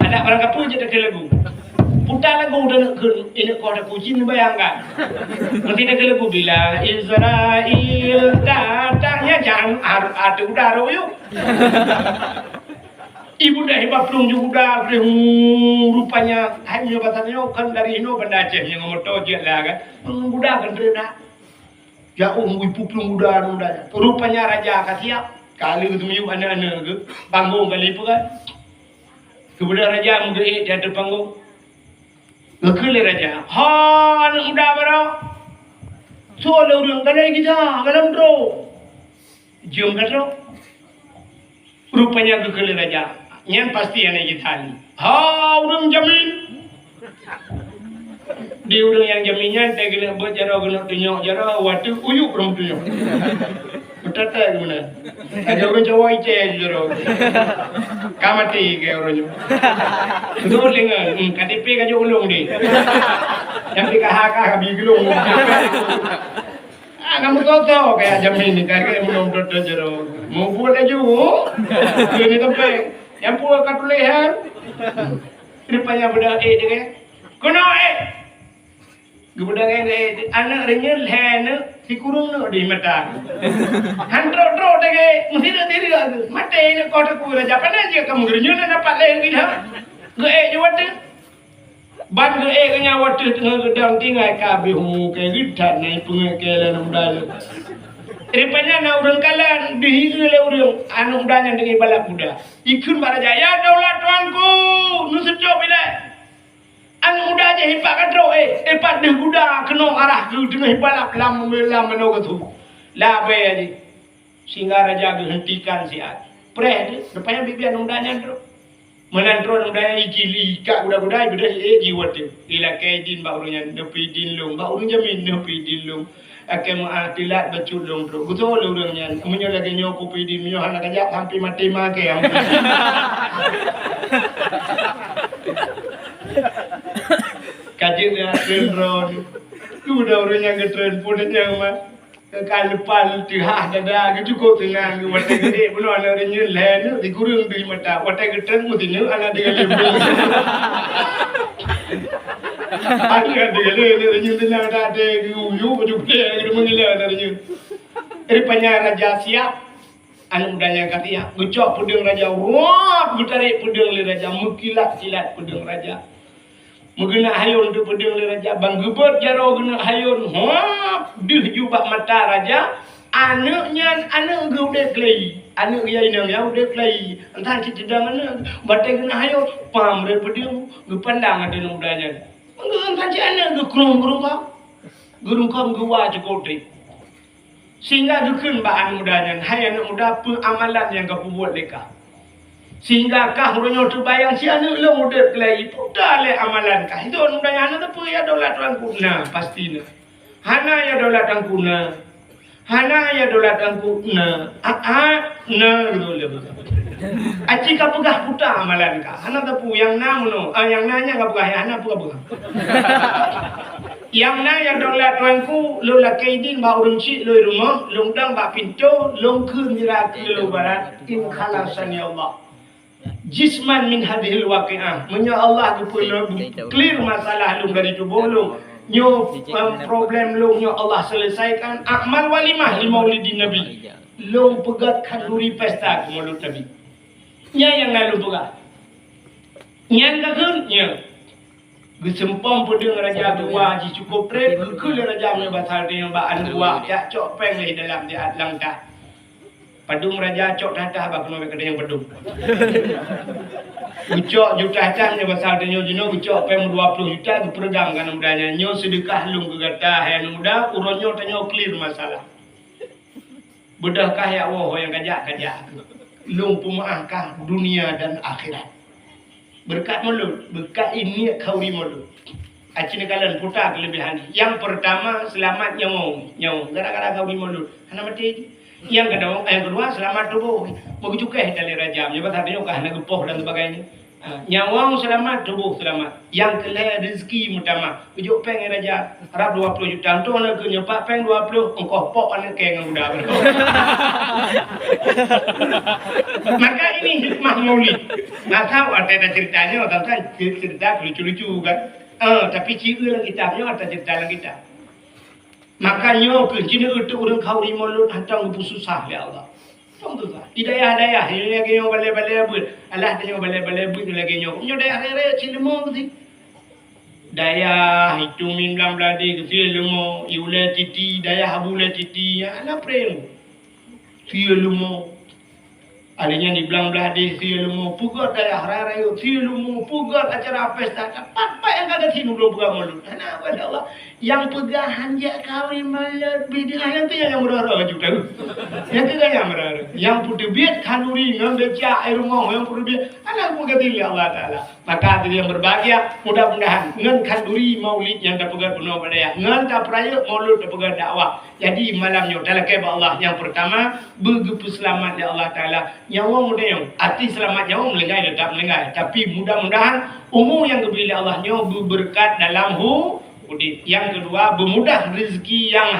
Ada orang kapu je tak ke lagu. Putar lagu dah ke ini kau ada puji ni bayangkan. Nanti nak ke lagu bila Israel datangnya jangan ada udara yuk. Ibu dah hebat pelung juga rupanya hanya batannya kan dari Indo benda Aceh yang ngomong je lah kan. Budak kan berenang. Ya ibu pelung udara. Rupanya raja kasiap. Kali ketemu anak-anak ke panggung kali apa kan. Kemudian raja mengerik di atas panggung. Ngekele raja. Ha anak muda barang. So le urang kalai kita kalam dro. Jom katro. Rupanya ngekele raja. Nyan pasti anak kita ni. Ha urang jamin. Dia urang yang jaminnya tak kena buat cara kena tunjuk cara waktu uyuk belum tunjuk. tata guna. Ada orang Jawa ice jero. Kamati ke orang Jawa. Betul dengan KTP kan jo ulung ni. Yang di KHK kabi gelung. Kamu tahu kayak jamin ni kan belum tata jero. Mau buat aja. Ini tempat yang buat katulehan. Rupanya budak dia. Kuno Budak anak renyel hen si kurung no di mata. Handro dege mesti diri lagi. Mate ini kota ku raja pada je kamu renyel na dapat lain gila. Je wat. Ban kenya wat tengah gedang tinggal kabe hu ke gitan nai pengekelan mudal. Rupanya na urang kalan dihigil le urang anu mudanya dengan balap muda. Ikun baraja ya daulat tuanku nusujo bila. Ang muda je hipak kadro epat deh kuda kena arah ke tengah balap lam meno ke tu. Labe aja. Sehingga raja hentikan siat. Preh depannya bibian mudanya dro. Menantro mudanya ikili ka kuda-kuda beda jiwat tu. Ila kaidin baurunya nepi din long. Bauru jamin nepi din long. Akan tilat becut long dro. Betul urangnya. Munyo lagi nyo kopi din munyo anak kajak sampai mati make. Kajian dia trend tu dah orang yang trend pun yang mah kalpal tihah dada cukup tenang wate gede belum ada orang yang lain di kurung di mata wate trend mesti anak dia lebih ada dia orang yang tenang ada yu baju dia gitu mengilah ada dia rupanya raja siap anak mudanya kata gocok pudung raja wah gutarik pudung le raja mukilat silat pudung raja Mengena hayun tu pedang le raja bang gebet jaro gena hayun dih jubak mata raja anaknya anak ge udah klei anak dia inang ya udah klei entah kita sedang anak batai gena hayun pam re pedang ge pandang ada mudanya entah si anak ge kurung kam ge wa cekote sehingga dukun baan mudanya hayun muda amalan yang kau buat leka sehingga kah orang tu bayang si anak lo muda kelai putar le amalan kah itu orang anak tu ya daulat orang kuna pastinya hana ya daulat orang kuna hana ya daulat orang kuna na gitu le aci kah pegah putar amalan kah hana tu yang namuno yang nanya kah pegah hana pegah yang na ya daulat orang ku lo la kaidin ba urang ci lo rumah longdang ba pintu long kun mira ke lo barat in khalasan ya Allah jisman min hadhil waqi'ah menyo Allah tu clear masalah lu dari tubuh lu nyo problem lu nyo Allah selesaikan amal walimah li maulidin nabi lu pegat kanduri pesta ke maulid nabi nya yang lalu pegat nyan kakun nya gesempom pedeng raja dua ji cukup trep ke raja me basal dia ba an dua ya cok peng le dalam dia adlang dah padung raja cok tatah ba kena kedai yang padung ucok juta tatahnya basal dia nyo ucok peng 20 juta ke peregang kan mudanya nyo sedekah lung ke gata yang muda uronyo tanyo clear masalah bedahkah ya Allah yang kajak lung pemaahkah dunia dan akhirat berkat mulut berkat ini kauri mulut acine kalian putar kelebihan yang pertama selamat nyawa gara-gara kauri mulut ana mati yang kedua selamat tubuh begitu kah dari raja menyebut artinya kah nak gepoh dan sebagainya nyawa selamat tubuh selamat yang kelai rezeki utama ujuk peng raja harap 20 juta untuk nak ke nyepak peng 20 engkau pok anak keng muda maka ini hikmah maulid maka ada ceritanya tentang cerita lucu-lucu kan tapi ciri lah kitabnya ada cerita lah kita makanya kecil itu orang kauri mulut hantang susah ya Allah. Hidayah ini lagi yang balik-balik buat Allah tanya balik-balik buat lagi yang punya daya raya cilmu tu daya itu minam beladi cilmu iule titi daya habule titi ya ala prem cilmu adanya di belang beladi cilmu pugat daya raya cilmu pugat acara pesta apa yang kagak sini belum buka mulut karena Allah Yang pegahan je kawin malam bidang itu yang berara juga. Yang tidak yang berara. Yang putih biat kanuri ngambil air rumah yang putih biat. Anak muka diri Allah Taala. Maka diri yang berbahagia mudah-mudahan ngan kanuri maulid yang dapat penuh pada ya. Ngan tak peraya maulid dapat dakwah. Jadi malamnya dalam kebal Allah yang pertama begitu selamat ya Allah Taala. Nyawa muda yang arti selamat nyawa melenggai tetap melenggai. Tapi mudah-mudahan umur yang diberi Allah nyawa berberkat dalam yang kedua bermudah rezeki yang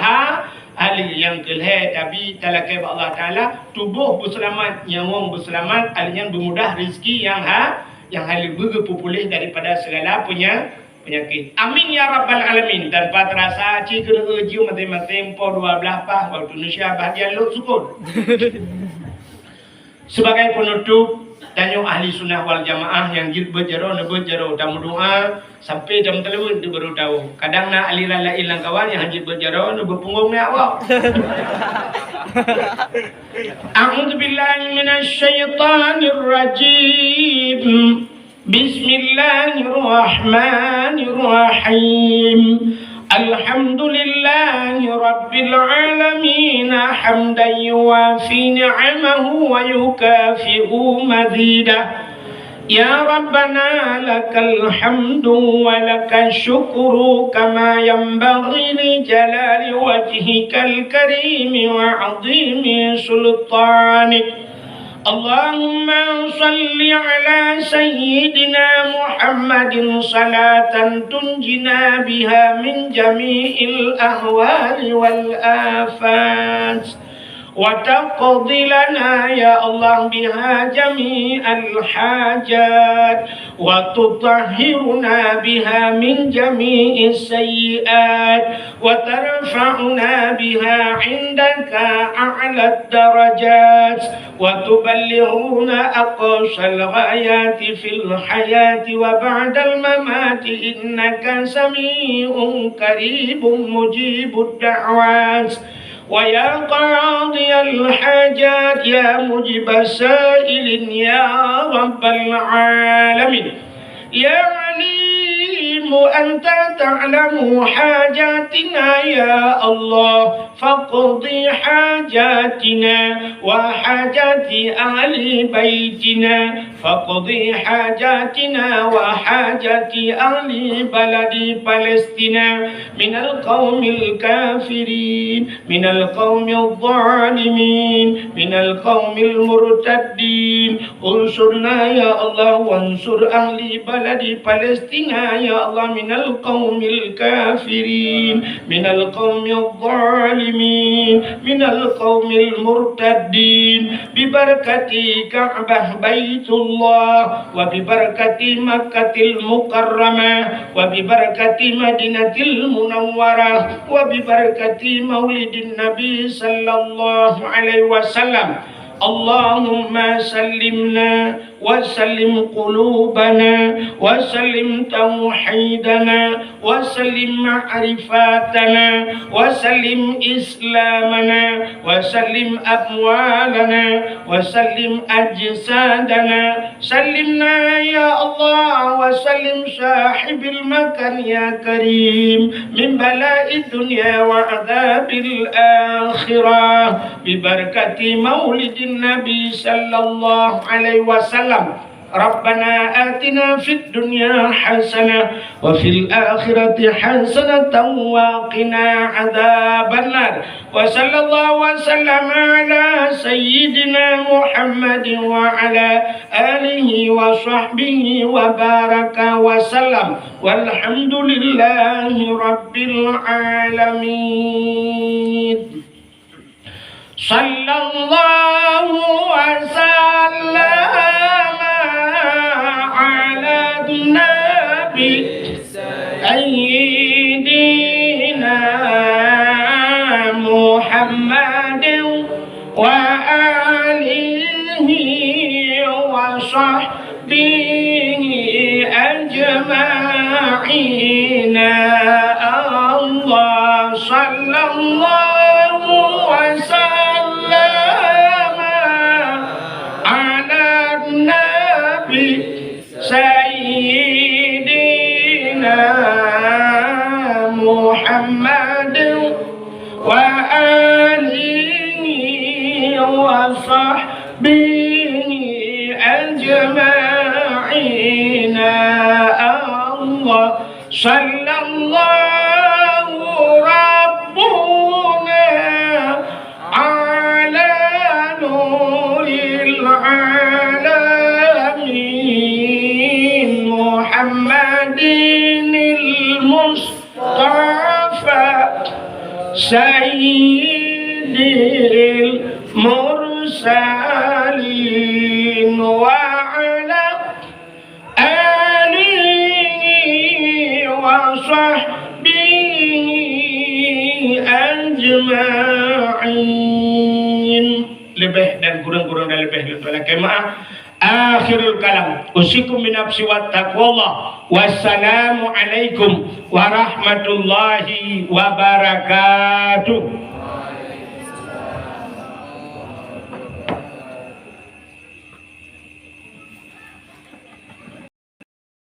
ahli yang kelih tapi talakai Allah Taala tubuh berselamat nyawa berselamat alinya bermudah rezeki yang ahli begitu pulih daripada segala penyakit. Amin ya rabbal alamin. Tanpa terasa cikgu ujiu mati-mati po 12 pah waktu Indonesia bahagian lu syukur. Sebagai penutup tanya ahli sunnah wal jamaah yang berjero tamu doa sampai jam telur dia baru tahu. Kadang nak aliran lain lang kawan yang hajit berjero nu berpunggung ni awak. A'udzu billahi minasy syaithanir rajim. Bismillahirrahmanirrahim. Alhamdulillahi Rabbil Alamin hamdan yuwafi ni'amahu wa yukafi'u mazidah. Ya Rabbana lakal hamdu wa lakal syukru kama yanbaghi li jalali wajhikal karim wa 'azimi sultanik. Allahumma salli ala sayyidina Muhammadin salatan tunjina biha min jami'il ahwali wal afat wa taqdi lana ya Allah biha jami'al hajat wa tutahhiruna biha min jami'is sayyi'at wa tarfa'una biha 'indaka a'la darajat wa tuballighuna aqsal ghayati fil hayati wa ba'dal mamati innaka sami'un qaribun mujibud da'wat. ويا قاضي الحاجات يا مجيب السائلين يا رب العالمين يا عليم أنت تعلم حاجاتنا يا الله فاقضي حاجاتنا وحاجات أهل بيتنا فاقضي حاجاتنا وحاجات أهل بلد فلسطين من القوم الكافرين من القوم الظالمين من القوم المرتدين انصرنا يا الله وانصر أهل بلد فلسطين يا الله من القوم الكافرين من القوم الظالمين من القوم المرتدين ببركة كعبة بيت الله وببركة مكة المكرمة وببركة مدينة المنورة وببركة مولد النبي صلى الله عليه وسلم اللهم سلمنا وسلم قلوبنا وسلم توحيدنا وسلم معرفاتنا وسلم إسلامنا وسلم أموالنا وسلم أجسادنا سلمنا يا الله وسلم صاحب المكان يا كريم من بلاء الدنيا وعذاب الآخرة ببركة مولد النبي صلى الله عليه وسلم ربنا آتنا في الدنيا حسنة وفي الآخرة حسنة وقنا عذاب النار وصلى الله وسلم على سيدنا محمد وعلى آله وصحبه وبارك وسلم والحمد لله رب العالمين صلى الله وسلم على النبي سيدنا محمد وآله وصحبه أجمعين الله صلى الله وسلم على النبي سيدنا محمد Allah sallallahu rabbuna ala nuril alamin Muhammadinil Mustafa sayyidil mursalin wa ala alihi wa sahbihi ajma'in. Lebih dan kurang-kurang dan lebih maaf. Akhirul kalam usikum min nafsi wa taqwallah. Wassalamu alaikum warahmatullahi wabarakatuh.